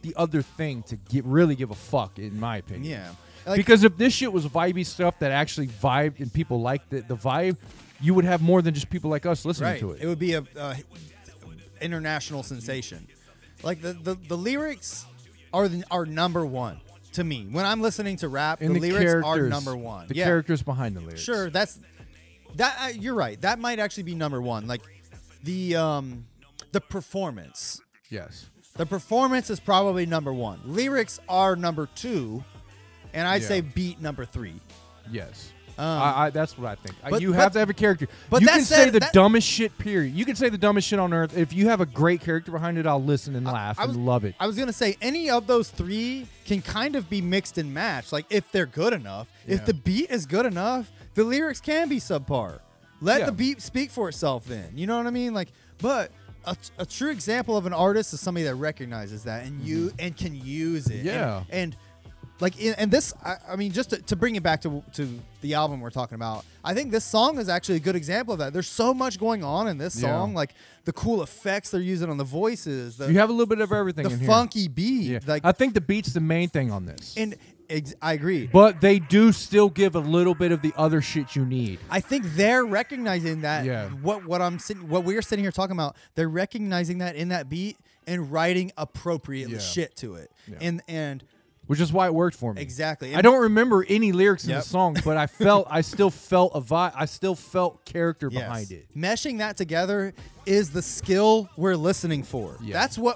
the other thing to really give a fuck, in my opinion. Yeah. Like, Because if this shit was vibey stuff that actually vibed and people liked the vibe, you would have more than just people like us listening right. to it. It would be a international sensation. Like the lyrics are number one to me. When I'm listening to rap, And the lyrics are characters, number one. The Yeah. characters behind the lyrics. Sure, you're right. That might actually be number one. Like the performance. Yes. The performance is probably number one. Lyrics are number two, and I'd Yeah. say beat number three. Yes. Um, That's what I think. but- You but- have to have a character. but you that can said- say the that- dumbest shit, period. You can say the dumbest shit on earth. If you have a great character behind it, I'll listen and laugh and love it. I was gonna say any of those three can kind of be mixed and matched. Like if they're good enough, if Yeah. the beat is good enough, the lyrics can be subpar. Let Yeah. the beat speak for itself. Then you know what I mean. Like, but a true example of an artist is somebody that recognizes that and can use it. Yeah. And like and this, I mean, just to bring it back to the album we're talking about, I think this song is actually a good example of that. There's so much going on in this song, like the cool effects they're using on the voices, You have a little bit of everything the in here. funky beat. Yeah. Like, I think the beat's the main thing on this. and I agree. But they do still give a little bit of the other shit you need. I think they're recognizing that. Yeah. What we're sitting here talking about, they're recognizing that in that beat and writing appropriate Yeah. shit to it. Yeah. And Which is why it worked for me. exactly. I don't remember any lyrics in Yep. the song, but I still felt a vibe. I still felt character behind it. Meshing that together is the skill we're listening for. Yeah.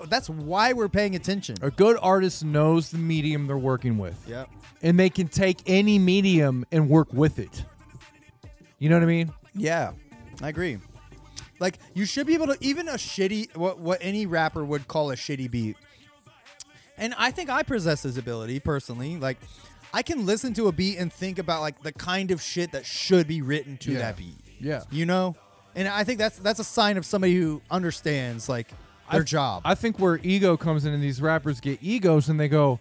That's why we're paying attention. A good artist knows the medium they're working with. Yep. And they can take any medium and work with it. You know what I mean? Yeah, I agree. Like you should be able to even a shitty what any rapper would call a shitty beat. And I think I possess this ability personally. Like I can listen to a beat and think about like the kind of shit that should be written to Yeah. that beat. Yeah. You know? And I think that's a sign of somebody who understands like their job. I think where ego comes in and these rappers get egos and they go,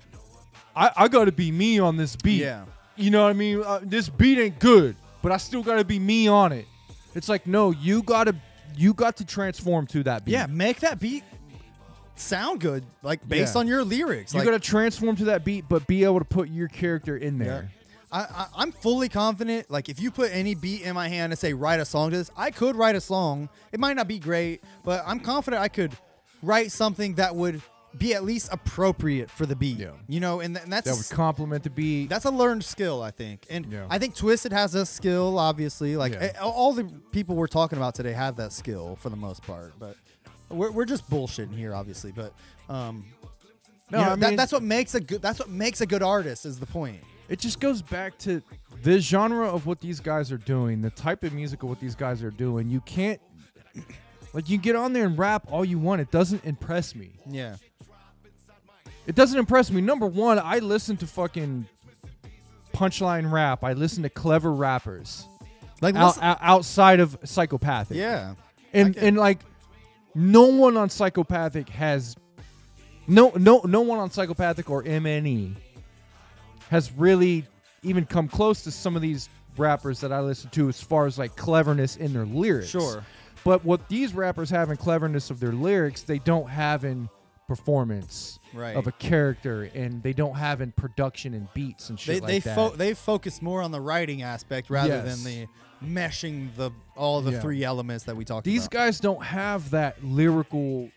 I got to be me on this beat. Yeah. You know what I mean? This beat ain't good, but I still got to be me on it. It's like, no, you got to transform to that beat. Yeah, make that beat sound good, like based Yeah. on your lyrics. You Like, got to transform to that beat, but be able to put your character in there. I'm fully confident. Like, if you put any beat in my hand and say, write a song to this, I could write a song. It might not be great, but I'm confident I could write something that would be at least appropriate for the beat. Yeah. You know, and that's That would complement the beat. that's a learned skill, I think. And Yeah. I think Twiztid has a skill, obviously. Like, Yeah. all the people we're talking about today have that skill for the most part. But we're just bullshitting here, obviously. But No, you know, I mean, that's what makes a good artist is the point. it just goes back to the genre of what these guys are doing, the type of music of what these guys are doing. You can't, like, you get on there and rap all you want. It doesn't impress me. Yeah. It doesn't impress me. Number one, I listen to fucking punchline rap. I listen to clever rappers Like, outside of Psychopathic. yeah. And like, no one on Psychopathic has no one on Psychopathic or MNE has really even come close to some of these rappers that I listen to as far as like cleverness in their lyrics. Sure. But what these rappers have in cleverness of their lyrics, they don't have in performance Right. of a character, and they don't have in production and beats and shit like that. They focus more on the writing aspect rather Yes. than the meshing all the Yeah. three elements that we talked These about. guys don't have that lyrical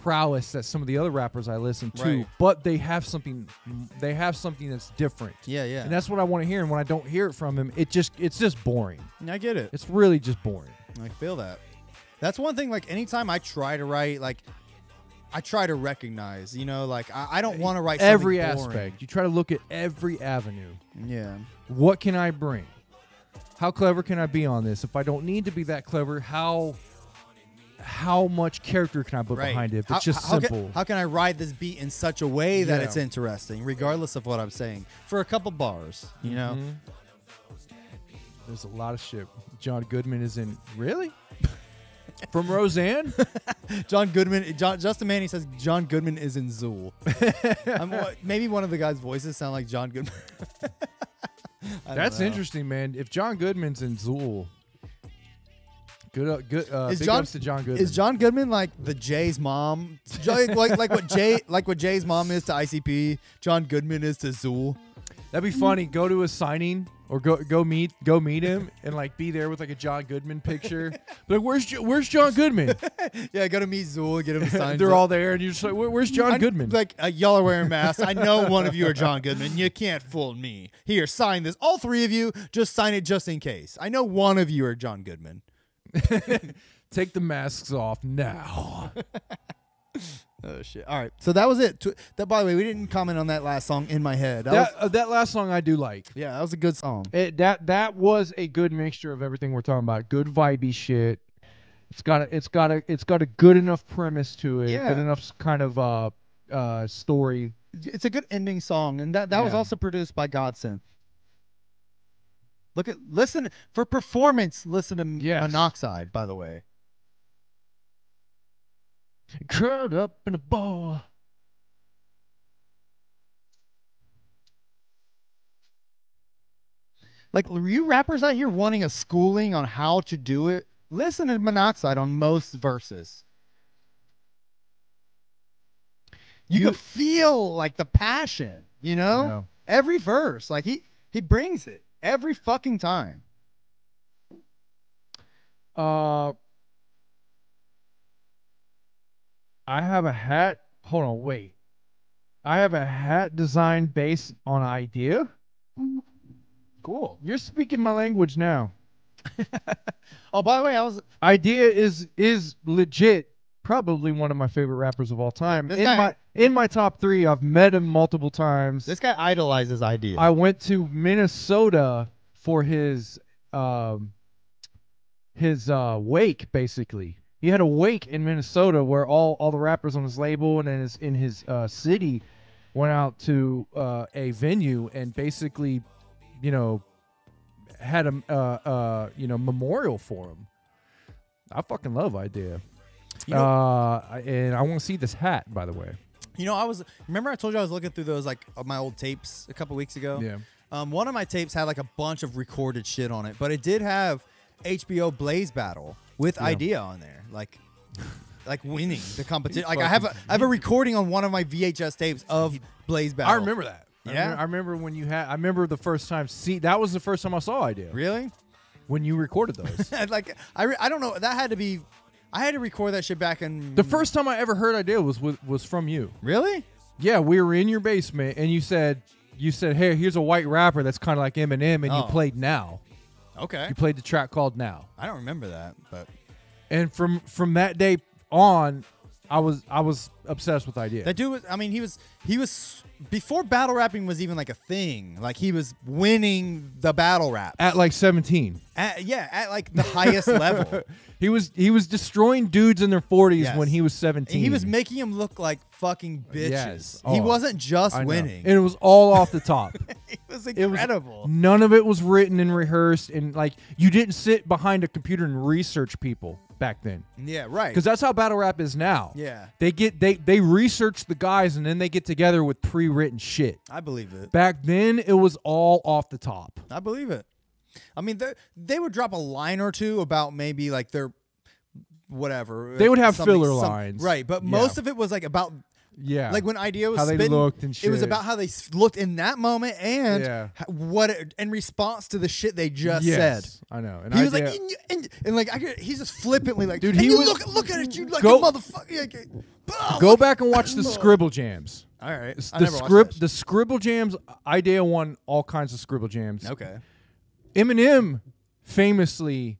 prowess that some of the other rappers I listen to, Right. but they have something. They have something that's different. Yeah, yeah. And that's what I want to hear. And when I don't hear it from him, it's just boring. I get it. It's really just boring. I feel that. That's one thing. Like anytime I try to write, like I try to recognize. You know, like I don't want to write something Every boring. aspect. You try to look at every avenue. Yeah. What can I bring? How clever can I be on this? If I don't need to be that clever, how much character can I put Right. behind it? If it's just how simple. How can I ride this beat in such a way that Yeah. it's interesting, regardless of what I'm saying, for a couple bars? You know. Mhm. There's a lot of shit. John Goodman is in. Really? From Roseanne? Justin Manny says John Goodman is in Zool. Maybe one of the guys' voices sound like John Goodman. I don't That's know. interesting, man. If John Goodman's in Zool, Good. Is Big John ups to John Goodman. Is John Goodman like the Jay's mom? like what Jay's mom is to ICP, John Goodman is to Zool. That'd be funny. Go to a signing or go meet him and like be there with like a John Goodman picture. Like where's John Goodman? Yeah, go to meet Zool, get him to sign. They're all there, and you're just like, where's John Goodman? Like y'all are wearing masks. I know one of you are John Goodman. You can't fool me. Here, sign this. All three of you, just sign it just in case. I know one of you are John Goodman. Take the masks off now. Oh shit! All right, so that was it. By the way, we didn't comment on that last song, In My Head. That last song I do like. Yeah, that was a good song. That was a good mixture of everything we're talking about. Good vibey shit. It's got a good enough premise to it. Yeah. Good enough kind of story. It's a good ending song, and that was also produced by Godsend. Listen for performance. Listen to Monoxide, by the way. Curled up in a ball. Like, you rappers out here wanting a schooling on how to do it, listen to Monoxide on most verses. You can feel like the passion, you know? Yeah. Every verse, like he brings it every fucking time. I have a hat. Hold on, wait. I have a hat designed based on Idea. Cool. You're speaking my language now. Oh, by the way, Idea is legit. Probably one of my favorite rappers of all time. In my top 3, I've met him multiple times. This guy idolizes Idea. I went to Minnesota for his wake, basically. He had a wake in Minnesota where all the rappers on his label and in his city went out to a venue and basically, had a memorial for him. I fucking love Idea. And I want to see this hat, by the way. Remember I told you I was looking through those my old tapes a couple weeks ago? Yeah. One of my tapes had a bunch of recorded shit on it, but it did have HBO Blaze Battle with Idea on there, like winning the competition. Like I have a recording on one of my VHS tapes of Blaze Battle. I remember that. Yeah, I remember when you had. I remember the first time. See, that was the first time I saw Idea. Really? When you recorded those? I don't know. That had to be. I had to record that shit back in. The first time I ever heard Idea was from you. Really? Yeah, we were in your basement, and you said, "Hey, here's a white rapper that's kind of like Eminem," and you played Now. Okay. You played the track called Now. I don't remember that, but. And from that day on, I was obsessed with Idea. That dude was. I mean, he was before battle rapping was even like a thing. Like he was winning the battle rap at 17. At the highest level. He was destroying dudes in their 40s when he was 17. And he was making them look like fucking bitches. Yes. He wasn't just winning. And it was all off the top. It was incredible. None of it was written and rehearsed, and you didn't sit behind a computer and research people back then. Yeah, right. Because that's how battle rap is now. Yeah. They research the guys and then they get together with pre-written shit. I believe it. Back then it was all off the top. I believe it. I mean, they would drop a line or two about maybe their whatever. They would have filler lines. Right, but most of it was about like when Idea was how spitting, they looked and shit. It was about how they looked in that moment and in response to the shit they just said. I know. And he was he's just flippantly dude, and he you would look at it, you like a motherfucker. Go back and watch the Scribble Jams. All right, the Scribble Jams. Idea won all kinds of Scribble Jams. Okay. Eminem famously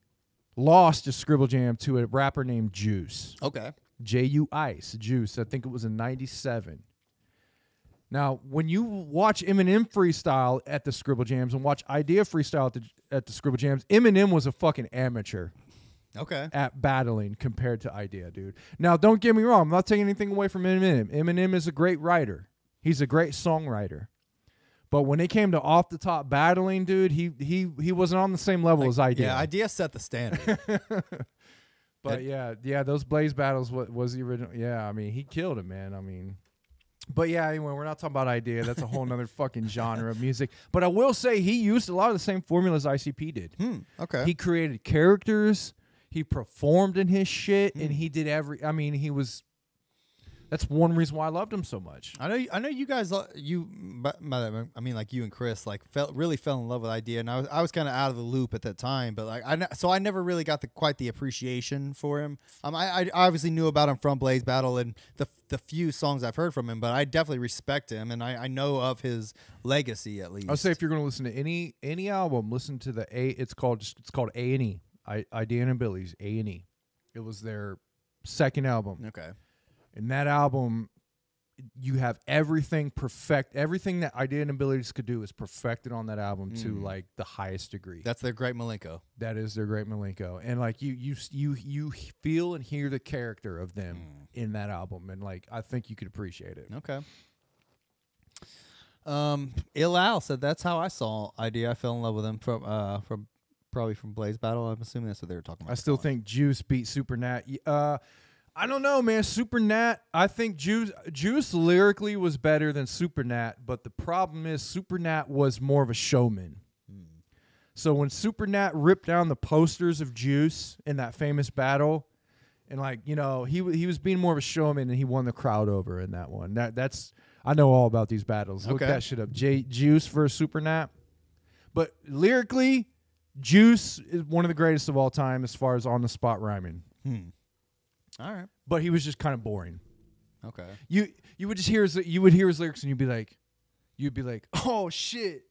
lost a Scribble Jam to a rapper named Juice. Okay. J.U. Ice, Juice. I think it was in 97. Now, when you watch Eminem freestyle at the Scribble Jams and watch Idea freestyle at the Scribble Jams, Eminem was a fucking amateur. Okay. At battling compared to Idea, dude. Now, don't get me wrong. I'm not taking anything away from Eminem. Eminem is a great writer. He's a great songwriter. But when it came to off the top battling, dude, he wasn't on the same level as Idea. Yeah, Idea set the standard. But yeah, those Blaze battles was the original. Yeah, I mean, he killed him, man. I mean, but yeah, anyway, we're not talking about Idea. That's a whole nother fucking genre of music. But I will say he used a lot of the same formulas ICP did. Okay. He created characters. He performed in his shit, and he did I mean, he was. That's one reason why I loved him so much. I know you guys. I mean, like you and Chris, like really fell in love with the idea, and I was kind of out of the loop at that time. But like I never really got quite the appreciation for him. I obviously knew about him from Blaze Battle and the few songs I've heard from him, but I definitely respect him, and I know of his legacy at least. I'll say if you're going to listen to any album, listen to it's called A&E. Idea and Billy's A&E. It was their second album. Okay. In that album, you have everything perfect. Everything that Idea and Abilities could do is perfected on that album to like the highest degree. That's their great Malenko. That is their great Malenko, and like you feel and hear the character of them in that album, and like I think you could appreciate it. Okay. Il Al said that's how I saw Idea. I fell in love with him from probably from Blaze Battle. I'm assuming that's what they were talking about. I still think Juice beat Super Nat. I don't know, man. Super Nat, I think Juice lyrically was better than Super Nat, but the problem is Super Nat was more of a showman. So when Super Nat ripped down the posters of Juice in that famous battle, and like, you know, he was being more of a showman, and he won the crowd over in that one. That's I know all about these battles. Look that shit up. Juice versus Super Nat. But lyrically, Juice is one of the greatest of all time as far as on the spot rhyming. All right. But he was just kind of boring. Okay. You would just hear his lyrics, and you'd be like, oh shit,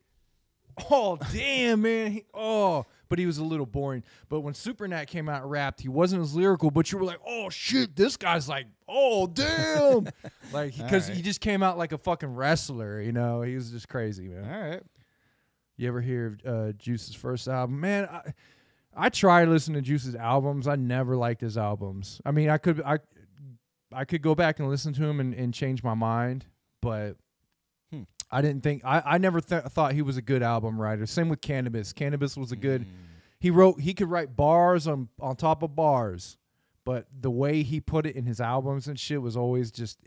oh damn man, but he was a little boring. But when Super Nat came out and rapped, he wasn't as lyrical, but you were like, oh shit, this guy's like, oh damn, like because he just came out like a fucking wrestler, you know. He was just crazy, man. All right. You ever hear of Juice's first album, man? I tried listening to Juice's albums. I never liked his albums. I mean, I could go back and listen to him and change my mind, but I didn't think I never thought he was a good album writer. Same with Cannabis. Cannabis was a good. He could write bars on top of bars, but the way he put it in his albums and shit was always just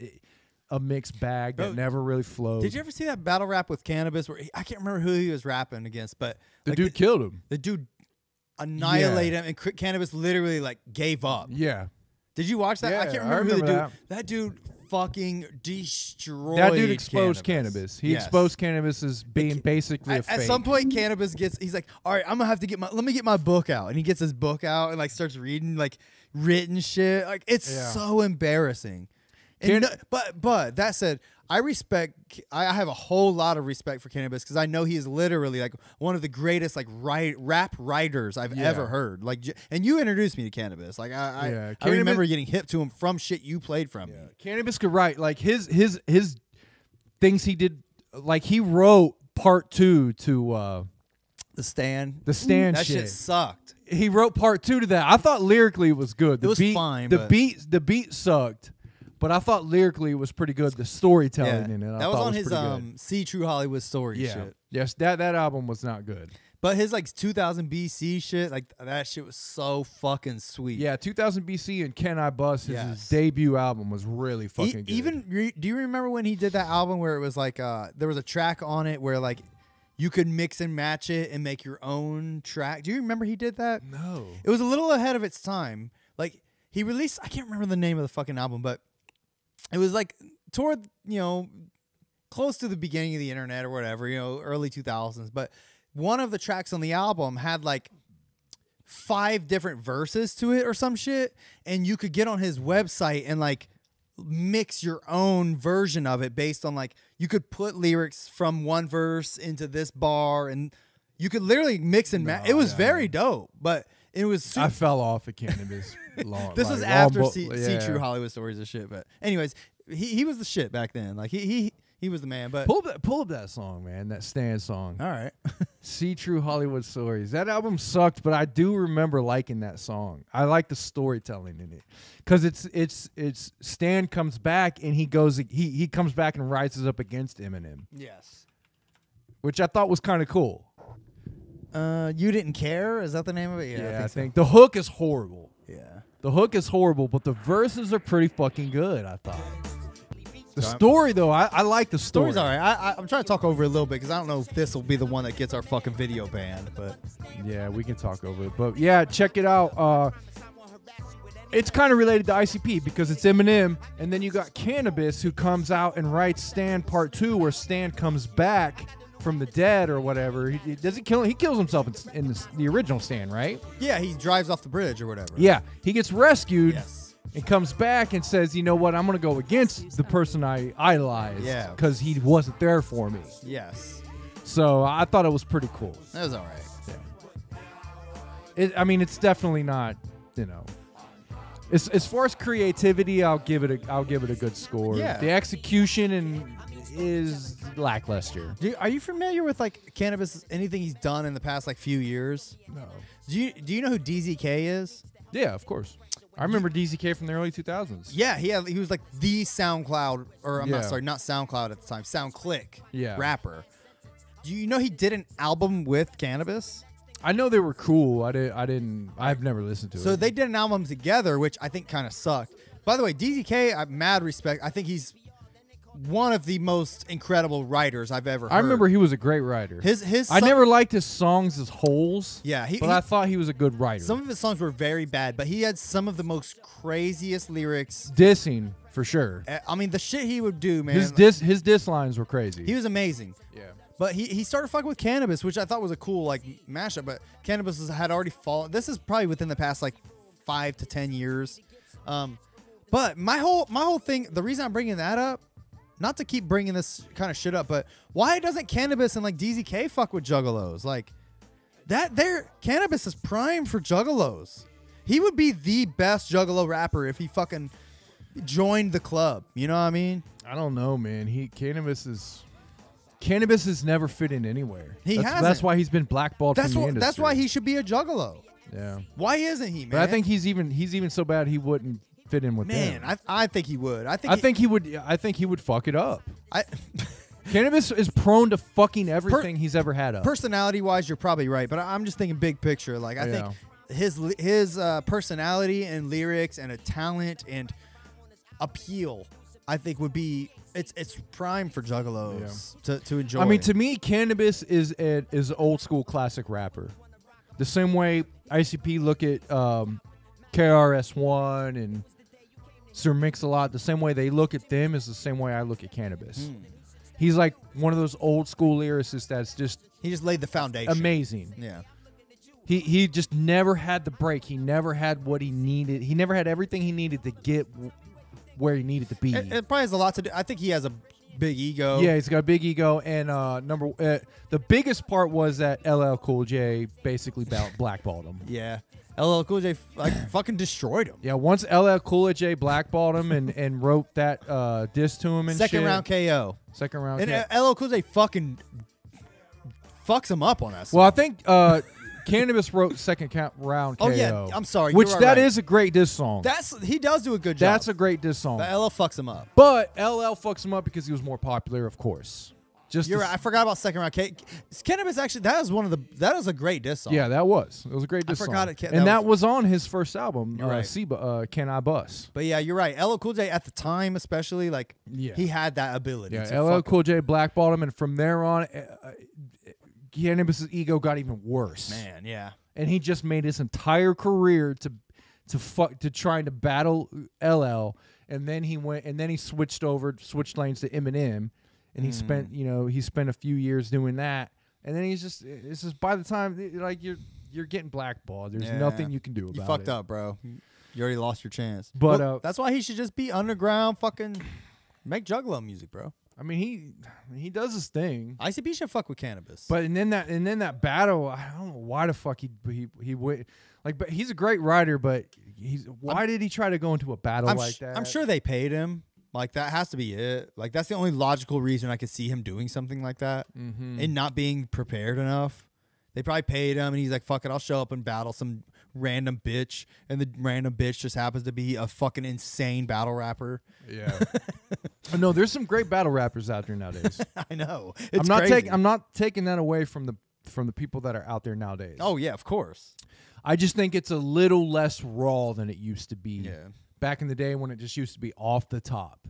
a mixed bag that never really flowed. Did you ever see that battle rap with Cannabis where I can't remember who he was rapping against, but the dude killed him. The dude annihilated him, and Cannabis literally like gave up. Yeah. Did you watch that? Yeah, I can't remember who the dude. That dude fucking destroyed. That dude exposed Cannabis. He exposed Cannabis as being basically a fake. At some point, Cannabis he's like, all right, I'm gonna have to let me get my book out, and he gets his book out and like starts reading like written shit. Like it's so embarrassing. And but that said, I have a whole lot of respect for Cannabis because I know he is literally like one of the greatest like rap writers I've ever heard. Like, and you introduced me to Cannabis. Like I remember getting hip to him from shit you played from me. Cannabis could write like his things he did. Like he wrote part 2 to The Stand. The Stand. That shit sucked. He wrote part 2 to that. I thought lyrically it was good. It was fine. The beat sucked. But I thought lyrically it was pretty good. The storytelling in it, that was on his See True Hollywood Story shit. Yes, that album was not good. But his like 2000 BC shit, like that shit was so fucking sweet. Yeah, 2000 BC and Can I Bust, his debut album was really fucking good. Do you remember when he did that album where it was like there was a track on it where like you could mix and match it and make your own track? Do you remember he did that? No. It was a little ahead of its time. Like he released, I can't remember the name of the fucking album, but it was like toward, close to the beginning of the internet or whatever, early 2000s. But one of the tracks on the album had like 5 different verses to it or some shit. And you could get on his website and like mix your own version of it based on like, you could put lyrics from one verse into this bar and you could literally mix and match. It was very dope, but it was I fell off of Cannabis. This was after See True Hollywood Stories and shit. But anyways, he was the shit back then. Like he was the man. But pull up that song, man. That Stand song. All right. See True Hollywood Stories. That album sucked, but I do remember liking that song. I like the storytelling in it because it's Stan comes back and he comes back and rises up against Eminem. Yes. Which I thought was kind of cool. You Didn't Care? Is that the name of it? Yeah, I think the hook is horrible. Yeah. The hook is horrible, but the verses are pretty fucking good, I thought. The story, though, I like the story. Story's all right. I'm trying to talk over it a little bit because I don't know if this will be the one that gets our fucking video banned. But Yeah, we can talk over it. But yeah, check it out. It's kind of related to ICP because it's Eminem, and then you got Cannabis who comes out and writes Stan Part 2, where Stan comes back from the dead or whatever. He doesn't kill. He kills himself in the original Stan, right? yeah, he drives off the bridge or whatever. Yeah, he gets rescued. Yes. And comes back and says, you know what, I'm going to go against the person I idolized Yeah. because he wasn't there for me. Yes. So I thought it was pretty cool. That was all right. It's definitely not, as far as creativity, I'll give it a good score. Yeah. The execution is lackluster. Are you familiar with like Cannabis? Anything he's done in the past like few years? No. Do you know who DZK is? Yeah, of course. I remember DZK from the early 2000s. Yeah, he was like the SoundCloud, or I'm not Yeah. sorry, not SoundCloud at the time, SoundClick rapper. Do you know he did an album with Cannabis? I know they were cool. I've never listened to it. So they did an album together, which I think kind of sucked. By the way, DZK, I have mad respect. I think he's one of the most incredible writers I've ever heard. I remember he was a great writer. I never liked his songs as wholes. Yeah, but I thought he was a good writer. Some of his songs were very bad, but he had some of the most craziest lyrics. Dissing for sure. I mean, the shit he would do, man. His diss lines were crazy. He was amazing. Yeah. But he started fucking with Cannabis, which I thought was a cool like mashup. But Cannabis had already fallen. This is probably within the past like 5 to 10 years. But my whole thing, the reason I'm bringing that up, not to keep bringing this kind of shit up, but why doesn't Cannabis and like DZK fuck with juggalos? Like that, Cannabis is prime for juggalos. He would be the best juggalo rapper if he fucking joined the club. You know what I mean? I don't know, man. Cannabis has never fit in anywhere. That's why he's been blackballed from the industry. That's why he should be a juggalo. Yeah. Why isn't he, man? But I think he's even so bad he wouldn't fit in with them. Man, I think he would. I think he would fuck it up. Cannabis is prone to fucking everything he's ever had up. Personality-wise, you're probably right, but I'm just thinking big picture. Like I think his personality and lyrics and a talent and appeal, I think would be it's prime for juggalos to enjoy. I mean, to me, Cannabis is old school classic rapper. The same way ICP look at KRS-One and Sir Mix-a-Lot, the same way they look at them is the same way I look at Cannabis. He's like one of those old school lyricists that's just he just laid the foundation. Amazing. Yeah. He just never had the break. He never had what he needed. He never had everything he needed to get where he needed to be. It probably has a lot to do. I think he has a big ego. Yeah, he's got a big ego, and the biggest part was that LL Cool J basically blackballed him. Yeah. LL Cool J fucking destroyed him. Yeah, once LL Cool J blackballed him and wrote that diss to him and Second shit. round KO. Second round And KO. LL Cool J fucking fucks him up on that song. Well, I think Cannabis wrote second round KO. Oh, yeah. I'm sorry. Which you are that right. is a great diss song. He does do a good job. That's a great diss song. But LL fucks him up. But LL fucks him up because he was more popular, of course. You're right. I forgot about second round. Cannabis actually, that is a great diss song. Yeah, that was. It was a great diss song. I forgot it. And that was on his first album, You're right. Can I Bust? But yeah, you're right. LL Cool J at the time, especially, like Yeah. he had that ability. Yeah, to LL fuck Cool J blackballed him, and from there on, Cannabis' ego got even worse. man. Yeah. And he just made his entire career to trying to battle LL, and then he switched lanes to Eminem, and he spent a few years doing that, and then it's just by the time like you're getting blackballed, there's nothing you can do about it. You fucked up, bro. You already lost your chance. But that's why he should just be underground, fucking make juggalo music, bro. I mean, he does his thing. ICP should fuck with Cannabis. But and then that battle, I don't know why the fuck he went. Like, but he's a great writer. But why did he try to go into a battle like that? I'm sure they paid him. Like that has to be it. Like that's the only logical reason I could see him doing something like that and not being prepared enough. They probably paid him, and he's like, "Fuck it, I'll show up and battle some random bitch," and the random bitch just happens to be a fucking insane battle rapper. Yeah. No, there's some great battle rappers out there nowadays. I know. I'm not taking that away from the people that are out there nowadays. Oh yeah, of course. I just think it's a little less raw than it used to be. Yeah. Back in the day when it just used to be off the top.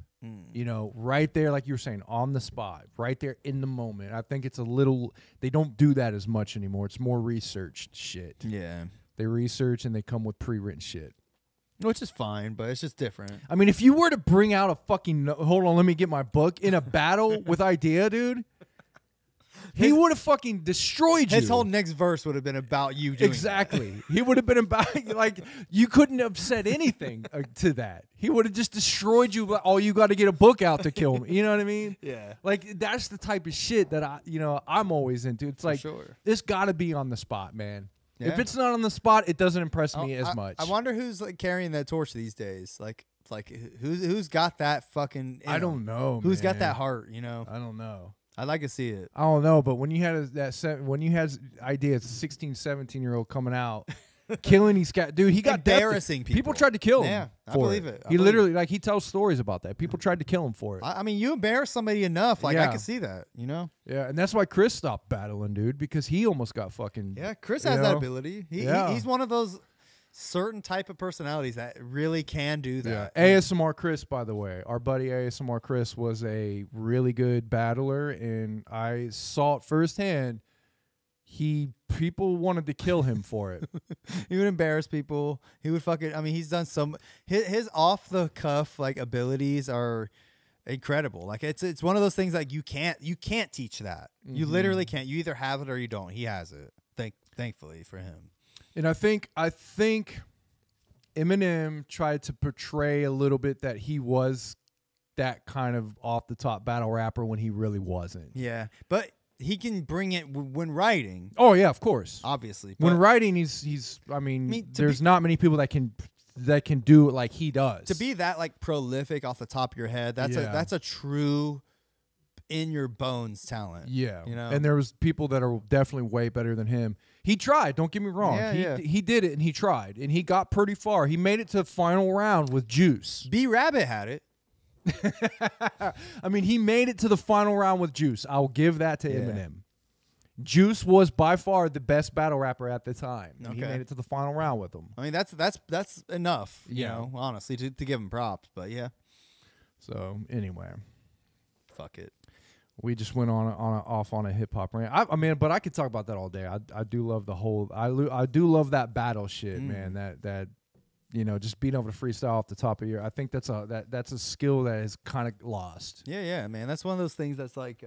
You know, right there, like you were saying, on the spot, right there in the moment. I think it's a little. They don't do that as much anymore. It's more researched shit. Yeah. They research and they come with pre-written shit. Which is fine, but it's just different. I mean, if you were to bring out a fucking hold on, let me get my book in a battle with Idea, dude, he would have fucking destroyed you. His whole next verse would have been about you doing Exactly. He would have been about like you couldn't have said anything to that. He would have just destroyed you. But, oh, you got to get a book out to kill me. You know what I mean? Yeah. Like that's the type of shit that I'm always into. It's like it's got to be on the spot, man. Yeah. If it's not on the spot, it doesn't impress me as I, much. I wonder who's like carrying that torch these days. Like who's got that fucking? I don't know. Who's got man. that heart? You know. I don't know. I'd like to see it. I don't know, but when you had when you had ideas, 16, 17-year-old coming out, killing these guys, dude, he got embarrassing people. People tried to kill him. Yeah, I for believe it. He literally, like, he tells stories about that. People tried to kill him for it. I mean, you embarrass somebody enough, like I Yeah. can see that. You know. Yeah, and that's why Chris stopped battling, dude, because he almost got fucking. Yeah, Chris you has that know? ability. Yeah. He's one of those certain type of personalities that really can do that. Yeah. ASMR Chris, by the way, our buddy ASMR Chris was a really good battler, and I saw it firsthand. People wanted to kill him for it. He would embarrass people. He would fucking. I mean, he's done some. His off the cuff like abilities are incredible. Like it's one of those things like you can't teach that. You literally can't. You either have it or you don't. He has it. Thankfully for him. And I think Eminem tried to portray a little bit that he was that kind of off the top battle rapper when he really wasn't. Yeah, but he can bring it when writing. Oh yeah, of course. Obviously, When but writing, he's. I mean there's not many people that can do it like he does. to be that like prolific off the top of your head, that's a true in your bones talent. Yeah, you know. And there was people that are definitely way better than him. He tried. Don't get me wrong. Yeah, he did it and he tried and he got pretty far. He made it to the final round with Juice. B Rabbit had it. I mean, he made it to the final round with Juice. I'll give that to Eminem. Juice was by far the best battle rapper at the time. And he Okay. made it to the final round with him. I mean, that's enough. You Yeah. know, honestly, to give him props. But yeah, So anyway, fuck it. we just went off on a hip hop rant. I mean, but I could talk about that all day. I do love the whole. I do love that battle shit, man. That just being able to freestyle off the top of your. I think that's a skill that is kind of lost. Yeah, man. That's one of those things that's like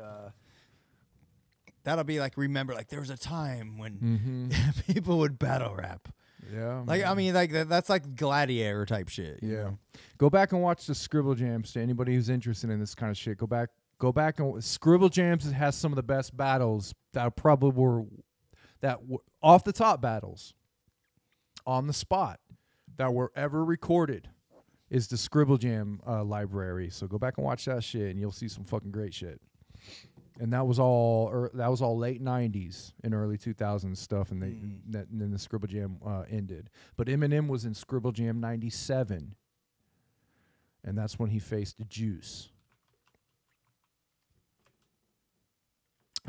that'll be like remember like there was a time when people would battle rap. Yeah. Like I mean like that's like gladiator type shit. you Yeah. know? Go back and watch the Scribble Jams to anybody who's interested in this kind of shit. Go back and Scribble Jams has some of the best battles that probably were off the top battles on the spot that were ever recorded is the Scribble Jam library. So go back and watch that shit and you'll see some fucking great shit. And that was all late 90s and early 2000s stuff, and then the Scribble Jam ended. But Eminem was in Scribble Jam 97, and that's when he faced Juice.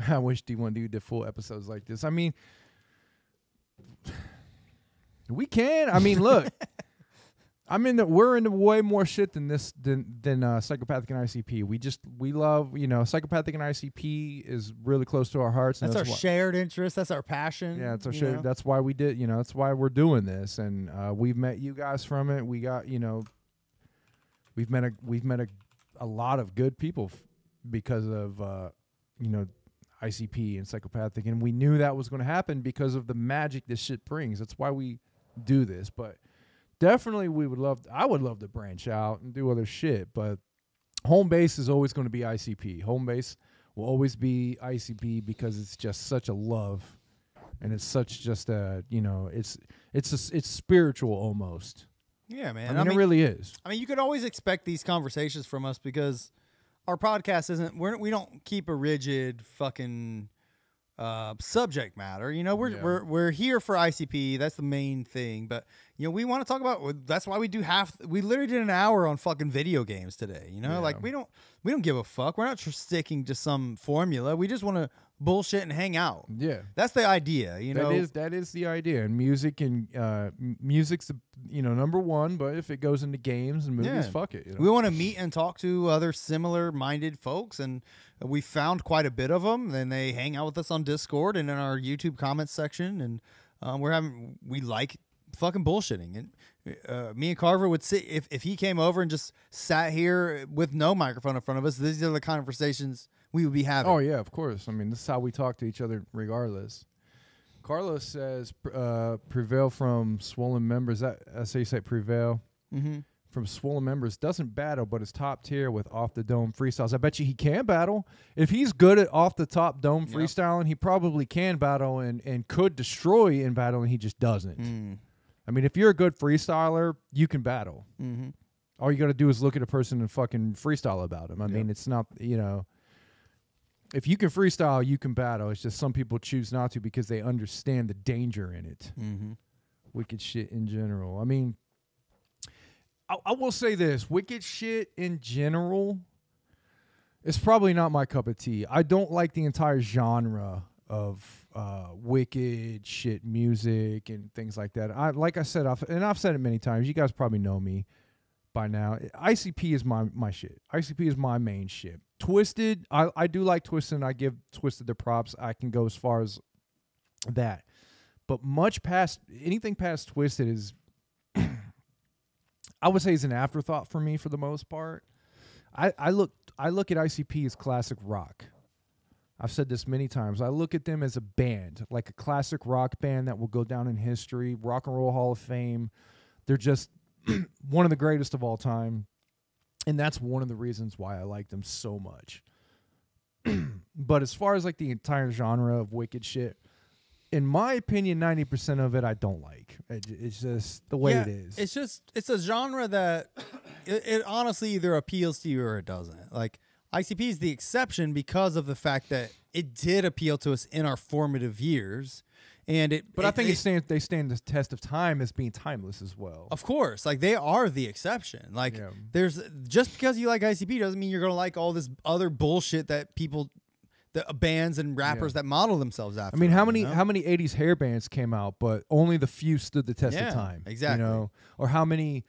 I wish D1D did full episodes like this. I mean, we can. I mean, look. We're into way more shit than this than Psychopathic and ICP. We love, Psychopathic and ICP is really close to our hearts. And That's our shared interest. That's our passion. Yeah, it's our you shared. know? That's why we did. That's why we're doing this, and we've met you guys from it. We got, we've met a lot of good people because of ICP and Psychopathic, and we knew that was going to happen because of the magic this shit brings. That's why we do this, but. Definitely, I would love to branch out and do other shit, but home base is always going to be ICP. Home base will always be ICP because it's just such a love, and it's such just a it's spiritual almost. Yeah, man. I mean, it really is. I mean, you could always expect these conversations from us because our podcast isn't. We don't keep a rigid fucking subject matter. We're here for ICP. That's the main thing. But we want to talk about. That's why we do we literally did an hour on fucking video games today. Like we don't give a fuck. We're not sticking to some formula. We just want to bullshit and hang out. Yeah, that's the idea. That is the idea. And music's number one. But if it goes into games and movies, fuck it. We want to meet and talk to other similar minded folks, and we found quite a bit of them. And they hang out with us on Discord and in our YouTube comments section, and we like fucking bullshitting. And me and Carver would sit if he came over and just sat here with no microphone in front of us. These are the conversations we would be having. Oh yeah, of course. I mean, this is how we talk to each other, regardless. Carlos says, "Prevail from swollen members." That's how you say prevail. Mm-hmm. From swollen members doesn't battle, but is top tier with off the dome freestyles. I bet you he can battle. If he's good at off the top dome freestyling, he probably can battle and could destroy in battle, and he just doesn't. I mean, if you're a good freestyler, you can battle. Mm-hmm. All you got to do is look at a person and fucking freestyle about him. I mean, it's not, if you can freestyle, you can battle. It's just some people choose not to because they understand the danger in it. Mm-hmm. Wicked shit in general. I mean, I will say this. Wicked shit in general is probably not my cup of tea. I don't like the entire genre of wicked shit music and things like that. Like I said, I've said it many times. You guys probably know me by now. ICP is my shit. ICP is my main shit. Twiztid, I do like Twiztid, and I give Twiztid their props. I can go as far as that. But anything past Twiztid is, I would say, is an afterthought for me for the most part. I look at ICP as classic rock. I've said this many times. I look at them as a band, like a classic rock band that will go down in history, Rock and Roll Hall of Fame. They're just one of the greatest of all time. And that's one of the reasons why I like them so much. But as far as like the entire genre of wicked shit, in my opinion, 90% of it I don't like. It's just the way it is. It's a genre that it honestly either appeals to you or it doesn't. Like, ICP is the exception because of the fact that it did appeal to us in our formative years, and I think they stand the test of time as being timeless as well. Of course, like they are the exception. Like there's just because you like ICP doesn't mean you're gonna like all this other bullshit that the bands and rappers that model themselves after. I mean, how many 80s hair bands came out, but only the few stood the test of time? Exactly. Or how many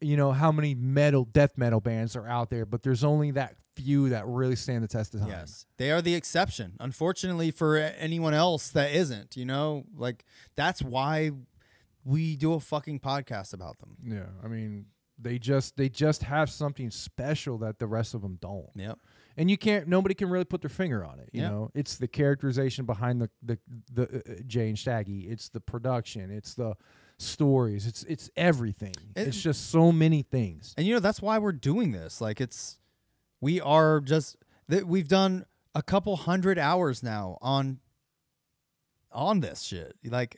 death metal bands are out there, but there's only that few that really stand the test of time. Yes, they are the exception. Unfortunately for anyone else that isn't, like that's why we do a fucking podcast about them. Yeah, I mean, they just have something special that the rest of them don't. Yep. And nobody can really put their finger on it. You know, it's the characterization behind the Jay and Shaggy. It's the production. It's the stories. It's everything. It's just so many things. And that's why we're doing this. Like we've done a couple 100 hours now on this shit. Like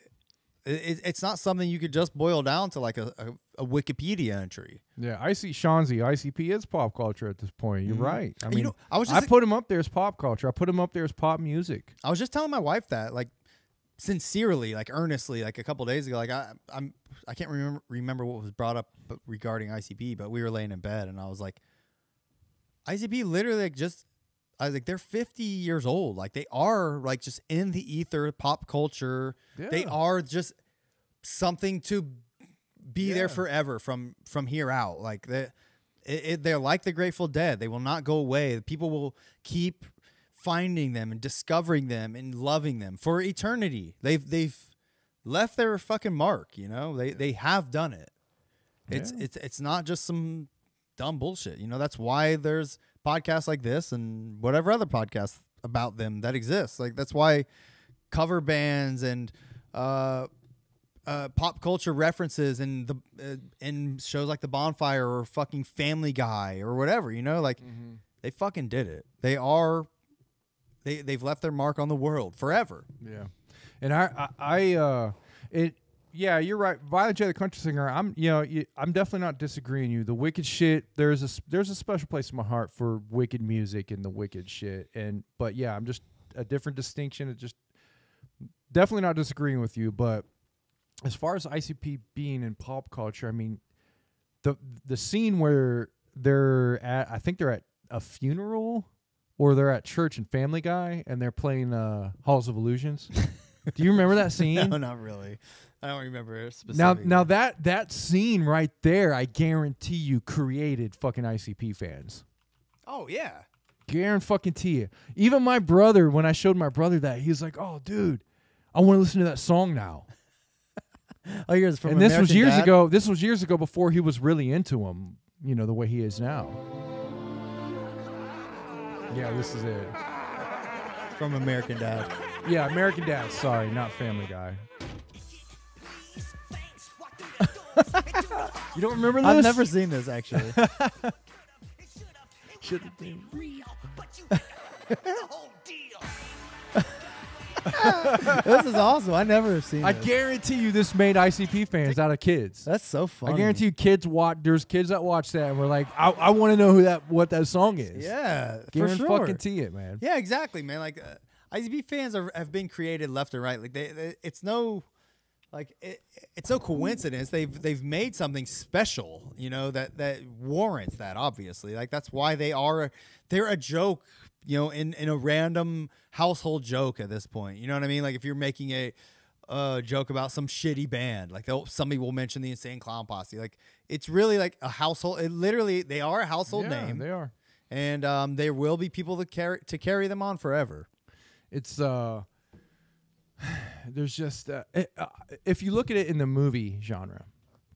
it's not something you could just boil down to like a Wikipedia entry. Yeah, I see Shanzi. ICP is pop culture at this point. You're right. I mean, I put him up there as pop culture. I put him up there as pop music. I was just telling my wife that, like, sincerely, like earnestly, like a couple days ago. Like I can't remember what was brought up regarding ICP, but we were laying in bed and I was like, ICP literally I was like, they're 50 years old. Like they are like just in the ether, pop culture. Yeah. They are just something to be there forever from here out. Like they're like the Grateful Dead. They will not go away. People will keep finding them and discovering them and loving them for eternity. They've left their fucking mark. They have done it. It's not just some dumb bullshit. That's why there's podcasts like this and whatever other podcasts about them that exist. Like that's why cover bands and pop culture references and in shows like The Bonfire or fucking Family Guy or whatever, they fucking did it. They've left their mark on the world forever. Yeah. And yeah, you're right. Violent J, the country singer. I'm definitely not disagreeing with you. The wicked shit. There's a special place in my heart for wicked music and the wicked shit. But yeah, I'm just a different distinction. It just definitely not disagreeing with you. But as far as ICP being in pop culture, I mean, the scene where they're at, I think they're at a funeral or they're at church and Family Guy and they're playing Halls of Illusions. Do you remember that scene? No, not really. I don't remember it specifically. Now that scene right there, I guarantee you created fucking ICP fans. Oh yeah. Guarantee you. Even my brother, when I showed my brother that, he was like, "Oh, dude, I want to listen to that song now." Oh, yours from And this was American years Dad? ago. This was years ago before he was really into him, you know, the way he is now. Yeah, this is it. From American Dad. Yeah, American Dad. Sorry, not Family Guy. You don't remember this? I've never seen this actually. Should have been. This is awesome. I never have seen I this. guarantee you this made ICP fans out of kids. That's so funny. I guarantee you kids watch. There's kids that watch that and we're like, I want to know what that song is. Yeah, for Guarantee sure. fucking it, man. Yeah, exactly, man. Like ICP fans have been created left and right. Like it's no, like it's no coincidence. They've made something special, you know, that warrants that. Obviously, like that's why they're a joke, you know, in a random household joke at this point. You know what I mean? Like if you're making a joke about some shitty band, like somebody will mention the Insane Clown Posse. Like it's really like a household. They are a household name. They are. And there will be people to carry them on forever. It's there's just if you look at it in the movie genre,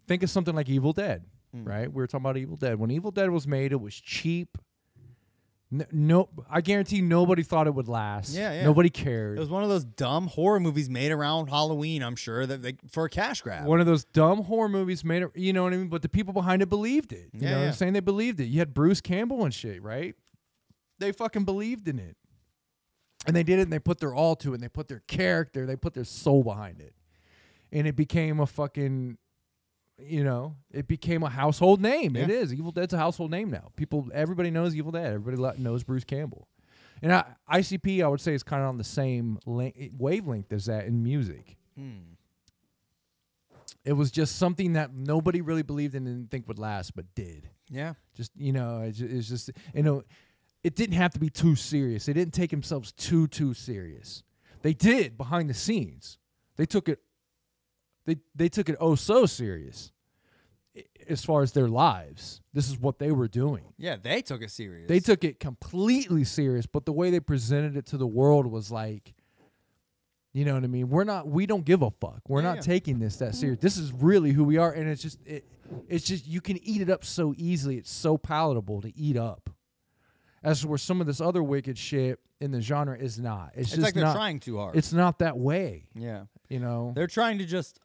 think of something like Evil Dead, right? We were talking about Evil Dead. When Evil Dead was made, it was cheap. No, I guarantee nobody thought it would last. Yeah. Nobody cared. It was one of those dumb horror movies made around Halloween, I'm sure, for a cash grab. One of those dumb horror movies made it, you know what I mean? But the people behind it believed it. You know what I'm saying? They believed it. You had Bruce Campbell and shit, right? They fucking believed in it. And they did it and they put their all to it and they put their character, they put their soul behind it. And it became a fucking, you know, it became a household name. Yeah. It is. Evil Dead's a household name now. Everybody knows Evil Dead. Everybody knows Bruce Campbell. And ICP, I would say, is kind of on the same wavelength as that in music. It was just something that nobody really believed in and didn't think would last, but did. Yeah. Just, you know, it's just, you know, it didn't have to be too serious. They didn't take themselves too serious. They did behind the scenes. They took it oh so serious as far as their lives. This is what they were doing. Yeah, they took it serious. They took it completely serious, but the way they presented it to the world was like, you know what I mean? We don't give a fuck. We're not taking this that serious. This is really who we are, and it's just you can eat it up so easily. It's so palatable to eat up. As where some of this other wicked shit in the genre is not. It's just like they're not, trying too hard. It's not that way. Yeah. You know? They're trying to just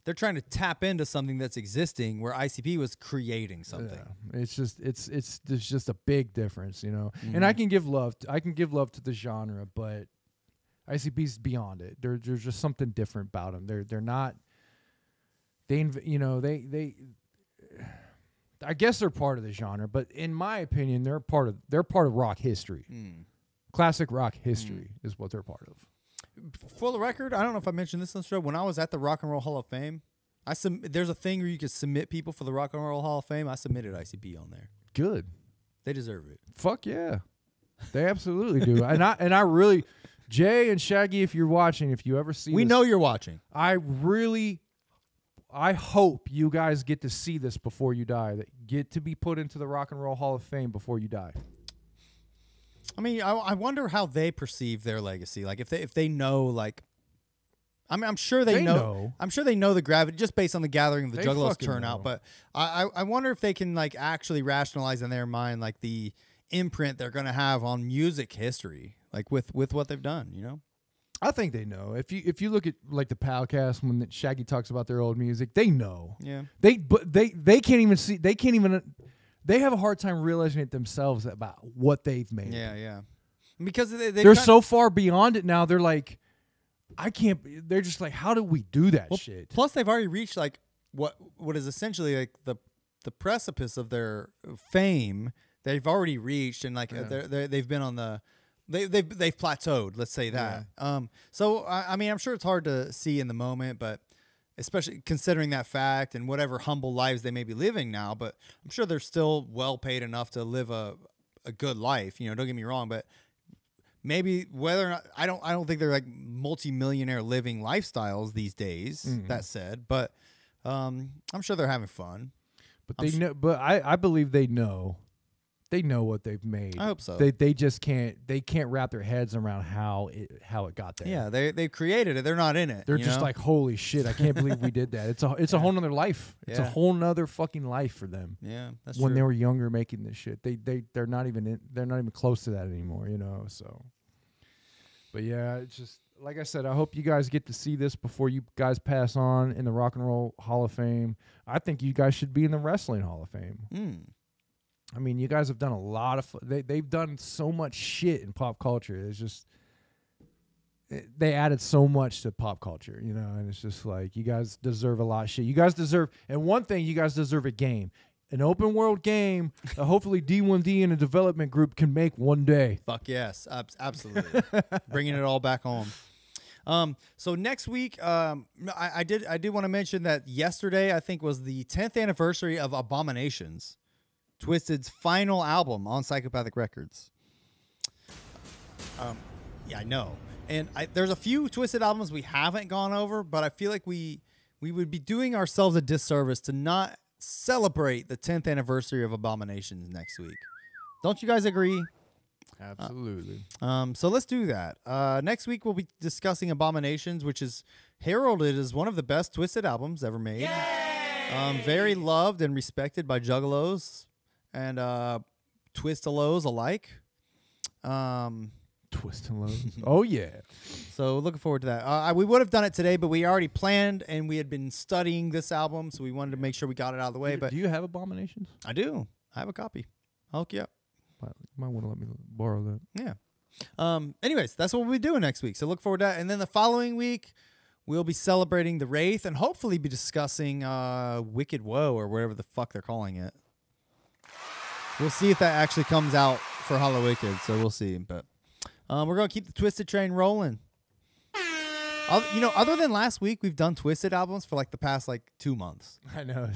they're trying to tap into something that's existing where ICP was creating something. Yeah. It's just there's just a big difference, you know. And I can give love to the genre, but ICP's beyond it. There's just something different about them. They're not they I guess they're part of the genre, but in my opinion, they're part of rock history. Classic rock history is what they're part of. For the record, I don't know if I mentioned this on the show. When I was at the Rock and Roll Hall of Fame, there's a thing where you could submit people for the Rock and Roll Hall of Fame. I submitted ICP on there. Good. They deserve it. Fuck yeah. They absolutely do. And I really, Jay and Shaggy, if you're watching, if you ever see We this, know you're watching. I hope you guys get to see this before you die. That get to be put into the Rock and Roll Hall of Fame before you die. I mean, I wonder how they perceive their legacy. Like if they know, like, I mean, I'm sure they know. I'm sure they know the gravity just based on the gathering of the They Juggalos fucking turnout. know. But I wonder if they can like actually rationalize in their mind like the imprint they're gonna have on music history, like with what they've done. You know. I think they know. If you look at like the Palcast when Shaggy talks about their old music, they know. Yeah. They can't even see. They can't even. They have a hard time realizing it themselves about what they've made. Yeah. Because they're so far beyond it now. They're like, I can't. They're just like, how do we do that shit? Plus, they've already reached like what is essentially like the precipice of their fame. They've already reached, and like they've been on the. They've plateaued. Let's say that. Yeah. So I mean, I'm sure it's hard to see in the moment, but especially considering that fact and whatever humble lives they may be living now. But I'm sure they're still well paid enough to live a good life. You know, don't get me wrong, but maybe whether or not I don't think they're like multi-millionaire living lifestyles these days. That said, but I'm sure they're having fun. But they know. But I believe they know. They know what they've made. I hope so. They just can't. They can't wrap their heads around how it got there. Yeah, they created it. They're not in it. They're you just know? like, holy shit! I can't believe we did that. It's a whole nother life. It's a Yeah. whole nother fucking life for them. Yeah, that's when true. they were younger making this shit. They're not even close to that anymore, you know. So, but yeah, it's just like I said. I hope you guys get to see this before you guys pass on in the Rock and Roll Hall of Fame. I think you guys should be in the Wrestling Hall of Fame. I mean, you guys have done a lot of. They've done so much shit in pop culture. It's just they added so much to pop culture, you know, and it's just like you guys deserve a lot of shit. You guys deserve, and one thing, you guys deserve a game, an open world game that hopefully D1D and a development group can make one day. Fuck yes, absolutely. Bringing it all back home. So next week, I did want to mention that yesterday I think was the 10th anniversary of Abominations, Twiztid's final album on Psychopathic Records. Yeah, I know. And there's a few Twiztid albums we haven't gone over, but I feel like we would be doing ourselves a disservice to not celebrate the 10th anniversary of Abominations next week. Don't you guys agree? Absolutely. So let's do that. Next week we'll be discussing Abominations, which is heralded as one of the best Twiztid albums ever made. Very loved and respected by juggalos and twistalos alike. Twist and lows. Oh yeah. So looking forward to that. We would have done it today, but we already planned and we had been studying this album, so we wanted to make sure we got it out of the way. But Do you have Abominations? I do. I have a copy. I'll hook you up. You might want to let me borrow that. Yeah. Anyways, that's what we'll be doing next week. So look forward to that. And then the following week, we'll be celebrating the Wraith and hopefully be discussing Wicked Woe or whatever the fuck they're calling it. We'll see if that actually comes out for Hollow Wicked. So we'll see. But we're going to keep the Twiztid train rolling. Other than last week, we've done Twiztid albums for like the past 2 months. I know.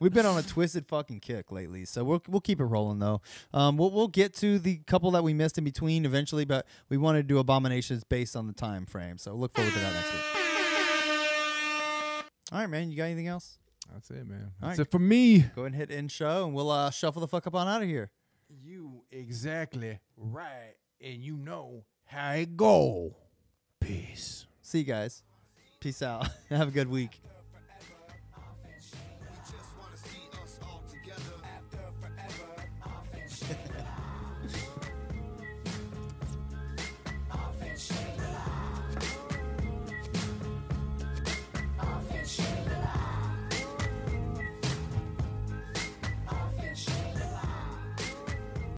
We've been on a Twiztid fucking kick lately, so we'll keep it rolling though. We'll get to the couple that we missed in between eventually, but we wanted to do Abominations based on the time frame, so look forward to that next week. All right, man. You got anything else? That's it, man. All That's right. it for me. Go ahead and hit end show, and we'll shuffle the fuck up on out of here. You exactly right, and you know how it go. Peace. See you guys. Peace out. Have a good week.